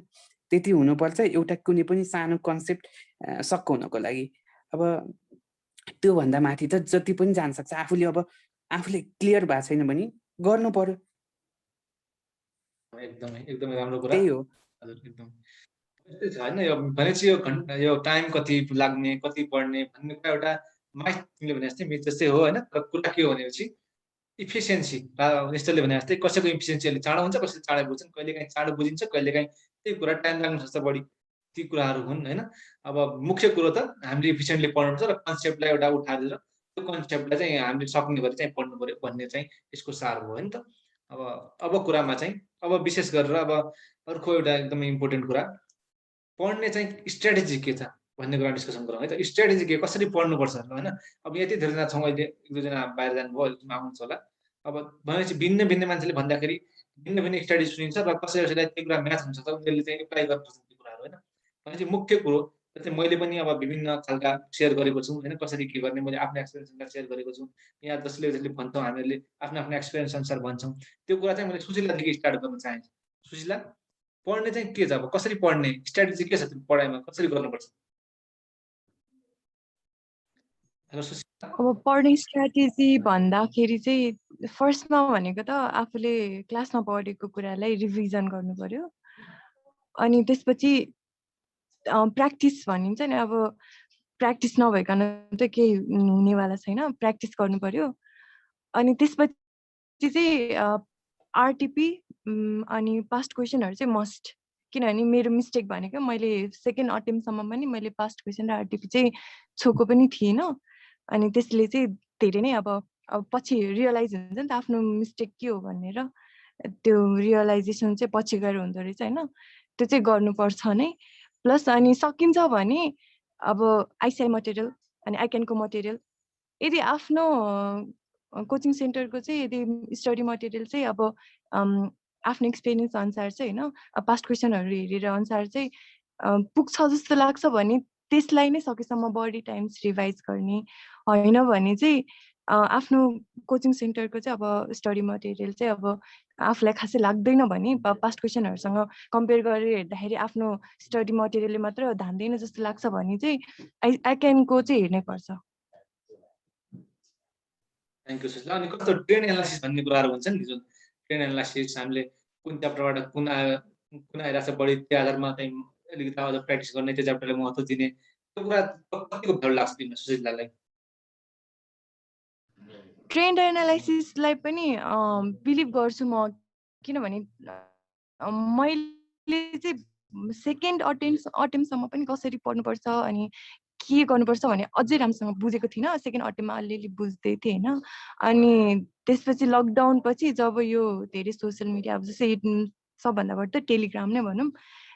त्यति हुनुपर्छ एउटा कुनै पनि सानो कन्सेप्ट सक्क हुनको लागि। अब त्योभन्दा माथि त जति पनि जान सक्छ। आफूले क्लियर भएको छैन भने गर्नु पर्यो। एकदमै राम्रो कुरा। त्यही हो हजुर, एकदम त्यस्तै छ होइन। यो भनेपछि यो टाइम कति लाग्ने, कति पढ्ने भन्ने कुरा एउटा माइक तिमीले भने जस्तै मिथ जस्तै हो होइन। तर कुरा के हो भनेपछि इफिसियन्सी, यस्तोले भने जस्तै कसैको इफिसियन्सी अलि चाँडो हुन्छ, कसैले चाँडो बुझ्छन्, कहिलेकाहीँ चाँडो बुझिन्छ, कहिलेकाहीँ त्यही कुरा टाइम लाग्न सक्छ बढी। ती कुराहरू हुन् होइन। अब मुख्य कुरो त हामीले इफिसियन्टली पढ्नुपर्छ र कन्सेप्टलाई एउटा उठाएर त्यो कन्सेप्टलाई चाहिँ हामीले सक्ने गरी चाहिँ पढ्नु पर्यो भन्ने चाहिँ यसको सार हो होइन त। अब कुरामा चाहिँ अब विशेष गरेर अब अर्को एउटा एकदमै इम्पोर्टेन्ट कुरा, पढ्ने चाहिँ स्ट्राटेजी के छ भन्ने कुरा डिस्कसन गरौँ है त। स्ट्राटेजी के, कसरी पढ्नुपर्छ होइन। अब यति धेरैजना छौँ अहिले, 1-2जना बाहिर जानुभयो, आउनुहुन्छ होला। अब भनेपछि भिन्न भिन्न मान्छेले भन्दाखेरि भिन्न भिन्न स्ट्राटेजी सुनिन्छ र कसैलाई त्यो कुरा म्याच हुन्छ त उनीहरूले चाहिँ एप्लाई गर्न सक्छ त्यो कुराहरू होइन। भनेपछि मुख्य कुरो चाहिँ मैले पनि अब विभिन्न खालका सेयर गरेको छु होइन, कसरी के गर्ने मैले आफ्नो एक्सपिरियन्स सेयर गरेको छु। यहाँ जसले भन्छौँ हामीहरूले आफ्नो एक्सपिरियन्स अनुसार भन्छौँ। त्यो कुरा चाहिँ मैले सुशीलादेखि स्टार्ट गर्न चाहन्छु। सुशीला, पढ्ने चाहिँ के छ, अब कसरी पढ्ने, स्ट्राटेजी के छ पढाइमा, कसरी गर्नुपर्छ? हेलो सुशीला। अब पढ्ने स्ट्राटेजी भन्दाखेरि चाहिँ फर्स्टमा भनेको त आफूले क्लासमा पढेको कुरालाई रिभिजन गर्नु पर्यो। अनि त्यसपछि प्र्याक्टिस भनिन्छ नि, अब प्र्याक्टिस नभइकन त केही हुनेवाला छैन, प्र्याक्टिस गर्नु पर्यो। अनि त्यसपछि चाहिँ आरटिपी अनि पास्ट क्वेसनहरू चाहिँ मस्ट, किनभने मेरो मिस्टेक भनेको मैले सेकेन्ड अटेम्पसम्म पनि मैले पास्ट क्वेसन र आरटिपी चाहिँ छोएको पनि थिएन। अनि त्यसले चाहिँ धेरै नै अब पछि रियलाइज हुन्छ नि त आफ्नो मिस्टेक के हो भनेर, त्यो रियलाइजेसन चाहिँ पछि गएर हुँदो रहेछ होइन। त्यो चाहिँ गर्नुपर्छ नै। प्लस अनि सकिन्छ भने अब आइसिआई मटेरियल अनि आइक्यानको मटेरियल, यदि आफ्नो कोचिङ सेन्टरको चाहिँ यदि स्टडी मटेरियल चाहिँ अब आफ्नो एक्सपिरियन्स अनुसार चाहिँ होइन, पास्ट क्वेसनहरू हेरेर अनुसार चाहिँ पुग्छ जस्तो लाग्छ भने त्यसलाई नै सकेसम्म बढी टाइम्स रिभाइज गर्ने, होइन भने चाहिँ आफ्नो कोचिङ सेन्टरको चाहिँ अब स्टडी मटेरियल चाहिँ अब आफूलाई खासै लाग्दैन भने पास्ट क्वेसनहरूसँग कम्पेयर गरेर हेर्दाखेरि आफ्नो स्टडी मटेरियलले मात्र धान्दैन जस्तो लाग्छ भने चाहिँ आइक्यानको चाहिँ हेर्नै पर्छ। Thank you Sushila. अनि कस्तो ट्रेन एनालाइसिस भन्ने कुराहरू हुन्छ नि, जुन ट्रेन एनालाइसिस हामीले कुन च्याप्टरबाट कुन आइरहेको छ बढी त्यो आधारमा चाहिँ अलिकति अझ प्र्याक्टिस गर्ने, त्यो च्याप्टरलाई महत्त्व दिने, त्यो कुरा कतिको भ्यालु लाग्छ तिमीलाई सुशीलालाई? ट्रेन्ड एनालाइसिसलाई पनि बिलिभ गर्छु म, किनभने मैले चाहिँ सेकेन्ड अटेम्पसम्म पनि कसरी पढ्नुपर्छ अनि के गर्नुपर्छ भने अझै राम्रोसँग बुझेको थिइनँ। सेकेन्ड अटेम्पमा अलिअलि बुझ्दै थिएँ होइन। अनि त्यसपछि लकडाउन पछि जब यो धेरै सोसियल मिडिया अब जस्तै सबभन्दा बढी त टेलिग्राम नै भनौँ,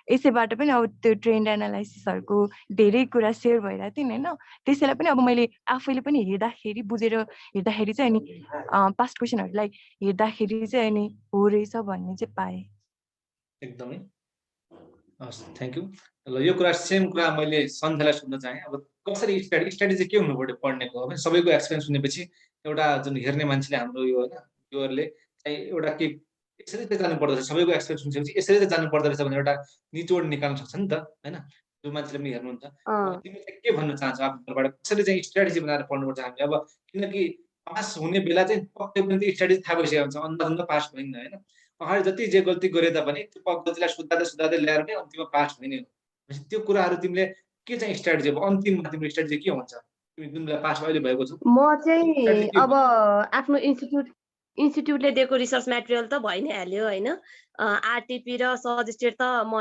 यसैबाट पनि अब त्यो ट्रेन्ड एनालाइसिसहरूको धेरै कुरा सेयर भइरहेको थियो नि होइन। त्यसैलाई पनि अब मैले आफैले पनि हेर्दाखेरि बुझेर हेर्दाखेरि चाहिँ अनि पास्ट क्वेसनहरूलाई हेर्दाखेरि चाहिँ अनि हो रहेछ भन्ने चाहिँ पाएँ। एकदमै हस्, थ्याङ्क यू। ल यो कुरा सेम कुरा मैले सन्ध्यालाई सोध्न चाहेँ। अब कसरी स्टडी चाहिँ के हुनु पर्यो पढ्नेको? अब सबैको एक्सपिरियन्स सुनेपछि एउटा जुन हेर्ने मान्छेले हाम्रो यो होइन योहरूले चाहिँ एउटा के यसरी चाहिँ जानु पर्दो रहेछ, सबैको एक्सपिरियन्स सुनेपछि यसरी चाहिँ जानु पर्दो रहेछ भनेर एउटा निचोड निकाल्न सक्छ नि त होइन, जो मान्छेले पनि हेर्नुहुन्छ। अब तिमी चाहिँ के भन्न चाहन्छौ आफ्नो तर्फबाट, कसरी चाहिँ स्ट्राटेजी बनाएर पढ्नुपर्छ हामी? अब किनकि पास हुने बेला चाहिँ पक्कै पनि स्ट्राटेजी थाहा भइसकेको हुन्छ, अन्दाजमा पास भइन्न होइन। अगाडि जति जे गल्ती गरे तापनि त्यो गल्तीलाई सुधार्दै ल्याएर नै अन्तिममा पास हुने हो। त्यो कुराहरू तिमीले के चाहिँ स्ट्राटेजी, अब अन्तिममा तिम्रो स्ट्राटेजी के हुन्छ? तिमी जुन बेला पास अहिले भएको छौ म चाहिँ अब आफ्नो इन्स्टिट्युटले दिएको रिसर्च मेटेरियल त भइ नै हाल्यो होइन। आरटिपी र सजेस्टेड त म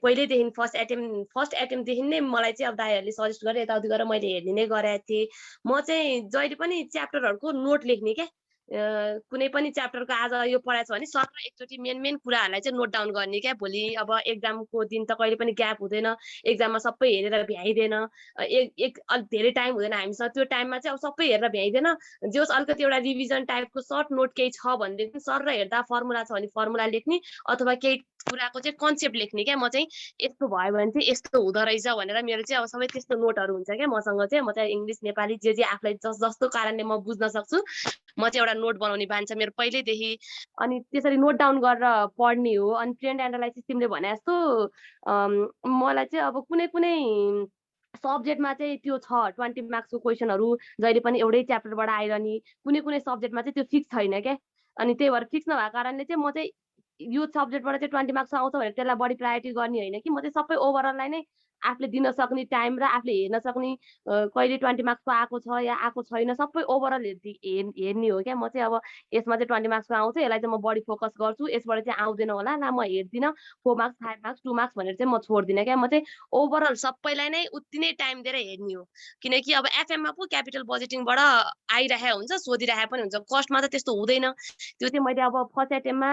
पहिल्यैदेखि फर्स्ट एटेम्पदेखि नै मलाई चाहिँ अब दाइहरूले सजेस्ट गरे यताउति गरेर मैले हेर्ने नै गरेको थिएँ। म चाहिँ जहिले पनि च्याप्टरहरूको नोट लेख्ने क्या। कुनै पनि च्याप्टरको आज यो पढाएको छ भने सर एकचोटि मेन कुराहरूलाई चाहिँ नोट डाउन गर्ने क्या। भोलि अब एक्जामको दिन त कहिले पनि ग्याप हुँदैन, एक्जाममा सबै हेरेर भ्याइँदैन, अलिक धेरै टाइम हुँदैन हामीसँग। त्यो टाइममा चाहिँ अब सबै हेरेर भ्याइँदैन, जे होस् अलिकति एउटा रिभिजन टाइपको सर्ट नोट केही छ भनेदेखि सर र हेर्दा फर्मुला छ भने फर्मुला लेख्ने, अथवा केही कुराको चाहिँ कन्सेप्ट लेख्ने क्या। म चाहिँ यस्तो भयो भने चाहिँ यस्तो हुँदो रहेछ भनेर मेरो चाहिँ अब सबै त्यस्तो नोटहरू हुन्छ क्या मसँग चाहिँ। म चाहिँ इङ्ग्लिस नेपाली जे आफूलाई जस्तो कारणले म बुझ्न सक्छु म चाहिँ एउटा नोट बनाउने बानी छ मेरो पहिल्यैदेखि। अनि त्यसरी नोट डाउन गरेर पढ्ने हो। अनि ट्रेन्ड एनालाइसिस तिमीले भने जस्तो मलाई चाहिँ अब कुनै सब्जेक्टमा चाहिँ त्यो छ 20 मार्क्सको क्वेसनहरू जहिले पनि एउटै च्याप्टरबाट आइरहने, कुनै सब्जेक्टमा चाहिँ त्यो फिक्स छैन क्या। अनि त्यही भएर फिक्स नभएको कारणले चाहिँ म चाहिँ यो सब्जेक्टबाट चाहिँ 20 मार्क्स आउँछ भनेर त्यसलाई बढी प्रायोरिटी गर्ने होइन कि, म चाहिँ सबै ओभरअललाई नै आफूले दिन सक्ने टाइम र आफूले हेर्न सक्ने कहिले 20 मार्क्सको आएको छ या आएको छैन सबै ओभरअल हेर्ने हो क्या। म चाहिँ अब यसमा चाहिँ 20 मार्क्सको आउँछ, यसलाई चाहिँ म बढी फोकस गर्छु, यसबाट चाहिँ आउँदैन होला ना म हेर्दिनँ, 4 मार्क्स 5 मार्क्स 2 मार्क्स भनेर चाहिँ म छोड्दिनँ क्या। म चाहिँ ओभरअल सबैलाई नै उति नै टाइम दिएर हेर्ने हो। किनकि अब एफएममा पो क्यापिटल बजेटिङबाट आइरहेको हुन्छ, सोधिरहेको पनि हुन्छ, कस्टमा त त्यस्तो हुँदैन। त्यो चाहिँ मैले अब फर्स्ट एटेम्पमा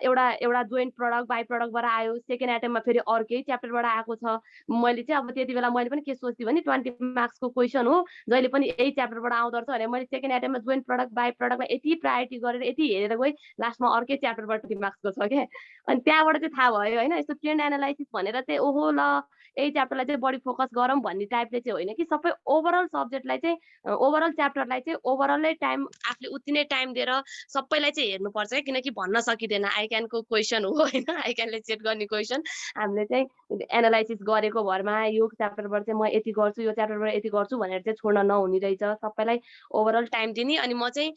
एउटा जोइन्ट प्रडक्ट बाई प्रडक्टबाट आयो, सेकेन्ड एटेम्पमा फेरि अर्कै च्याप्टरबाट आएको छ। मैले चाहिँ अब त्यति बेला मैले पनि के सोच्थेँ भने 20 मार्क्सको क्वेसन हो, जहिले पनि यही च्याप्टरबाट आउँदो रहेछ भने मैले सेकेन्ड एटेम्पमा जोइन्ट प्रडक्ट बाई प्रडक्टमा यति प्रायोरिटी गरेर यति हेरेर गएँ, लास्टमा अर्कै च्याप्टरबाट 20 मार्क्सको छ क्या। अनि त्यहाँबाट चाहिँ थाहा भयो होइन, यस्तो ट्रेन्ड एनालाइसिस भनेर चाहिँ ओहो ल यही च्याप्टरलाई चाहिँ बढी फोकस गरौँ भन्ने टाइपले चाहिँ होइन कि, सबै ओभरअल सब्जेक्टलाई चाहिँ ओभरअल च्याप्टरलाई चाहिँ ओभरअलै टाइम आफूले उति नै टाइम दिएर सबैलाई चाहिँ हेर्नुपर्छ क्या। किनकि भन्न सकिँदैन आइक्यानको क्वेसन हो होइन, आइक्यानले चेक गर्ने क्वेसन, हामीले चाहिँ एनालाइसिस गरेको भरमा यो च्याप्टरबाट चाहिँ म यति गर्छु, यो च्याप्टरबाट यति गर्छु भनेर चाहिँ छोड्न नहुने रहेछ। सबैलाई ओभरअल टाइम दिने। अनि म चाहिँ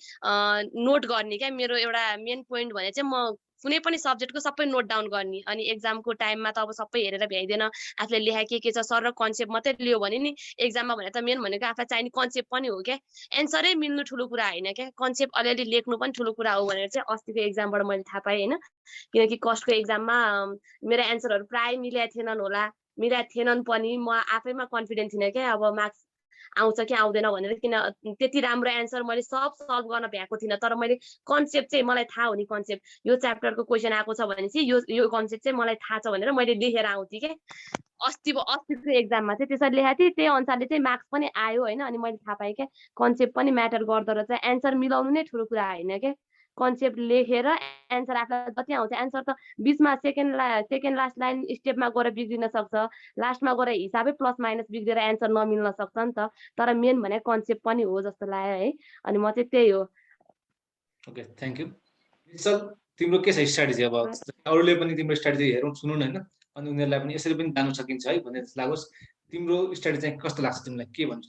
नोट गर्ने क्या। मेरो एउटा मेन पोइन्ट भने चाहिँ म कुनै पनि सब्जेक्टको सबै नोट डाउन गर्ने। अनि एक्जामको टाइममा त अब सबै हेरेर भ्याइँदैन, आफूले लेखाए के छ सर र कन्सेप्ट मात्रै लियो भने नि एक्जाममा भने त मेन भनेको आफूलाई चाहिने कन्सेप्ट पनि हो क्या। एन्सरै मिल्नु ठुलो कुरा होइन क्या, कन्सेप्ट अलिअलि लेख्नु पनि ठुलो कुरा हो भनेर चाहिँ अस्तिको एक्जामबाट मैले थाहा पाएँ होइन। किनकि कस्टको एक्जाममा मेरो एन्सरहरू प्राय मिलेको थिएनन् पनि, म आफैमा कन्फिडेन्ट थिइनँ क्या अब मार्क्स आउँछ कि आउँदैन भनेर। किन त्यति राम्रो एन्सर मैले सब सल्भ गर्न भ्याएको थिइनँ, तर मैले कन्सेप्ट चाहिँ मलाई थाहा हुने कन्सेप्ट, यो च्याप्टरको क्वेसन आएको छ भने चाहिँ यो कन्सेप्ट चाहिँ मलाई थाहा छ भनेर मैले लेखेर आउँथेँ क्या। अस्तिको एक्जाममा चाहिँ त्यसरी लेखाएको थिएँ, त्यही अनुसारले चाहिँ मार्क्स पनि आयो होइन। अनि मैले थाहा पाएँ क्या कन्सेप्ट पनि म्याटर गर्दो रहेछ, एन्सर मिलाउनु नै ठुलो कुरा होइन क्या। कन्सेप्ट लेखेर एन्सर आफूलाई जति आउँछ, एन्सर त बिचमा सेकेन्ड लास्ट लाइन स्टेपमा गएर बिग्रिन सक्छ, लास्टमा गएर हिसाबै प्लस माइनस बिग्रेर एन्सर नमिल्न सक्छ नि त। तर मेन भने कन्सेप्ट पनि हो जस्तो लाग्यो है। अनि म चाहिँ त्यही हो। Okay, thank you. तिम्रो के छ स्ट्राटेजी? अब अरूले पनि तिम्रो स्ट्राटेजी हेरौँ सुनौँ होइन, अनि उनीहरूलाई पनि यसरी पनि जानु सकिन्छ है भन्ने जस्तो लागोस्। तिम्रो स्ट्राटेजी चाहिँ कस्तो लाग्छ तिमीलाई, के भन्छ?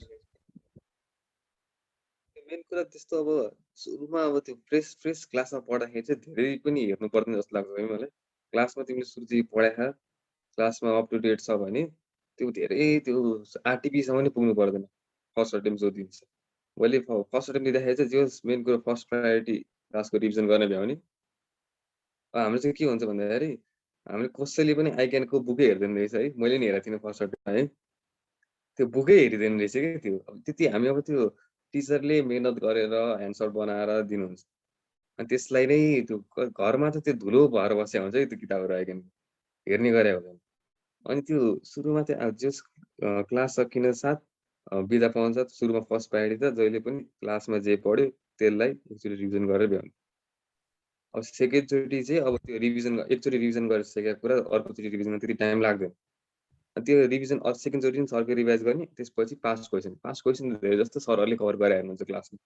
मेन कुरा त्यस्तो अब सुरुमा अब त्यो फ्रेस क्लासमा पढ्दाखेरि चाहिँ धेरै पनि हेर्नु पर्दैन जस्तो लाग्छ है मलाई। क्लासमा तिमीले सुरु चाहिँ पढाएका क्लासमा अप टु डेट छ भने त्यो धेरै त्यो आरटिपीसम्म नै पुग्नु पर्दैन, फर्स्ट अटेम्प जो दिन्छ। मैले फर्स्ट अटेम्प दिँदाखेरि चाहिँ जे मेन कुरो फर्स्ट प्रायोरिटी क्लासको रिभिजन गर्न भ्याउने। हाम्रो चाहिँ के हुन्छ भन्दाखेरि हामीले कसैले पनि आइक्यानको बुकै हेर्दैन रहेछ है, मैले नि हेरेको थिइनँ फर्स्ट अटेम्पमा है। त्यो बुकै हेरिँदैन रहेछ कि त्यो त्यति हामी अब त्यो टिचरले मेहनत गरेर एन्सर बनाएर दिनुहुन्छ अनि त्यसलाई नै त्यो घरमा त त्यो धुलो भएर बसेको हुन्छ कि त्यो किताबहरू आइकन हेर्ने गरे हुँदैन अनि त्यो सुरुमा चाहिँ जस क्लास सकिन साथ बिदा पाउँछ सुरुमा फर्स्ट प्रायोरिटी त जहिले पनि क्लासमा जे पढ्यो त्यसलाई एकचोटि रिभिजन गरेर भ्याउनु अब सेकेन्डचोटि चाहिँ अब त्यो रिभिजन एकचोटि रिभिजन गरिसकेको कुरा अर्कोचोटि रिभिजनमा त्यति टाइम लाग्दैन त्यो रिभिजन सेकेन्डचोटि पनि सरले रिभाइज गर्ने त्यसपछि पास्ट क्वेसन धेरै जस्तो सरहरूले कभर गराइहाल्नुहुन्छ क्लासमा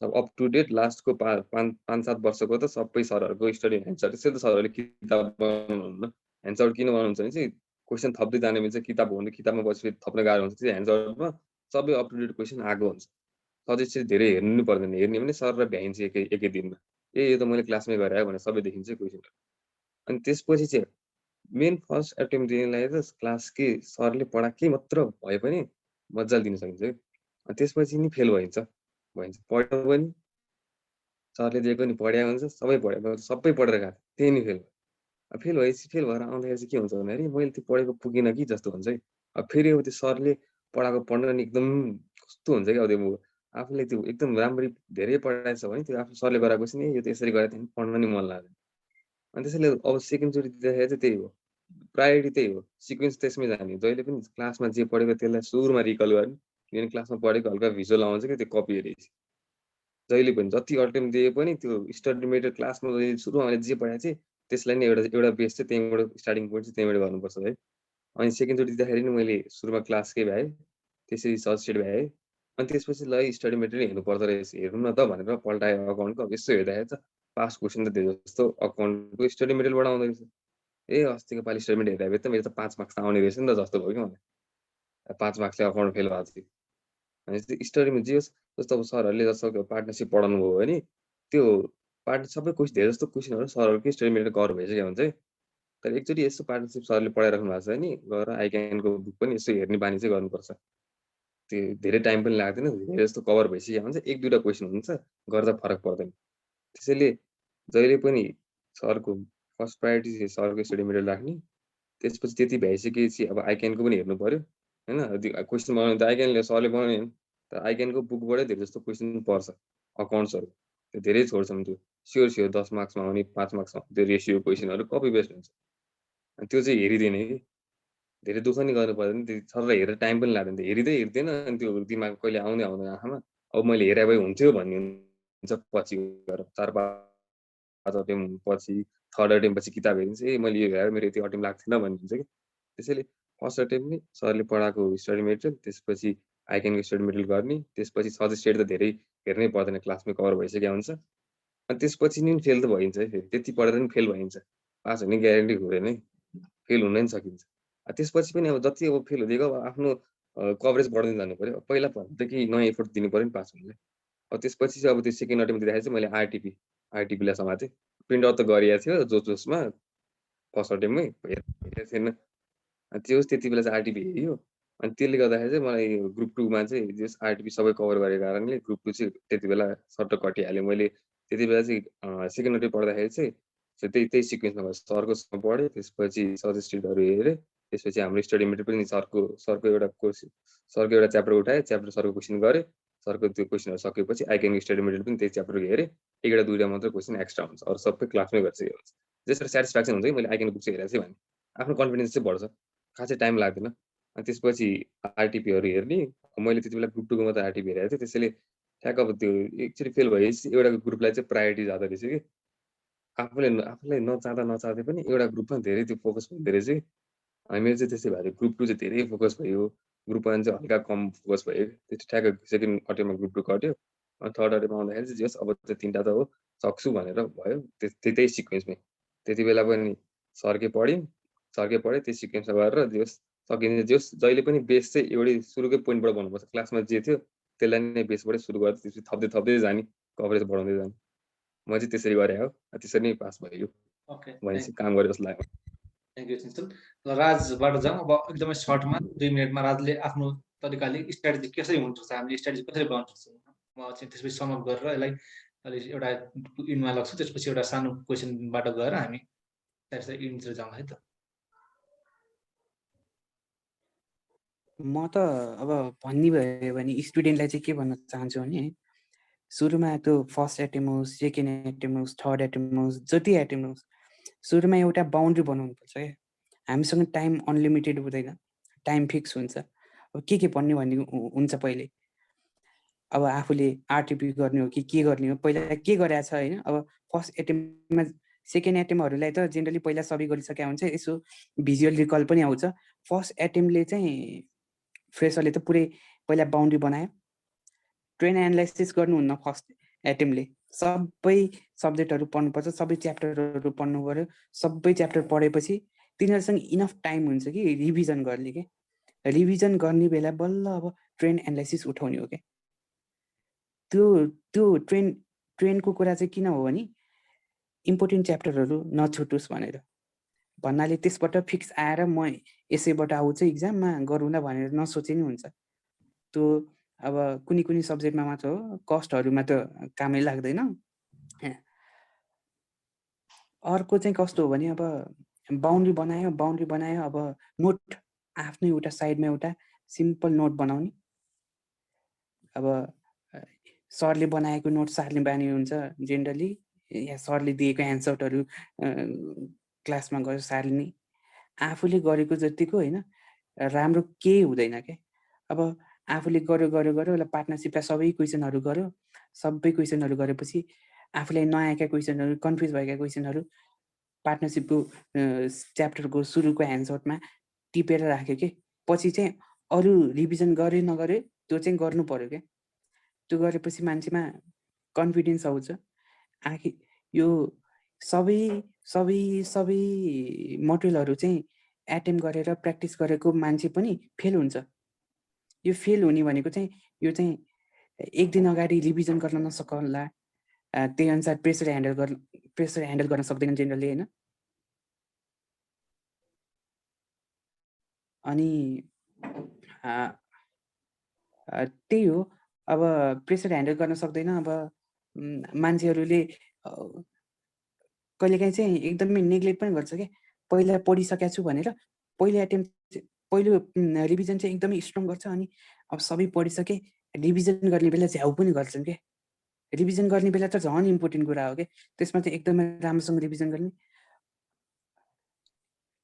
सब अप टु डेट लास्टको 5-7 वर्षको त सबै सरहरूको स्टडी एन्सर त्यसै त सरहरूले किताब बनाउनुहुन्न एन्सर किन बनाउनुहुन्छ भने चाहिँ क्वेसन थप्दै जाने भने चाहिँ किताब हुँदै किताबमा बसेपछि थप्न गाह्रो हुन्छ त्यो एन्सरमा सबै अप टु डेट क्वेसन आएको हुन्छ सजेस्ट चाहिँ धेरै हेर्नु पर्दैन हेर्ने भने सर र भ्याइन्छ एकै दिनमा यो त मैले क्लासमै गराएँ भनेर सबै देखिन्छ क्वेसन अनि त्यसपछि चाहिँ मेन फर्स्ट एटेम्प दिनेलाई त क्लास के सरले पढाएकै मात्र भए पनि मजाले दिन सकिन्छ अनि त्यसपछि नि फेल भइन्छ पढ्यो पनि सरले दिएको नि पढ्या हुन्छ सबै पढेर गएको त्यही नि फेल भएपछि फेल भएर आउँदाखेरि चाहिँ के हुन्छ भन्दाखेरि मैले त्यो पढेको पुगेन कि जस्तो हुन्छ है अब फेरि अब त्यो सरले पढाएको पढ्न नि एकदम कस्तो हुन्छ कि अब त्यो आफूले त्यो एकदम राम्ररी धेरै पढाएछ भने त्यो आफू सरले गराएको चाहिँ यो त यसरी गरेर पढ्न नि मन लाग्दैन अनि त्यसैले अब सेकेन्डचोटि दिँदाखेरि चाहिँ त्यही हो प्रायोरिटी त्यही हो सिक्वेन्स त्यसमै जाने जहिले पनि क्लासमा जे पढेको त्यसलाई सुरुमा रिकल गर्ने किनभने क्लासमा पढेको हल्का भिजुअल आउँछ कि त्यो कपी हेरेपछि जहिले पनि जति अटेम्प दिए पनि त्यो स्टडी मेटेरियल क्लासमा सुरुमा मैले जे पढाएको थिएँ त्यसलाई नै एउटा बेस चाहिँ त्यहीँबाट स्टार्टिङ पोइन्ट चाहिँ त्यहीँबाट गर्नुपर्छ है अनि सेकेन्डचोटि दिँदाखेरि नि मैले सुरुमा क्लासकै भ्याएँ त्यसरी सजेस्टेड भ्याएँ अनि त्यसपछि ल स्टडी मेटेरियल हेर्नु पर्दो रहेछ हेर्नु न त भनेर पल्टायो अकाउन्टको अब यसो हेर्दाखेरि त पास क्वेसन त धेरै जस्तो अकाउन्टको स्टडी मेटेरियलबाट आउँदो रहेछ ए अस्तिको पालि स्टडी मेटेरियल हेर्दाखेरि त मेरो त 5 मार्क्स आउने रहेछ नि त जस्तो भयो कि मलाई 5 मार्क्सले अकाउन्ट फेल भएको थियो अनि स्टडीमा जे होस् जस्तो अब सरहरूले जस्तो पार्टनरसिप पढाउनु भयो भने त्यो सबै क्वेसन धेरै जस्तो क्वेसनहरू सरहरूकै स्टडी मेटेरियल कभर भइसक्यो हुन्छ तर एकचोटि यसो पार्टनरसिप सरले पढाइराख्नु भएको छ नि गएर आइक्यानको बुक पनि यसो हेर्ने बानी चाहिँ गर्नुपर्छ त्यो धेरै टाइम पनि लाग्दैन धेरै जस्तो कभर भइसक्यो हुन्छ 1-2टा क्वेसन हुन्छ गर्दा फरक पर्दैन त्यसैले जहिले पनि सरको फर्स्ट प्रायोरिटी चाहिँ सरको स्टडी मेटेरियल राख्ने त्यसपछि त्यति भइसकेपछि अब आइक्यानको पनि हेर्नु पर्यो होइन क्वेसन बनाउनु त आइक्यानले सरले बनाउने तर आइक्यानको बुकबाटै धेरै जस्तो क्वेसन पर्छ अकाउन्ट्सहरू त्यो धेरै छोड्छन् त्यो स्योर 10 मार्क्समा आउने 5 मार्क्समा त्यो रेसियो क्वेसनहरू कपी बेस्ट हुन्छ अनि त्यो चाहिँ हेरिँदैन कि धेरै दुःख नि गर्नु पर्दैन त्यो सरलाई हेरेर टाइम पनि लाग्दैन हेरिँदै हेर्दैन अनि त्यो दिमाग कहिले आउँदैन आँखामा अब मैले हेरे भए हुन्थ्यो भन्ने हुन्छ पछि गएर 4-5 अटेम्प पछि थर्ड अटेम्प पछि किताब हेरिन्छ ए मैले यो हेरेर मेरो यति अटेम्प लाग्थेन भन्ने हुन्छ कि त्यसैले फर्स्ट अटेम्प नै सरले पढाएको स्टडी मेटेरियल त्यसपछि आइक्यानको स्टडी मेटेरियल गर्ने त्यसपछि सजेस्टेड त धेरै हेर्नै पर्दैन क्लासमै कभर भइसक्यो हुन्छ अनि त्यसपछि नि फेल त भइन्छ है फेरि त्यति पढेर नि फेल भइन्छ पास हुने ग्यारेन्टी हुँदैन है फेल हुन नि सकिन्छ त्यसपछि पनि अब जति अब फेल हुँदै गयो आफ्नो कभरेज बढ्दै जानु पर्यो पहिला भन्दा कि नयाँ एफोर्ट दिनु पर्यो नि पास हुनुलाई अब त्यसपछि चाहिँ अब त्यो सेकेन्ड अटेम्प दिँदाखेरि चाहिँ मैले आरटिपीलाई समातेँ प्रिन्ट आउट त गरिएको थियो जोसमा फर्स्ट अटेम्पमै हेरेको थिएन त्यो त्यति बेला चाहिँ आरटिपी हेरियो अनि त्यसले गर्दाखेरि चाहिँ मलाई ग्रुप 2मा चाहिँ जस आरटिपी सबै कभर गरेको कारणले ग्रुप 2 चाहिँ त्यति बेला सर्ट कटिहाल्यो मैले त्यति बेला चाहिँ सेकेन्ड अटेम्प पढ्दाखेरि चाहिँ त्यही सिक्वेन्समा भयो सरको पढेँ त्यसपछि सजेस्टेडहरू हेरेँ त्यसपछि हाम्रो स्टडी मेटेरियल पनि सरको एउटा च्याप्टर उठाएँ च्याप्टर सरको क्वेसन गरेँ सरको त्यो क्वेसनहरू सकेपछि आइक्यानको स्टडी मेटेरियल पनि त्यही च्याप्टर हेरेँ 1-2टा मात्र क्वेसन एक्स्ट्रा हुन्छ अरू सबै क्लासमै गरिसकेको हुन्छ जसरी सेटिस्फ्याक्सन हुन्छ कि मैले आइक्यानको बुक चाहिँ हेरेको थिएँ भने आफ्नो कन्फिडेन्स चाहिँ बढ्छ खासै टाइम लाग्दैन अनि त्यसपछि आरटिपीहरू हेर्ने मैले त्यति बेला ग्रुप 2को मात्रै आरटिपी हेरेको थिएँ त्यसैले ठ्याक्क अब त्यो एकचोटि फेल भएपछि एउटा ग्रुपलाई चाहिँ प्रायोरिटी जाँदो रहेछ कि आफूलाई नचाहँदै पनि एउटा ग्रुपमा धेरै त्यो फोकस हुँदो रहेछ कि मेरो चाहिँ त्यस्तै भयो ग्रुप 2 चाहिँ धेरै फोकस भयो ग्रुप 1 चाहिँ हल्का कम फोकस भयो त्यस्तो ठ्याक्क सेकेन्ड अटेम्पमा ग्रुप 2 कट्यो अनि थर्ड अटेम्पमा आउँदाखेरि चाहिँ जस अब त्यो 3टा त हो सक्छु भनेर भयो त्यही सिक्वेन्समै त्यति बेला पनि सरकै पढेँ त्यही सिक्वेन्समा गरेर जस सकिन्छ जस जहिले पनि बेस चाहिँ एउटै सुरुकै पोइन्टबाट बनाउनुपर्छ क्लासमा जे थियो त्यसलाई नै बेसबाटै सुरु गरेर त्यसपछि थप्दै जाने कभरेज बढाउँदै जाने म चाहिँ त्यसरी गरेँ हो त्यसरी नै पास भयो ओके भनेपछि काम गरे जस्तो लाग्यो थ्याङ्क यू चिन्तन राजबाट जाउँ अब एकदमै सर्टमा 2 मिनटमा राजले आफ्नो तरिकाले स्ट्राटेजी कसरी हुनुपर्छ हामीले स्ट्राटेजी कसरी बनाउनु सक्छ म चाहिँ त्यसपछि समअप गरेर यसलाई एउटा इन्डमा लाग्छु त्यसपछि एउटा सानो क्वेसनबाट गएर हामी त्यसरी इन्डतिर जाउँ है त म त अब भन्ने भयो भने स्टुडेन्टलाई चाहिँ के भन्न चाहन्छु भने सुरुमा त्यो फर्स्ट एटेम्प होस्, सेकेन्ड एटेम्प होस्, थर्ड एटेम्प होस्, जति एटेम्प होस्, सुरुमा एउटा बााउन्ड्री बनाउनु पर्छ क्या। हामीसँग टाइम अनलिमिटेड हुँदैन, टाइम फिक्स हुन्छ। अब के पढ्ने भन्ने हुन्छ पहिले। अब आफूले आरटिपी गर्ने हो कि के गर्ने हो, पहिला के गरेछ होइन। अब फर्स्ट एटेम्पमा सेकेन्ड एटेम्पहरूलाई त जेनरली पहिला सबै गरिसकेका हुन्छ, यसो भिजुअल रिकल पनि आउँछ। फर्स्ट एटेम्पले चाहिँ फ्रेसरले त पुरै पहिला बााउन्ड्री बनायो। ट्रेन एनालाइसिस गर्नुहुन्न फर्स्ट एटेम्पले, सबै सब्जेक्टहरू पढ्नुपर्छ, सबै च्याप्टरहरू पढ्नु पऱ्यो। सबै च्याप्टर पढेपछि तिनीहरूसँग इनफ टाइम हुन्छ कि रिभिजन गर्ने के। रिभिजन गर्ने बेला बल्ल अब ट्रेन एनालाइसिस उठाउने हो क्या। त्यो ट्रेनको कुरा चाहिँ किन हो भने इम्पोर्टेन्ट च्याप्टरहरू नछुटोस् भनेर भन्नाले त्यसबाट फिक्स आएर म यसैबाट आउँछ इक्जाममा गरौँला भनेर नसोचे नि हुन्छ। त्यो अब कुनै सब्जेक्टमा मात्र हो, कस्टहरूमा त कामै लाग्दैन। अर्को चाहिँ कस्तो हो भने अब बााउन्ड्री बनायो अब नोट आफ्नै एउटा साइडमा एउटा सिम्पल नोट बनाउने। अब सरले बनाएको नोट सरले बानी हुन्छ जेनरली, या सरले दिएको एन्सरहरू क्लासमा गयो सरले नि। आफूले गरेको जतिको होइन राम्रो केही हुँदैन क्या। अब आफूले गर्यो पार्टनरसिपलाई सबै क्वेसनहरू गर्यो। सबै क्वेसनहरू गरेपछि आफूलाई नआएका क्वेसनहरू, कन्फ्युज भएका क्वेसनहरू पार्टनरसिपको च्याप्टरको सुरुको एन्सरमा टिपेर राख्यो कि पछि चाहिँ अरू रिभिजन गरे नगरे त्यो चाहिँ गर्नु पर्यो क्या। त्यो गरेपछि मान्छेमा कन्फिडेन्स आउँछ। आखिर यो सबै मटेरियलहरू चाहिँ एटेम्प गरेर प्र्याक्टिस गरेको मान्छे पनि फेल हुन्छ। यो फेल हुने भनेको चाहिँ यो चाहिँ एक दिन अगाडि रिभिजन गर्न नसक्ला, त्यही अनुसार प्रेसर ह्यान्डल गर्न सक्दैन जेनरली होइन। अनि त्यही हो, अब प्रेसर ह्यान्डल गर्न सक्दैन। अब मान्छेहरूले कहिलेकाहीँ चाहिँ एकदमै नेग्लेक्ट पनि गर्छ क्या। पहिला पढिसकेको छु भनेर पहिलो रिभिजन चाहिँ एकदमै स्ट्रङ गर्छ, अनि अब सबै पढिसके रिभिजन गर्ने बेला झ्याउ पनि गर्छन् क्या। रिभिजन गर्ने बेला त झन् इम्पोर्टेन्ट कुरा हो क्या। त्यसमा चाहिँ एकदमै राम्रोसँग रिभिजन गर्ने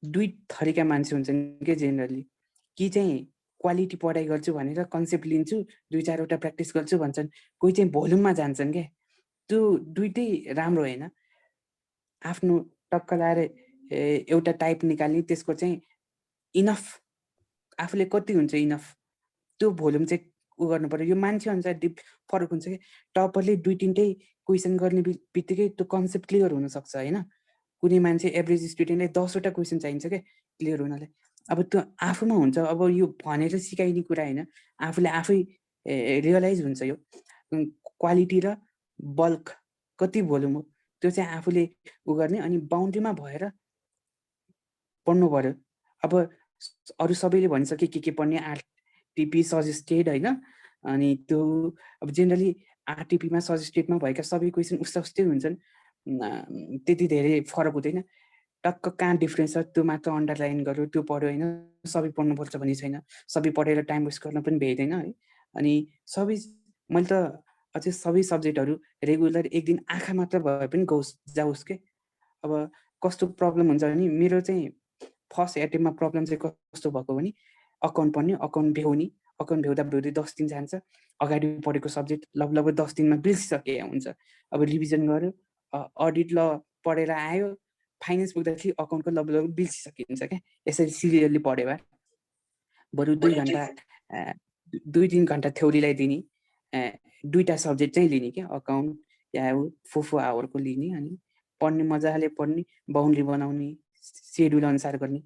दुई थरीका मान्छे हुन्छन् क्या जेनरली। कि चाहिँ क्वालिटी पढाइ गर्छु भनेर कन्सेप्ट लिन्छु, 2-4वटा प्र्याक्टिस गर्छु भन्छन्। कोही चाहिँ भोल्युममा जान्छन् क्या। त्यो दुइटै राम्रो होइन। आफ्नो टक्क लाएर एउटा टाइप निकाल्ने, त्यसको चाहिँ इनफ आफूले कति हुन्छ इनफ त्यो भोल्युम चाहिँ उ गर्नु पर्यो। यो मान्छे अनुसार फरक हुन्छ कि टपरले 2-3टै क्वेसन गर्ने बित्तिकै त्यो कन्सेप्ट क्लियर हुनसक्छ होइन। कुनै मान्छे एभरेज स्टुडेन्टलाई 10वटा क्वेसन चाहिन्छ क्या क्लियर हुनलाई। अब त्यो आफूमा हुन्छ। अब यो भनेर सिकाइने कुरा होइन, आफूले आफै रियलाइज हुन्छ यो क्वालिटी र बल्क कति भोल्युम हो त्यो चाहिँ आफूले उ गर्ने। अनि बााउन्ड्रीमा भएर पढ्नु पर्यो। अब अरू सबैले भनिसके के पढ्ने, आरटिपी सजेस्टेड होइन। अनि त्यो अब जेनरली आरटिपीमा सजेस्टेडमा भएका सबै क्वेसन उस्तै हुन्छन्, त्यति धेरै फरक हुँदैन। टक्क कहाँ डिफ्रेन्स छ त्यो मात्र अन्डरलाइन गर्यो, त्यो पढ्यो होइन। सबै पढ्नुपर्छ भन्ने छैन, सबै पढेर टाइम वेस्ट गर्न पनि भ्याइँदैन है। अनि मैले त अझै सबै सब्जेक्टहरू रेगुलर एक दिन आँखा मात्र भए पनि जाओस् के। अब कस्तो प्रब्लम हुन्छ भने मेरो चाहिँ फर्स्ट एटेम्पमा प्रब्लम चाहिँ कस्तो भएको भने अकाउन्ट पढ्ने, अकाउन्ट भ्याउने, अकाउन्ट भ्याउँदा 10 दिन जान्छ। अगाडि पढेको सब्जेक्ट लगभग 10 दिनमा बिर्सिसके हुन्छ। अब रिभिजन गर्यो, अडिट ल पढेर आयो, फाइनेन्स पुग्दाखेरि अकाउन्टको लगभग बिर्सिसकिन्छ क्या। यसरी सिरियली पढ्यो भए बरु 2-3 घन्टा थ्योरीलाई दिने, 2टा सब्जेक्ट चाहिँ लिने क्या, अकाउन्ट या 4 आवरको लिने। अनि पढ्ने, मजाले पढ्ने, बााउन्ड्री बनाउने, सेड्युल अनुसार गर्ने,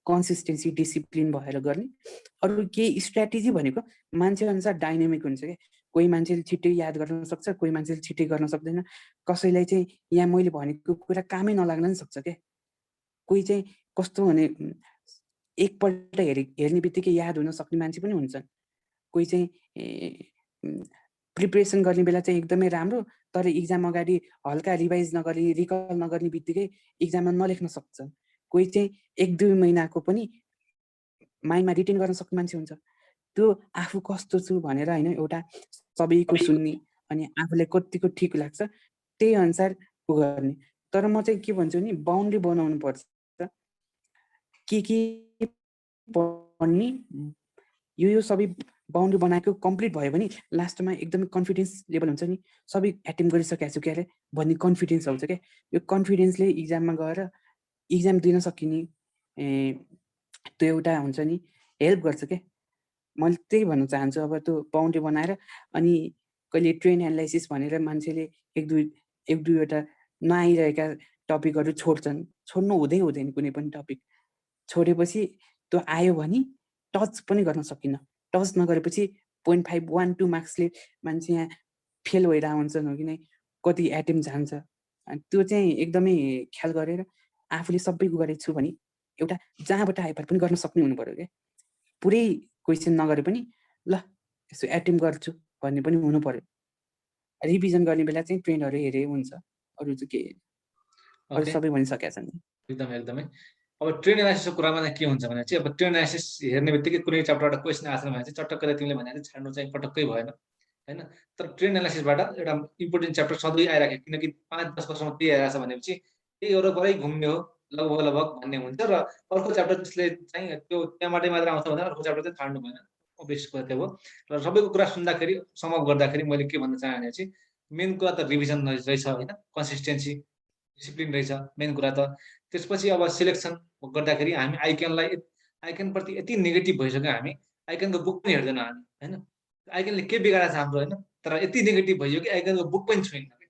कन्सिस्टेन्सी डिसिप्लिन भएर गर्ने। अरू केही स्ट्राटेजी भनेको मान्छे अनुसार डाइनामिक हुन्छ क्या। कोही मान्छेले छिट्टै याद गर्न सक्छ, कोही मान्छेले छिट्टै गर्न सक्दैन। कसैलाई चाहिँ यहाँ मैले भनेको कुरा कामै नलाग्न पनि सक्छ क्या। कोही चाहिँ कस्तो भने एकपल्ट हेर्ने बित्तिकै याद हुन सक्ने मान्छे पनि हुन्छन्। कोही चाहिँ प्रिपरेसन गर्ने बेला चाहिँ एकदमै राम्रो, तर इक्जाम अगाडि हल्का रिभाइज नगर्ने, रिकल नगर्ने बित्तिकै इक्जाममा नलेख्न सक्छन्। कोही चाहिँ 1-2 महिनाको पनि माइन्डमा रिटेन गर्न सक्ने मान्छे हुन्छ। त्यो आफू कस्तो छु भनेर होइन एउटा सबैको सुन्ने अनि आफूलाई कतिको ठिक लाग्छ त्यही अनुसार गर्ने। तर म चाहिँ के भन्छु नि बाउन्ड्री बनाउनु पर्छ के पढ्ने यो सबै बाउन्ड्री बनाएको कम्प्लिट भयो भने लास्टमा एकदमै कन्फिडेन्स लेभल हुन्छ नि सबै एटेम्प गरिसकेको छु क्यारे भन्ने कन्फिडेन्स आउँछ क्या। यो कन्फिडेन्सले इक्जाममा गएर इक्जाम दिन सकिने त्यो एउटा हुन्छ नि हेल्प गर्छ क्या। मैले त्यही भन्न चाहन्छु अब त्यो बाउन्ड्री बनाएर अनि कहिले ट्रेन एनालाइसिस भनेर मान्छेले एक दुईवटा नआइरहेका टपिकहरू छोड्नु हुँदैन कुनै पनि टपिक छोडेपछि त्यो आयो भने टच पनि गर्न सकिन्न। टच नगरेपछि 0.5 1 2 मार्क्सले मान्छे यहाँ फेल भइरहेको हुन्छन् हो कि नै कति एटेम्प जान्छ। अनि त्यो चाहिँ एकदमै ख्याल गरेर आफूले सबैको गरेको छु भने एउटा जहाँबाट आइपार पनि गर्न सक्ने हुनु पर्यो क्या। पुरै क्वेसन नगरे पनि ल यसो एटेम्प गर्छु भन्ने पनि हुनु पर्यो। रिभिजन गर्ने बेला चाहिँ ट्रेन्डहरू हेरे हुन्छ अरू चाहिँ के अरू सबै भनिसकेका छन्। एकदमै अब ट्रेन एनालाइसिसको कुरामा चाहिँ के हुन्छ भने चाहिँ अब ट्रेन एनालाइसिस हेर्ने बित्तिकै कुनै च्याप्टरबाट क्वेसन आएको भने चाहिँ चटक्कै तिमीले भने चाहिँ छाड्नु चाहिँ पटक्कै भएन होइन। तर ट्रेन एनालाइसिसबाट एउटा इम्पोर्टेन्ट च्याप्टर सधैँ आइराख्यो किनकि 5-10 वर्षमा त्यही आइरहेको छ भनेपछि त्यही वरपरै घुम्ने हो लगभग भन्ने हुन्छ र अर्को च्याप्टर त्यसले चाहिँ त्यो त्यहाँबाटै मात्र आउँछ भने अर्को च्याप्टर चाहिँ छाड्नु भएन अभियस कुरा त्यो हो। र सबैको कुरा सुन्दाखेरि समअप गर्दाखेरि मैले के भन्न चाहेँ भने चाहिँ मेन कुरा त रिभिजन रहेछ होइन कन्सिस्टेन्सी डिसिप्लिन रहेछ मेन कुरा त। त्यसपछि अब सिलेक्सन गर्दाखेरि हामी आइकनप्रति यति नेगेटिभ भइसक्यो हामी आइकनको बुक पनि हेर्दैन हामी होइन। आइकनले के बिगारेको छ हाम्रो होइन तर यति नेगेटिभ भइयो कि आइकनको बुक पनि छुइन्न कि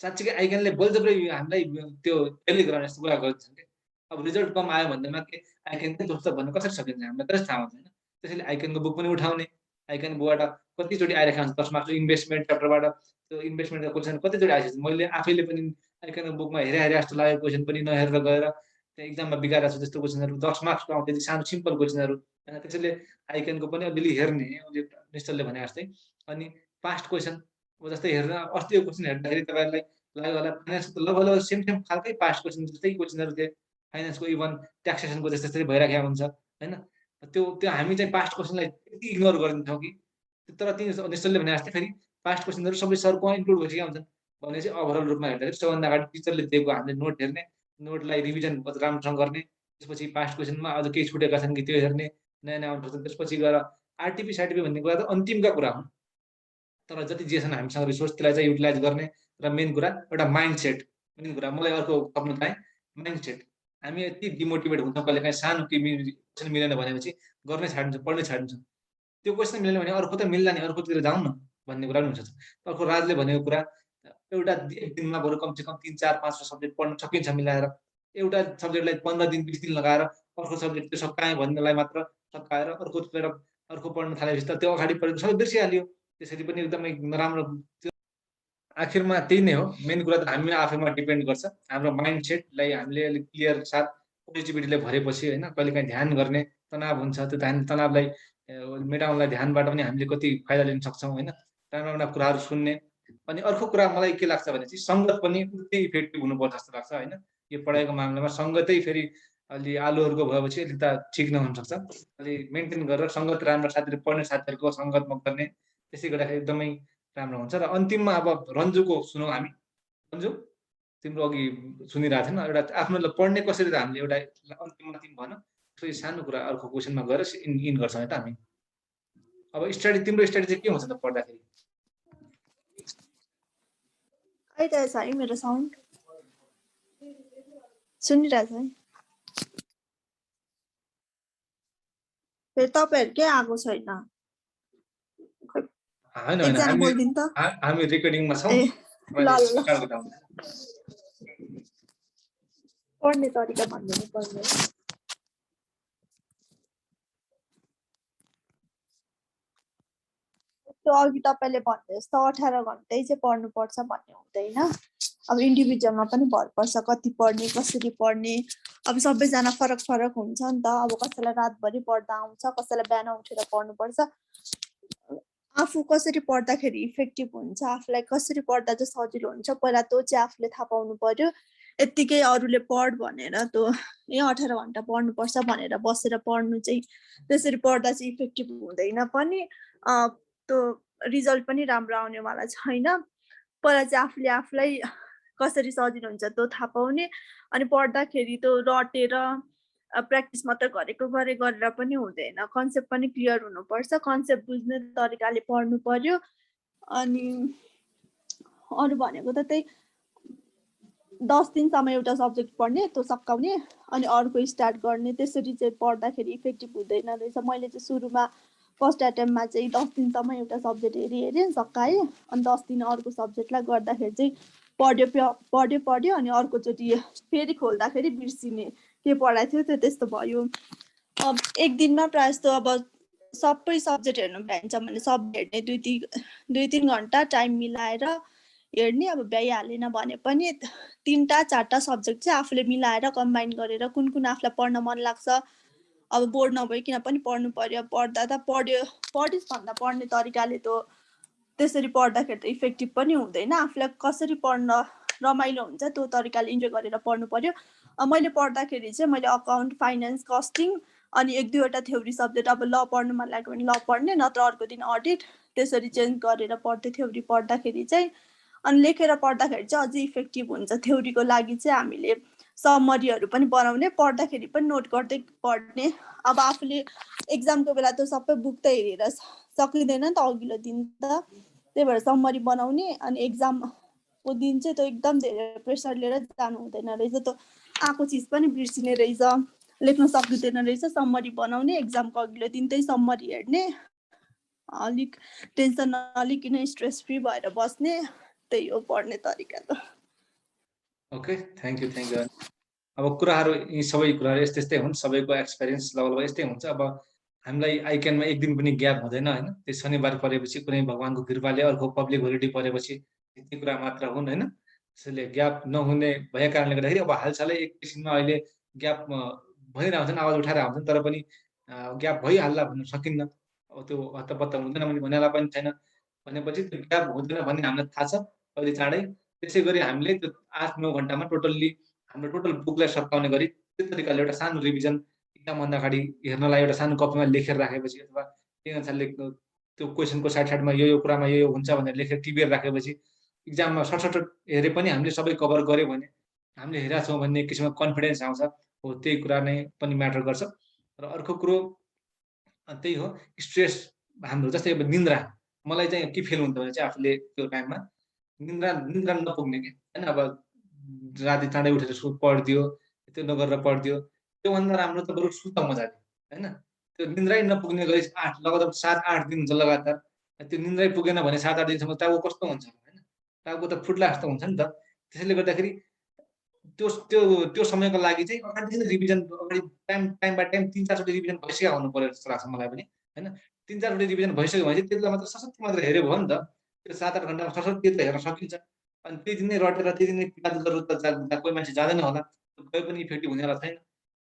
साँच्चीकै आइकनले बलजबरी हामीलाई त्यो फेलै गराउने जस्तो कुरा गर्छन् कि अब रिजल्ट कम आयो भन्दैमा के आइकन चाहिँ दोष भन्नु कसरी सकिन्छ हामीलाई कसरी थाहा हुन्छ होइन। त्यसैले आइकनको बुक पनि उठाउने आइकन बुकबाट कतिचोटि आइरहेको हुन्छ 10 मार्क्स इन्भेस्टमेन्ट च्याप्टरबाट त्यो इन्भेस्टमेन्टको क्वेसन कतिचोटि आइसक्यो। मैले आफैले पनि आइकनको बुकमा हेरे जस्तो लागेको क्वेसन पनि नहेरेर गएर त्यो एक्जाममा बिगारेको छु त्यस्तो क्वेसनहरू 10 मार्क्सको आउँथ्यो सानो सिम्पल क्वेसनहरू होइन। त्यसैले आइकनको पनि अलिअलि हेर्ने निश्चलले भने जस्तै। अनि पास्ट क्वेसन जस्तै हेर्न अस्तिको क्वेसन हेर्दाखेरि तपाईँहरूलाई लाग्यो होला फाइनेन्सको त लगभग सेम खालकै पास्ट क्वेसन जस्तै क्वेसनहरू थिए फाइनेन्सको इभन ट्याक्सेसनको जस्तै भइराखेको हुन्छ होइन। त्यो हामी चाहिँ पास्ट क्वेसनलाई यति इग्नोर गरिदिन्छौँ कि तर ती निश्चलले भने जस्तै फेरि पास्ट क्वेसनहरू सबै सरको इन्क्लुड भइसकेका हुन्छन् भने चाहिँ ओभरअल रूपमा हेर्दाखेरि सबभन्दा अगाडि टिचरले दिएको हामीले नोट हेर्ने नोटलाई रिभिजन राम्रोसँग गर्ने त्यसपछि पास्ट क्वेसनमा अझ केही छुटेका छन् कि त्यो हेर्ने नयाँ आउनु सक्छ। त्यसपछि गएर आरटिपी सार्टिपी भन्ने कुरा त अन्तिमका कुरा हुन् तर जति जे छन् हामीसँग रिसोर्स त्यसलाई चाहिँ युटिलाइज गर्ने र मेन कुरा एउटा माइन्ड सेट मेन कुरा मलाई अर्को थप्न चाहे माइन्ड सेट। हामी यति डिमोटिभेट हुन्छौँ कहिलेकाहीँ सानो केही क्वेसन मिलेन भनेपछि गर्नै छाडिन्छ पढ्नै छाडिन्छ त्यो क्वेसन मिलेन भने अर्को त मिल्ला नि अर्कोतिर जाउँ न भन्ने कुरा पनि हुन्छ। अर्को राजले भनेको कुरा एउटा एक दिनमा बरु कमसेकम 3-4-5 सब्जेक्ट पढ्न सकिन्छ मिलाएर एउटा सब्जेक्टलाई 15 दिन 20 दिन लगाएर अर्को सब्जेक्ट त्यो सकाएँ भन्नेलाई मात्र सकाएर अर्को पढ्न थालेपछि त त्यो अगाडि पढेको सबै बिर्सिहाल्यो त्यसरी पनि एकदमै नराम्रो। आखिरमा त्यही नै हो मेन कुरा त हामी आफैमा डिपेन्ड गर्छ हाम्रो माइन्ड सेटलाई हामीले अलिक क्लियर साथ पोजिटिभिटीले भरेपछि होइन कहिलेकाहीँ ध्यान गर्ने तनाव हुन्छ त्यो तनावलाई मेटाउनलाई ध्यानबाट पनि हामीले कति फाइदा लिन सक्छौँ होइन राम्रा कुराहरू सुन्ने। अनि अर्को कुरा मलाई के लाग्छ भने चाहिँ सङ्गत पनि उतै इफेक्टिभ हुनुपर्छ जस्तो लाग्छ होइन। यो पढाइको मामलामा सङ्गतै फेरि अलि आलुहरूको भएपछि अलिक त ठिक नहुन सक्छ अलि मेन्टेन गरेर सङ्गत राम्रो साथीहरू पढ्ने साथीहरूको सङ्गतमा गर्ने त्यसै गर्दाखेरि एकदमै राम्रो हुन्छ। र अन्तिममा अब रन्जुको सुनौँ हामी। रन्जु तिम्रो अघि सुनिरहेको थिएन एउटा आफ्नो पढ्ने कसरी त हामीले एउटा अन्तिममा तिमी भन फेरि सानो कुरा अर्को क्वेसनमा गएर इन गर्छौँ त हामी। अब तिम्रो स्टडी चाहिँ के हुन्छ त पढ्दाखेरि? आइरहेछ है मेरो साउन्ड सुनिरहेछ है फेरि तपाईँहरूकै आएको छैन हामी रेकर्डिङमा छौँ पढ्ने तरिका भनिदिनु पर्ने त्यो अघि तपाईँले भन्दै जस्तो 18 घन्टै चाहिँ पढ्नुपर्छ भन्ने हुँदैन। अब इन्डिभिजुअलमा पनि भर पर्छ कति पढ्ने कसरी पढ्ने। अब सबैजना फरक फरक हुन्छ नि त। अब कसैलाई रातभरि पढ्दा आउँछ कसैलाई बिहान उठेर पढ्नुपर्छ। आफू कसरी पढ्दाखेरि इफेक्टिभ हुन्छ आफूलाई कसरी पढ्दा चाहिँ सजिलो हुन्छ पहिला त्यो चाहिँ आफूले थाहा पाउनु पर्यो। यत्तिकै अरूले पढ भनेर त्यो 18 घन्टा पढ्नुपर्छ भनेर बसेर पढ्नु चाहिँ त्यसरी पढ्दा चाहिँ इफेक्टिभ हुँदैन पनि, त्यो रिजल्ट पनि राम्रो आउनेवाला छैन। पहिला चाहिँ आफूले आफूलाई कसरी सजिलो हुन्छ त्यो थाहा पाउने, अनि पढ्दाखेरि त्यो रटेर प्र्याक्टिस मात्र गरेर पनि हुँदैन, कन्सेप्ट पनि क्लियर हुनुपर्छ, कन्सेप्ट बुझ्ने तरिकाले पढ्नु पर्यो। अनि अरू भनेको त त्यही 10 दिनसम्म एउटा सब्जेक्ट पढ्ने, त्यो सकाउने, अनि अर्को स्टार्ट गर्ने, त्यसरी चाहिँ पढ्दाखेरि इफेक्टिभ हुँदैन रहेछ। मैले चाहिँ सुरुमा फर्स्ट एटेम्पमा चाहिँ 10 दिनसम्म एउटा सब्जेक्ट हेरेँ सकाएँ, अनि 10 दिन अर्को सब्जेक्टलाई गर्दाखेरि चाहिँ पढ्यो अनि अर्कोचोटि फेरि खोल्दाखेरि बिर्सिने के पढाएको थियो त्यो त्यस्तो भयो। अब एक दिनमा प्रायः जस्तो अब सबै सब्जेक्ट हेर्नु भ्याइन्छ भने सब्जेक्ट हेर्ने 2-3 घन्टा टाइम मिलाएर हेर्ने। अब भ्याइहालेन भने पनि 3-4टा सब्जेक्ट चाहिँ आफूले मिलाएर कम्बाइन गरेर कुन कुन आफूलाई पढ्न मन लाग्छ, अब बोर्ड नभइकन पनि पढ्नु पर्यो, पढ्दा त पढिस् भन्दा पढ्ने तरिकाले त त्यसरी पढ्दाखेरि त इफेक्टिभ पनि हुँदैन। आफूलाई कसरी पढ्न रमाइलो हुन्छ त्यो तरिकाले इन्जोय गरेर पढ्नु पर्यो। मैले पढ्दाखेरि चाहिँ मैले अकाउन्ट, फाइनेन्स, कस्टिङ अनि 1-2वटा थ्योरी सब्जेक्ट, अब ल पढ्नु मन लाग्यो भने ल पढ्ने, नत्र अर्को दिन अडिट, त्यसरी चेन्ज गरेर पढ्थेँ थ्योरी पढ्दाखेरि चाहिँ। अनि लेखेर पढ्दाखेरि चाहिँ अझै इफेक्टिभ हुन्छ। थ्योरीको लागि चाहिँ हामीले समरीहरू पनि बनाउने, पढ्दाखेरि पनि नोट गर्दै पढ्ने। अब आफूले एक्जामको बेला त सबै बुक त हेरेर सकिँदैन नि त अघिल्लो दिन त, त्यही भएर समरी बनाउने। अनि एक्जामको दिन चाहिँ त्यो एकदम धेरै प्रेसर लिएर जानु हुँदैन रहेछ, त्यो आएको चिज पनि बिर्सिने रहेछ, लेख्न सकिँदैन रहेछ। समरी बनाउने, एक्जामको अघिल्लो दिन त्यही समरी हेर्ने, अलिक टेन्सन नलिकन स्ट्रेस फ्री भएर बस्ने, त्यही हो पढ्ने तरिका त। Okay, thank you. अब कुराहरू यी सबै कुराहरू यस्तै हुन्, सबैको एक्सपिरियन्स लेभलमा यस्तै हुन्छ। अब हामीलाई आइक्यानमा एक दिन पनि ग्याप हुँदैन होइन, त्यो शनिबार परेपछि कुनै भगवान्को कृपाले अर्को पब्लिक होलिडे परेपछि यति कुरा मात्र हुन् होइन। त्यसैले ग्याप नहुने भएको कारणले गर्दाखेरि अब हालसालै एक किसिममा अहिले ग्याप भइरहन्छन्, आवाज उठाएर आउँछन्, तर पनि ग्याप भइहाल्ला भन्न सकिन्न। अब त्यो हत्तपत्त हुँदैन भने भनेला पनि छैन, भनेपछि त्यो ग्याप हुँदैन भन्ने हामीलाई थाहा छ अहिले चाँडै। त्यसै गरी हामीले त्यो 8-9 घन्टामा टोटल्ली हाम्रो टोटल बुकलाई सकाउने गरी त्यो तरिकाले एउटा सानो रिभिजन एक्जामभन्दा अगाडि हेर्नलाई एउटा सानो कपीमा लेखेर राखेपछि, अथवा त्यही अनुसारले त्यो क्वेसनको साइड यो कुरामा यो हुन्छ भनेर लेखेर टिपेर राखेपछि एक्जाममा सर्ट हेरे पनि हामीले सबै कभर गऱ्यौँ भने हामीले हेरेका छौँ भन्ने किसिमको कन्फिडेन्स आउँछ। हो, त्यही कुरा नै पनि म्याटर गर्छ। र अर्को कुरो त्यही हो, स्ट्रेस हाम्रो जस्तै अब निन्द्रा, मलाई चाहिँ के फिल हुन्छ भने चाहिँ आफूले त्यो टाइममा निन्द्रा नपुग्ने कि होइन। अब राति चाँडै उठेर पढिदियो, त्यो नगरेर पढिदियो, त्योभन्दा राम्रो त बरु सुत मजाले होइन। त्यो निन्द्रै नपुग्ने गरी लगातार 7-8 दिन हुन्छ लगातार, त्यो निन्द्रै पुगेन भने 7-8 दिनसम्म टाउको कस्तो हुन्छ होइन, टाउको त फुट्ला जस्तो हुन्छ नि त। त्यसैले गर्दाखेरि त्यो समयको लागि चाहिँ अगाडि रिभिजन, अगाडि टाइम बाई टाइम 3-4 चोटि रिभिजन भइसकेको हुनु पर्यो जस्तो लाग्छ मलाई पनि होइन। 3-4 चोटि रिभिजन भइसक्यो भने चाहिँ त्यसलाई मात्र सशक्त मात्र हेऱ्यो भयो नि त, त्यो 7-8 घन्टामा सशक्त त हेर्न सकिन्छ। अनि त्यही दिन नै रटेर त्यही दिन नै पिताको जरुरत त कोही मान्छे जाँदैन होला, कोही पनि इफेक्टिभ हुनेवाला छैन।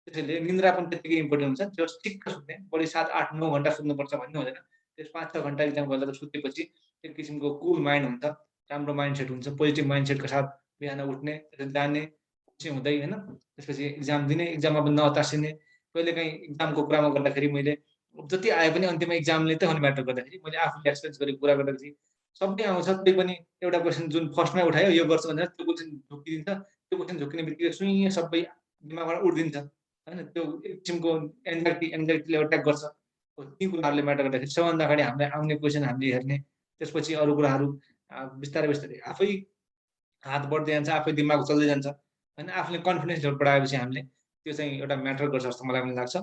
त्यसैले निन्द्रा पनि त्यतिकै इम्पोर्टेन्ट हुन्छ। त्यो ठिक्क सुत्ने, बढी 7-8-9 घन्टा सुत्नुपर्छ भन्ने हुँदैन, त्यस 5-6 घन्टा एक्जाम गरेर सुतेपछि एक किसिमको कुल माइन्ड हुन्छ, राम्रो माइन्डसेट हुन्छ, पोजिटिभ माइन्डसेटको साथ बिहान उठ्ने, जाने, खुसी हुँदै होइन। त्यसपछि एक्जाम दिने, एक्जाममा पनि नहतासिने। कहिलेकाहीँ एक्जामको कुरामा गर्दाखेरि मैले जति आए पनि अन्तिममा एक्जामले त हुने म्याटर गर्दाखेरि मैले आफूले एक्सपिरियन्स गरेको कुरा गर्दाखेरि सबै आउँछ, त्यही पनि एउटा क्वेसन जुन फर्स्टमै उठायो यो गर्छु भनेर त्यो क्वेसन झुकिदिन्छ, त्यो क्वेसन झुकिने बित्तिकै सुई सबै दिमागबाट उठिदिन्छ होइन। त्यो एक किसिमको एङ्जाइटीले अट्याक गर्छ। ती कुराहरूले म्याटर गर्दाखेरि सबभन्दा अगाडि हामीलाई आउने क्वेसन हामीले हेर्ने, त्यसपछि अरू कुराहरू बिस्तारै आफै हात बढ्दै जान्छ, आफै दिमाग चल्दै जान्छ होइन। आफूले कन्फिडेन्स लेभल बढाएपछि हामीले त्यो चाहिँ एउटा म्याटर गर्छ जस्तो मलाई पनि लाग्छ।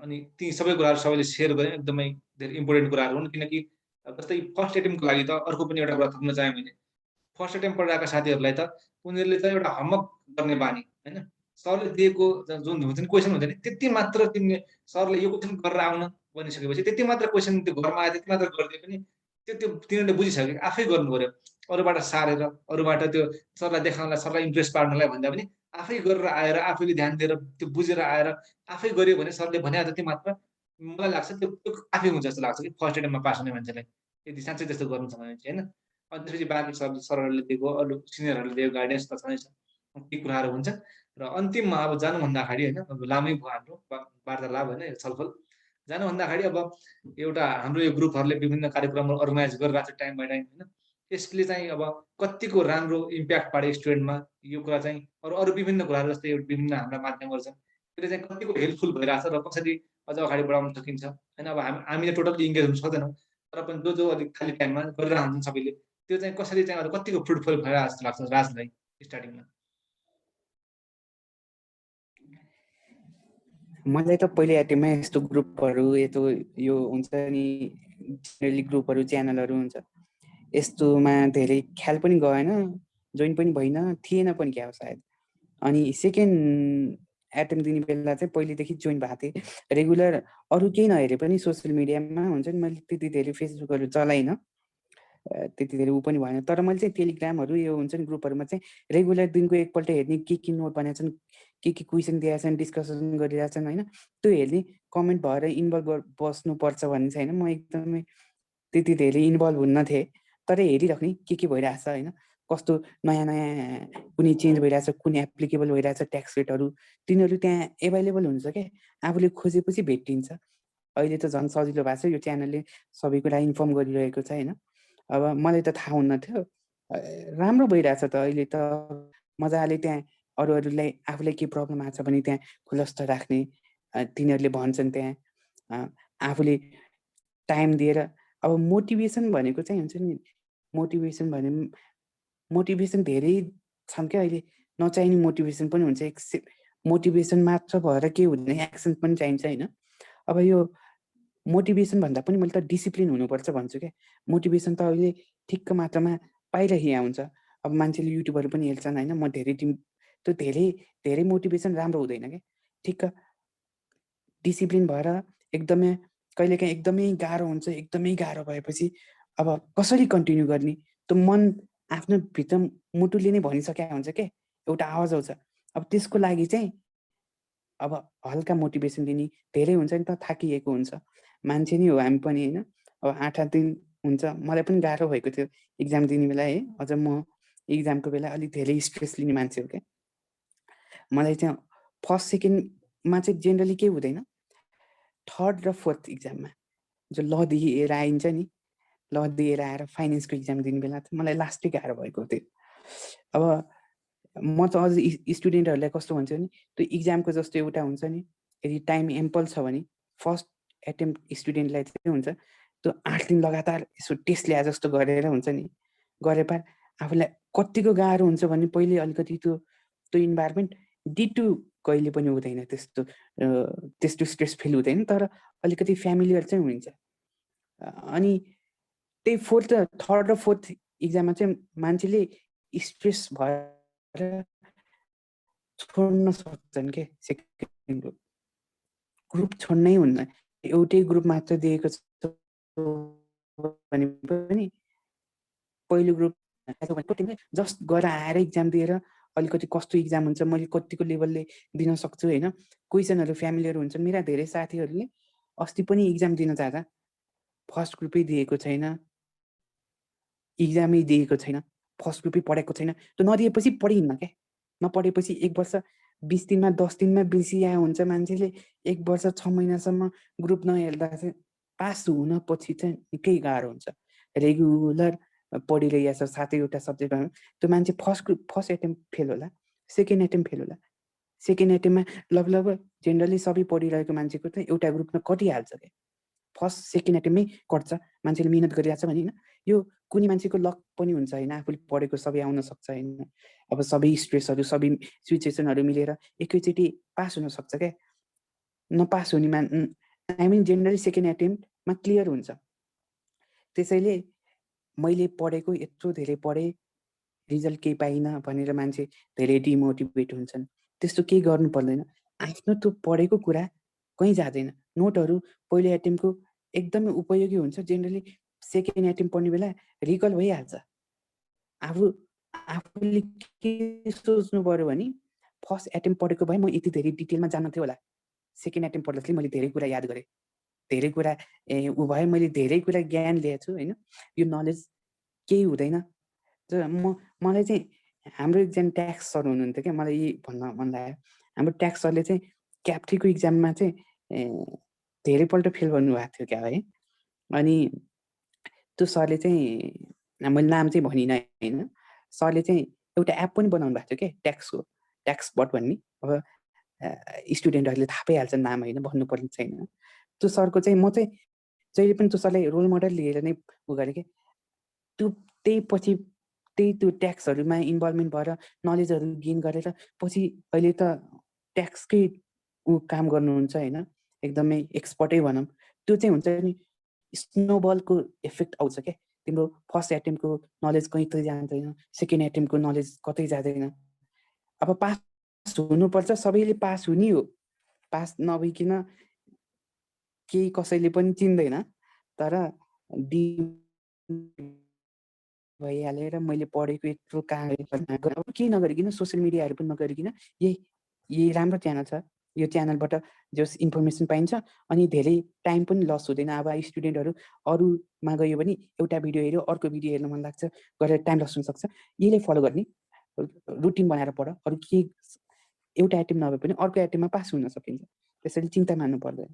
अनि ती सबै कुराहरू सबैले सेयर गरेँ, एकदमै धेरै इम्पोर्टेन्ट कुराहरू हुन्। किनकि जस्तै फर्स्ट एटेम्पको लागि त अर्को पनि एउटा कुरा थप्न चाहेँ मैले। फर्स्ट एटेम्प पढिरहेका साथीहरूलाई त उनीहरूले चाहिँ एउटा होमवर्क गर्ने बानी होइन। सरले दिएको जुन हुन्छ नि क्वेसन हुन्छ नि, त्यति मात्र तिमीले सरले यो क्वेसन गरेर आउन भनिसकेपछि त्यति मात्र क्वेसन त्यो घरमा आयो त्यति मात्र गरिदिए पनि त्यो तिनीहरूले बुझिसक्यो, आफै गर्नु पर्यो। अरूबाट सारेर, अरूबाट त्यो सरलाई देखाउनलाई, सरलाई इम्प्रेस पार्नलाई भन्दा पनि आफै गरेर आएर, आफैले ध्यान दिएर त्यो बुझेर आएर आफै गर्यो भने सरले भने जति मात्र मलाई लाग्छ त्यो आफै हुन्छ जस्तो लाग्छ कि फर्स्ट एटेम्पमा पास हुने मान्छेलाई, यदि साँच्चै त्यस्तो गर्नु छ भने चाहिँ होइन। अनि त्यसपछि बाँकी सरहरूले दिएको, अरू सिनियरहरूले दिएको गाइडेन्स त छँदैछ। केही कुराहरू हुन्छन् र अन्तिममा अब जानुभन्दा अगाडि होइन अब लामै भयो हाम्रो वार्तालाप होइन यो छलफल जानुभन्दा अगाडि अब एउटा हाम्रो यो ग्रुपहरूले विभिन्न कार्यक्रमहरू अर्गनाइज गरिरहेको छ टाइम बाई टाइम होइन यसले चाहिँ अब कतिको राम्रो इम्प्याक्ट पार्यो स्टुडेन्टमा यो कुरा चाहिँ अरू विभिन्न कुराहरू जस्तै विभिन्न हाम्रा माध्यमहरू छन् त्यसले चाहिँ कतिको हेल्पफुल भइरहेछ र कसरी अझ अगाडि बढाउन सकिन्छ होइन अब हामीले टोटल्ली इङ्गेज हुन सक्दैनौँ तर पनि जो अलिक खाली टाइममा गरिरहेको हुन्छन् सबैले त्यो चाहिँ कसरी चाहिँ अझ कतिको फ्रुटफुल भइरहेको जस्तो लाग्छ राजलाई स्टार्टिङमा मलाई त पहिले एटिममा यस्तो ग्रुपहरू यो हुन्छ नि जेनरली ग्रुपहरू च्यानलहरू हुन्छ यस्तोमा धेरै ख्याल पनि गएन जोइन पनि भइन थिएन पनि क्या सायद अनि सेकेन्ड एटेम्प दिने बेला चाहिँ पहिलेदेखि जोइन भएको थिएँ रेगुलर अरू केही नहेरे पनि सोसियल मिडियामा हुन्छ नि मैले त्यति धेरै फेसबुकहरू चलाइनँ त्यति धेरै ऊ पनि भएन तर मैले चाहिँ टेलिग्रामहरू यो हुन्छ नि ग्रुपहरूमा चाहिँ रेगुलर दिनको एकपल्ट हेर्ने के नोट बनाएको छन् के क्वेसन दिएका छन् डिस्कसन गरिरहेछन् होइन त्यो हेर्ने कमेन्ट भएर इन्भल्भ बस्नुपर्छ भन्ने छैन म एकदमै त्यति धेरै इन्भल्भ हुन्न थिएँ तर हेरिराख्ने के भइरहेछ होइन कस्तो नयाँ कुनै चेन्ज भइरहेछ कुन एप्लिकेबल भइरहेछ ट्याक्स रेटहरू तिनीहरू त्यहाँ एभाइलेबल हुन्छ क्या आफूले खोजेपछि भेटिन्छ अहिले त झन् सजिलो भएको छ यो च्यानलले सबै कुरा इन्फर्म गरिरहेको छ होइन अब मलाई त थाहा हुन्न थियो राम्रो भइरहेछ त अहिले त मजाले त्यहाँ अरूलाई आफूलाई के प्रब्लम आएको छ भने त्यहाँ खुलस्त राख्ने तिनीहरूले भन्छन् त्यहाँ आफूले टाइम दिएर अब मोटिभेसन भनेको चाहिँ हुन्छ नि मोटिभेसन धेरै छन् क्या अहिले नचाहिने मोटिभेसन पनि हुन्छ मोटिभेसन मात्र भएर के हुँदैन एक्सन पनि चाहिन्छ होइन अब यो मोटिभेसन भन्दा पनि मैले त डिसिप्लिन हुनुपर्छ भन्छु क्या मोटिभेसन त अहिले ठिक्क मात्रामा पाइरहेको हुन्छ अब मान्छेले युट्युबहरू पनि हेर्छन् होइन म त्यो धेरै मोटिभेसन राम्रो हुँदैन क्या ठिक्क डिसिप्लिन भएर एकदमै कहिलेकाहीँ एकदमै गाह्रो हुन्छ एकदमै गाह्रो भएपछि अब कसरी कन्टिन्यू गर्ने त्यो मन आफ्नो भित्र मुटुले नै भनिसकेको हुन्छ क्या एउटा आवाज आउँछ अब त्यसको लागि चाहिँ अब हल्का मोटिभेसन दिने धेरै हुन्छ नि त थाकिएको हुन्छ मान्छे नै हो हामी पनि होइन अब 8 दिन हुन्छ मलाई पनि गाह्रो भएको थियो इक्जाम दिने बेला है अझ म इक्जामको बेला अलिक धेरै स्ट्रेस लिने मान्छे हो क्या मलाई चाहिँ फर्स्ट सेकेन्डमा चाहिँ जेनरली के हुँदैन थर्ड र फोर्थ इक्जाममा जो ल दिएर आइन्छ नि ल दिएर आएर फाइनेन्सको इक्जाम दिने बेला त मलाई लास्टै गाह्रो भएको थियो अब म त अझ स्टुडेन्टहरूलाई कस्तो भन्छु नि त्यो इक्जामको जस्तो एउटा हुन्छ नि यदि टाइम एम्पल छ भने फर्स्ट एटेम्प्ट स्टुडेन्टलाई चाहिँ हुन्छ त्यो 8 दिन लगातार यसो टेस्ट ल्याए जस्तो गरेर हुन्छ नि गरेर आफूलाई कतिको गाह्रो हुन्छ भने पहिले अलिकति त्यो इन्भाइरोमेन्ट डिटु कहिले पनि हुँदैन त्यस्तो स्ट्रेस फिल हुँदैन तर अलिकति फ्यामिलियर चाहिँ हुन्छ अनि त्यही थर्ड र फोर्थ इक्जाममा चाहिँ मान्छेले स्ट्रेस भएर छोड्न सक्छन् के सेकेन्ड ग्रुप छोड्नै हुन्न एउटै ग्रुप मात्र दिएको छ भने पनि पहिलो ग्रुप जस्ट गएर आएर इक्जाम दिएर अलिकति कस्तो इक्जाम हुन्छ मैले कतिको लेभलले दिन सक्छु होइन क्वेसनहरू फ्यामिलियर हुन्छ मेरा धेरै साथीहरूले अस्ति पनि इक्जाम दिन जाँदा फर्स्ट ग्रुपै दिएको छैन इक्जामै दिएको छैन फर्स्ट ग्रुपै पढेको छैन त्यो नदिएपछि पढिन्न क्या नपढेपछि 1 वर्ष 20 दिनमा 10 दिनमा बिर्सिया हुन्छ मान्छेले 1 वर्ष 6 महिनासम्म ग्रुप नहेर्दा चाहिँ पास हुन पछि चाहिँ निकै गाह्रो हुन्छ रेगुलर पढिरहेको छ 7वटा सब्जेक्टमा त्यो मान्छे फर्स्ट एटेम्प फेल होला सेकेन्ड एटेम्प फेल होला सेकेन्ड एटेम्पमा लगभग जेनरली सबै पढिरहेको मान्छेको चाहिँ एउटा ग्रुपमा कटिहाल्छ क्या फर्स्ट सेकेन्ड एटेम्पमै कट्छ मान्छेले मिहिनेत गरिरहेछ भने होइन यो कुनै मान्छेको लक पनि हुन्छ होइन आफूले पढेको सबै आउन सक्छ होइन अब सबै स्ट्रेसहरू सबै सिचुएसनहरू मिलेर एकैचोटि पास हुन सक्छ क्या नपास हुने आई मिन जेनरली सेकेन्ड एटेम्पमा क्लियर हुन्छ त्यसैले मैले पढेको यत्रो धेरै पढेँ रिजल्ट केही पाइनँ भनेर मान्छे धेरै डिमोटिभेट हुन्छन् त्यस्तो केही गर्नु पर्दैन आफ्नो त्यो पढेको कुरा कहीँ जाँदैन नोटहरू पहिलो एटेम्पको एकदमै उपयोगी हुन्छ जेनरली सेकेन्ड एटेम्प पढ्ने बेला रिकल भइहाल्छ आफूले के सोच्नु पर्यो भने फर्स्ट एटेम्प पढेको भए म यति धेरै डिटेलमा जान्न थियो होला सेकेन्ड एटेम्प पढ्दाखेरि मैले धेरै कुरा याद गरेँ धेरै कुरा ऊ भयो मैले धेरै कुरा ज्ञान लिएको छु होइन यो नलेज केही हुँदैन मलाई चाहिँ हाम्रो एकजना ट्याक्स सर हुनुहुन्थ्यो क्या, मलाई यही भन्न मन लाग्यो। हाम्रो ट्याक्स सरले चाहिँ क्याप 3 को इक्जाममा चाहिँ धेरैपल्ट फेल गर्नुभएको थियो क्या है। अनि त्यो सरले चाहिँ मैले नाम चाहिँ भनिनँ होइन, सरले चाहिँ एउटा एप पनि बनाउनु भएको थियो क्या ट्याक्सको, ट्याक्स बट भन्ने। अब स्टुडेन्टहरूले थाहा पाइहाल्छ नाम होइन, भन्नुपर्ने छैन। त्यो सरको चाहिँ म चाहिँ जहिले पनि त्यो सरलाई रोल मोडल लिएर नै उ गरेँ कि त्यो त्यही पछि त्यो ट्याक्सहरूमा इन्भल्भमेन्ट भएर नलेजहरू गेन गरेर पछि अहिले त ट्याक्सकै काम गर्नुहुन्छ होइन, एकदमै एक्सपर्टै भनौँ। त्यो चाहिँ हुन्छ नि स्नोबलको इफेक्ट आउँछ क्या। तिम्रो फर्स्ट एटेम्पको नलेज कहीँ जाँदैन, सेकेन्ड एटेम्पको नलेज कतै जाँदैन। अब पास हुनुपर्छ, सबैले पास हुने हो, पास नभइकन केही कसैले पनि चिन्दैन। तर भइहालेर मैले पढेको यत्रो काम केही नगरिकन, सोसियल मिडियाहरू पनि नगरिकन यही राम्रो च्यानल छ, यो च्यानलबाट जस इन्फर्मेसन पाइन्छ अनि धेरै टाइम पनि लस हुँदैन। अब स्टुडेन्टहरू अरूमा गयो भने एउटा भिडियो हेऱ्यो, अर्को भिडियो हेर्न मन लाग्छ गरेर टाइम लस हुनसक्छ। यहीले फलो गर्ने, रुटिन बनाएर पढ, अरू के एउटा एटेम्प नभए पनि अर्को एटेम्पमा पास हुन सकिन्छ, त्यसैले चिन्ता मान्नु पर्दैन।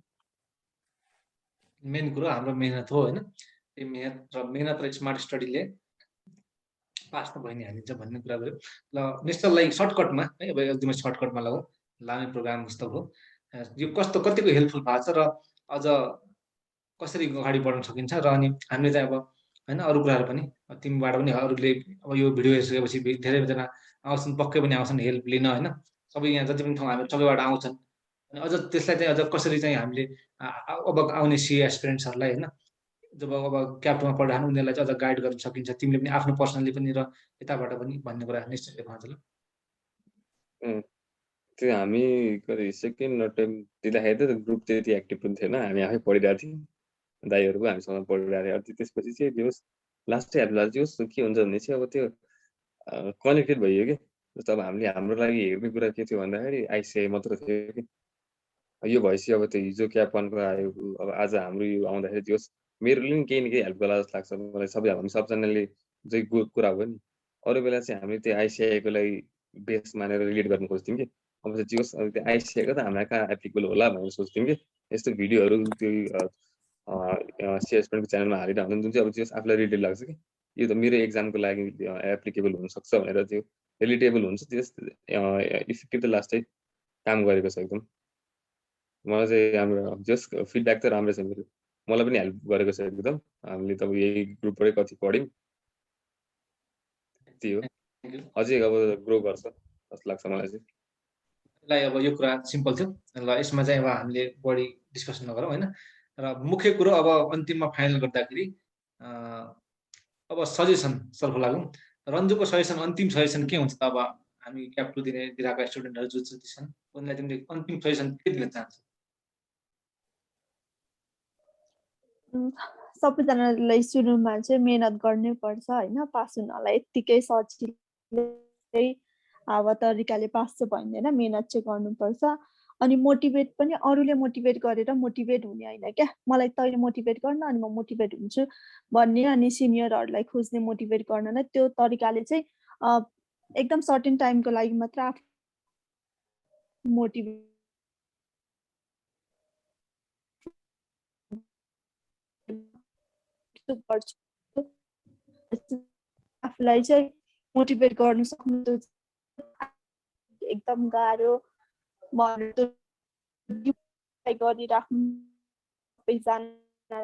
मेन कुरो हाम्रो मेहनत हो होइन, त्यो मेहनत र स्मार्ट स्टडीले पास त भइ नै हालिन्छ भन्ने कुरा भयो। ल निश्चललाई सर्टकटमा है, अब एकदमै सर्टकटमा लगौँ, लामे प्रोग्राम जस्तो हो, यो कतिको हेल्पफुल भएको छ र अझ कसरी अगाडि बढ्न सकिन्छ। र अनि हामीले चाहिँ अब होइन अरू कुराहरू पनि तिमीबाट पनि अरूले अब यो भिडियो हेरिसकेपछि धेरैजना आउँछन्, पक्कै पनि आउँछन् हेल्प लिन होइन। सबै यहाँ जति पनि ठाउँ हामी सबैबाट आउँछन्, अनि अझ त्यसलाई चाहिँ अझ कसरी चाहिँ हामीले अब आउने सिए एस्पिरेन्ट्सहरूलाई होइन, जब अब क्याप 2मा पढ्दा उनीहरूलाई चाहिँ अझ गाइड गर्न सकिन्छ, तिमीले पनि आफ्नो पर्सनली पनि र यताबाट पनि भन्ने कुरा निश्चय भन्छ। त्यो हामी कति सेकेन्ड अटेम्प दिँदाखेरि त ग्रुप त्यति एक्टिभ पनि थिएन, हामी आफै पढिरहेको थियौँ, दाइहरूको हामीसँग पढिरहेको थियो। अनि त्यसपछि चाहिँ त्यो लास्टै हामीलाई त्यो के हुन्छ भने चाहिँ अब त्यो कनेक्टेड भइयो कि। जस्तो अब हामीले हाम्रो लागि हेर्ने कुरा के थियो भन्दाखेरि आइसिआई मात्र थियो कि। यो भएपछि अब त्यो हिजो क्याप 1को आयो, अब आज हाम्रो यो आउँदाखेरि त्यो मेरोले पनि केही न केही हेल्प गर्ला जस्तो लाग्छ मलाई। हामी सबजनाले चाहिँ कुरा हो नि, अरू बेला चाहिँ हामीले त्यो आइसिआईको लागि बेस मानेर रिलेट गर्न खोज्थ्यौँ कि। अब चाहिँ जियोस् त्यो आइसिआईको त हामीलाई कहाँ एप्लिकेबल होला भनेर सोच्थ्यौँ कि। यस्तो भिडियोहरू त्यो सिएसपीको च्यानलमा हालेर हुन्छ, जुन चाहिँ अब जियोस् आफूलाई रिलेट लाग्छ कि यो त मेरो एक्जामको लागि एप्लिकेबल हुनसक्छ भनेर त्यो रिलेटेबल हुन्छ, त्यो इफेक्टिभ त लास्टै काम गरेको छ एकदम। मलाई चाहिँ राम्रो जस्ट फिडब्याक त राम्रो छ मेरो, मलाई पनि हेल्प गरेको छ एकदम। हामीले त यही ग्रुपबाटै कति पढ्यौँ, त्यही हो। अझै अब ग्रो गर्छ जस्तो लाग्छ मलाई चाहिँ। अब यो कुरा सिम्पल थियो, ल यसमा चाहिँ अब हामीले बढी डिस्कसन नगरौँ होइन। र मुख्य कुरो अब अन्तिममा फाइनल गर्दाखेरि अब सजेसनतर्फ लागौँ। रन्जुको सजेसन, अन्तिम सजेसन के हुन्छ त? अब हामी क्याप 2 दिरहेका स्टुडेन्टहरू जो जति छन् उनीलाई तिमीले अन्तिम सजेसन के दिन चाहन्छौ? सबैजनालाई सुरुमा चाहिँ मेहनत गर्नै पर्छ होइन, पास हुनलाई यत्तिकै सजिलै अब तरिकाले पास चाहिँ भइँदैन, मेहनत चाहिँ गर्नुपर्छ। अनि मोटिभेट पनि अरूले मोटिभेट गरेर मोटिभेट हुने होइन क्या, मलाई तैँले मोटिभेट गर्न अनि म मोटिभेट हुन्छु भन्ने, अनि सिनियरहरूलाई खोज्ने मोटिभेट गर्नलाई त्यो तरिकाले चाहिँ एकदम सर्टेन टाइमको लागि मात्र आफू मोटिभेट गर्छु। आफूलाई चाहिँ मोटिभेट गर्नु सक्नु एकदम गाह्रो भनेर गरिराख्नु सबैजना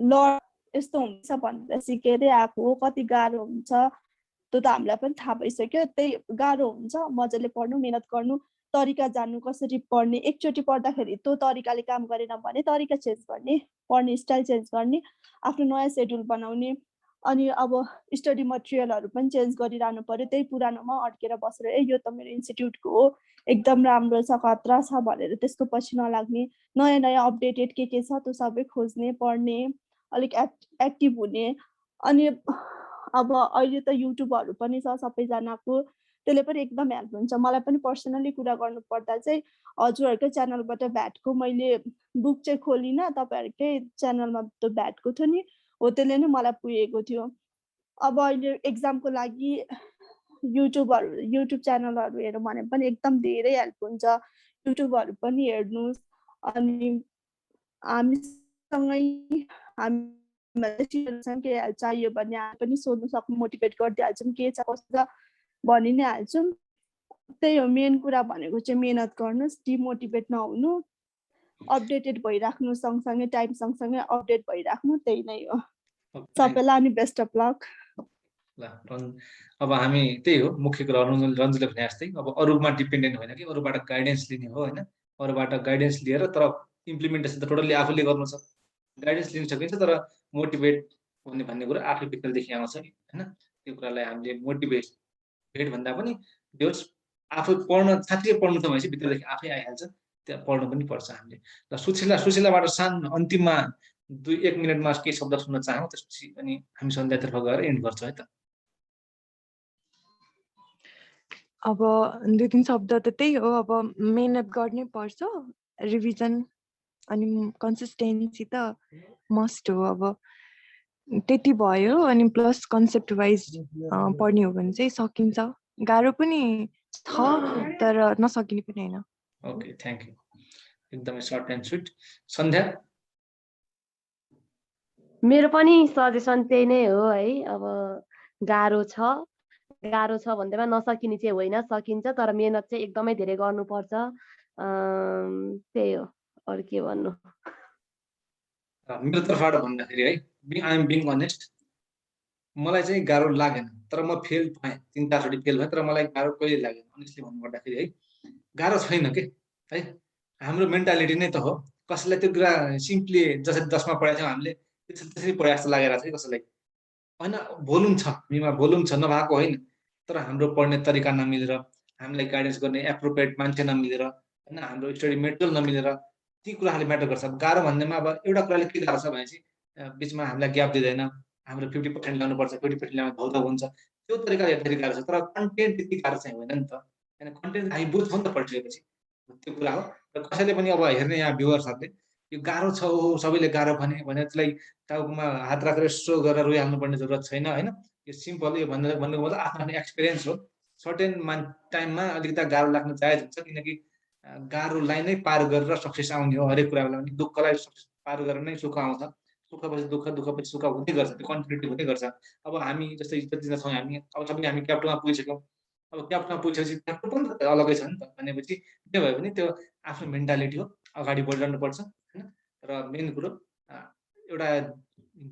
ल यस्तो हुन्छ भनेर सिकेरै आएको हो। कति गाह्रो हुन्छ त्यो त हामीलाई पनि थाहा भइसक्यो, त्यही गाह्रो हुन्छ। मजाले पढ्नु, मेहनत गर्नु, तरिका जान्नु कसरी पढ्ने। एकचोटि पढ्दाखेरि त्यो तरिकाले काम गरेन भने तरिका चेन्ज गर्ने, पढ्ने स्टाइल चेन्ज गर्ने, आफ्नो नयाँ सेड्युल बनाउने। अनि अब स्टडी मटेरियलहरू पनि चेन्ज गरिरहनु पर्यो, त्यही पुरानोमा अड्केर बसेर यो त मेरो इन्स्टिट्युटको हो एकदम राम्रो छ खतरा छ भनेर त्यसको पछि नलाग्ने, नयाँ नयाँ अपडेटेड के छ त्यो सबै खोज्ने, पढ्ने, अलिक एक्टिभ हुने। अनि अब अहिले त युट्युबहरू पनि छ सबैजनाको, त्यसले पनि एकदम हेल्प हुन्छ। मलाई पनि पर्सनली कुरा गर्नु पर्दा चाहिँ हजुरहरूकै च्यानलबाट भ्याटको मैले बुक चाहिँ खोलिनँ, तपाईँहरूकै च्यानलमा त्यो भ्याटको थियो नि हो, त्यसले नै मलाई पुगेको थियो। अब अहिले एक्जामको लागि युट्युब च्यानलहरू हेरौँ भने पनि एकदम धेरै हेल्प हुन्छ। युट्युबहरू पनि हेर्नुहोस्। अनि हामीसँगै केही हेल्प चाहियो भने हामी पनि सोध्नु सक्नु, मोटिभेट गरिदिइहाल्छौँ, के छ कस्तो छ भनि नै हाल्छौँ। त्यही हो मेन कुरा भनेको चाहिँ, मेहनत गर्नुहोस्, डिमोटिभेट नहुनु, अपडेटेड भइराख्नु, सँगसँगै टाइम सँगसँगै अपडेट भइराख्नु, त्यही नै हो। सबैलाई अनि बेस्ट अफ लक। ल अब हामी त्यही हो मुख्य कुरा रन्जुले भने जस्तै अब अरूमा डिपेन्डेन्ट होइन कि अरूबाट गाइडेन्स लिने हो होइन। अरूबाट गाइडेन्स लिएर तर इम्प्लिमेन्टेसन त टोटल्ली आफूले गर्नु छ। गाइडेन्स लिन सकिन्छ तर मोटिभेट भन्ने कुरा आफै भित्रदेखि आउँछ होइन। त्यो कुरालाई हामीले मोटिभेट भन्दा पनि त्यो आफू पढ्न साँच्चै पढ्नु छ भनेपछि भित्रदेखि आफै आइहाल्छ, त्यहाँ पढ्नु पनि पर्छ हामीले। र सुशीलाबाट सानो अन्तिममा 1 मिनटमा केही शब्द सुन्न चाहौँ, त्यसपछि अनि हामी सन्ध्यातर्फ गएर एन्ड गर्छौँ है त। अब 2-3 शब्द त त्यही हो, अब मेहनत गर्नै पर्छ, रिभिजन अनि कन्सिस्टेन्सी त मस्ट हो। अब त्यति भयो अनि प्लस कन्सेप्ट वाइज पढ्ने हो भने चाहिँ सकिन्छ। गाह्रो पनि छ तर नसकिने पनि होइन। Okay, thank you. एकदमै सर्ट एन्ड स्विट। सन्ध्या? मेरो पनि सजेसन त्यही नै हो है। अब गाह्रो छ भन्दैमा नसकिने चाहिँ होइन, सकिन्छ, तर मेहनत चाहिँ एकदमै धेरै गर्नुपर्छ। त्यही हो, अरू के भन्नु। मेरो तर्फबाट भन्दाखेरि है, आई एम बिङ अनेस्ट, मलाई चाहिँ गाह्रो लागेन, तर म फेल भएँ, 3-4 चोटि फेल भएँ, तर मलाई गाह्रो कहिले लागेन। अनेस्टली भन्नुपर्दाखेरि है, गाह्रो छैन के है। हाम्रो मेन्टालिटी नै त हो। कसैलाई त्यो कुरा सिम्पली जसरी 10मा पढाएको थियौँ हामीले त्यसरी पढाए जस्तो लागेर छ कसैलाई होइन। भोलुम छ, हामीमा भोलुम छ, नभएको होइन, तर हाम्रो पढ्ने तरिका नमिलेर, हामीलाई गाइडेन्स गर्ने एप्रोप्रिएट मान्छे नमिलेर होइन, हाम्रो स्टडी मेटेरियल नमिलेर, ती कुराहरूले म्याटर गर्छ। गाह्रो भन्नेमा अब एउटा कुराले के गाह्रो छ भनेपछि बिचमा हामीलाई ग्याप दिँदैन, हाम्रो 50% ल्याउनुपर्छ, 50% ल्याउनु धौधौ हुन्छ, त्यो तरिकाले हेर्दाखेरि गाह्रो छ। तर कन्टेन्ट त्यति गाह्रो चाहिँ होइन नि त, होइन। कन्टेन्ट हामी बुझ्छौँ नि त पढिसकेपछि, त्यो कुरा हो। र कसैले पनि अब हेर्ने यहाँ भ्युवर्सहरूले यो गाह्रो छ हो सबैले गाह्रो भने त्यसलाई टाउकोमा हात राखेर यसो गरेर रोइहाल्नुपर्ने जरुरत छैन होइन। यो सिम्पल, यो भन्नुको मतलब आफ्नो एक्सपिरियन्स हो। सर्टेन टाइममा अलिकति गाह्रो लाग्न जायज हुन्छ, किनकि गाह्रोलाई नै पार गरेर सक्सेस आउने हो। हरेक कुरालाई पनि दुःखलाई पार गरेर नै सुख आउँछ, सुखपछि दुःख, दुःखपछि सुख हुँदै गर्छ, त्यो कन्टिन्युटी हुँदै गर्छ। अब हामी जस्तै जतिजना छौँ हामी, अब सबै हामी क्याप्टनमा पुगिसक्यौँ। अब क्याप्टनमा पुगिसकेपछि क्याप्टन पनि त अलगै छ नि त, भनेपछि जे भए पनि त्यो आफ्नो मेन्टालिटी हो, अगाडि बढिरहनुपर्छ होइन। र मेन कुरो एउटा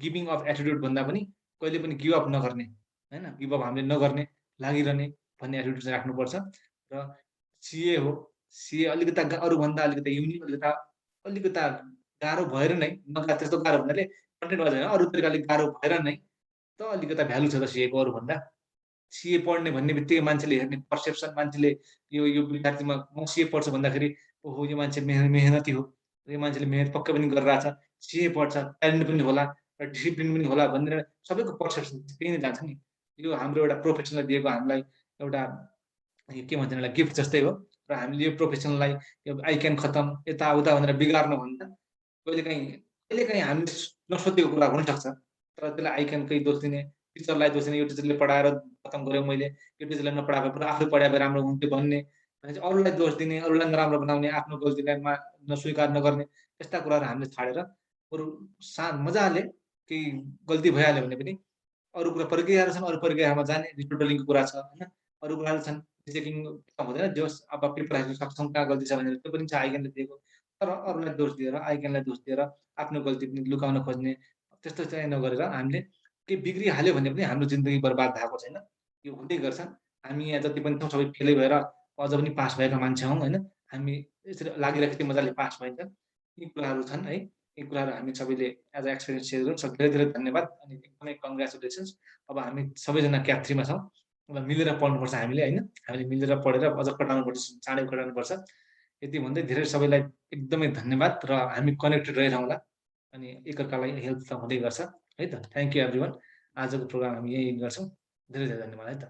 गिभिङ अफ एटिट्युड भन्दा पनि कहिले पनि गिभ अप नगर्ने होइन, गिभ अप हामीले नगर्ने, लागिरहने भन्ने एटिट्युड चाहिँ राख्नुपर्छ। र सिए हो, सिए अलिकति अरूभन्दा अलिकति युनिक, अलिकति गाह्रो भएर नै, त्यस्तो गाह्रो भन्नाले कन्टेन्ट वाइज होइन, अरू तरिकाले गाह्रो भएर नै त अलिकति भ्यालु छ त सिएको अरूभन्दा। सिए पढ्ने भन्ने बित्तिकै मान्छेले हेर्ने पर्सेप्सन, मान्छेले यो विद्यार्थीमा म सिए पढ्छु भन्दाखेरि ओहो यो मान्छे मेहनती हो, यो मान्छेले मेहनत पक्कै पनि गरिरहेछ, सिए पढ्छ, ट्यालेन्ट पनि होला र डिसिप्लिन पनि होला भनेर सबैको पर्सेप्सन त्यही नै जान्छ नि। यो हाम्रो एउटा प्रोफेसनलाई दिएको हामीलाई एउटा के भन्छ यसलाई गिफ्ट जस्तै हो। र हामीले यो प्रोफेसनलाई यो आई क्यान खतम यताउता भनेर बिगार्नुभन्दा कहिलेकाहीँ हामीले नसोचेको कुरा हुनसक्छ, तर त्यसलाई आई क्यानकै दोष दिने, टिचरलाई दोष दिने, यो टिचरले पढाएर खतम गऱ्यो मैले, यो टिचरले नपढाएको पुरा आफूले पढाए राम्रो हुन्थ्यो भन्ने, अरूलाई दोष दिने, अरूलाई नराम्रो बनाउने, आफ्नो गल्तीलाई नस्वीकार नगर्ने, त्यस्ता कुराहरू हामीले छाडेर अरू मजाले केही गल्ती भइहाल्यो भने पनि अरू कुरा प्रक्रियाहरू छन्, अरू प्रक्रियामा जाने, रिटोटलिङको कुरा छ होइन, अरू कुराहरू छन्, चेकिङ हुँदैन, जस अब पेपर हाल्न सक्छौँ कहाँ गल्ती छ भनेर, त्यो पनि छ आइक्यानले दिएको। तर अरूलाई दोष दिएर, आइक्यानलाई दोष दिएर आफ्नो गल्ती पनि लुकाउन खोज्ने, त्यस्तो चाहिँ नगरेर हामीले केही बिग्रिहाल्यो भने पनि हाम्रो जिन्दगी बर्बाद भएको छैन, यो हुँदै गर्छ। हामी यहाँ जति पनि छौँ सबै फेलै भएर अझ पनि पास भएका मान्छे हौँ होइन, हामी यसरी लागिरहेको मजाले पास भइन्छ। यी कुराहरू छन् है, यी कुराहरू हामी सबैले एज अ एक्सपिरियन्स सेयर गरौँ। धेरै धेरै धन्यवाद अनि एकदमै कङ्ग्रेचुलेसन्स। अब हामी सबैजना क्याप 3मा छौँ, अब मिलेर पढ्नुपर्छ हामीले होइन, हामीले मिलेर पढेर अझ कटाउनुपर्छ, चाँडै कटाउनुपर्छ। यति भन्दै धेरै सबैलाई एकदमै धन्यवाद र हामी कनेक्टेड रहिरहँला अनि एकअर्कालाई हेल्प त हुँदै गर्छ है त। Thank you everyone. आजको प्रोग्राम हामी यही गर्छौँ। धेरै धेरै धन्यवाद है त।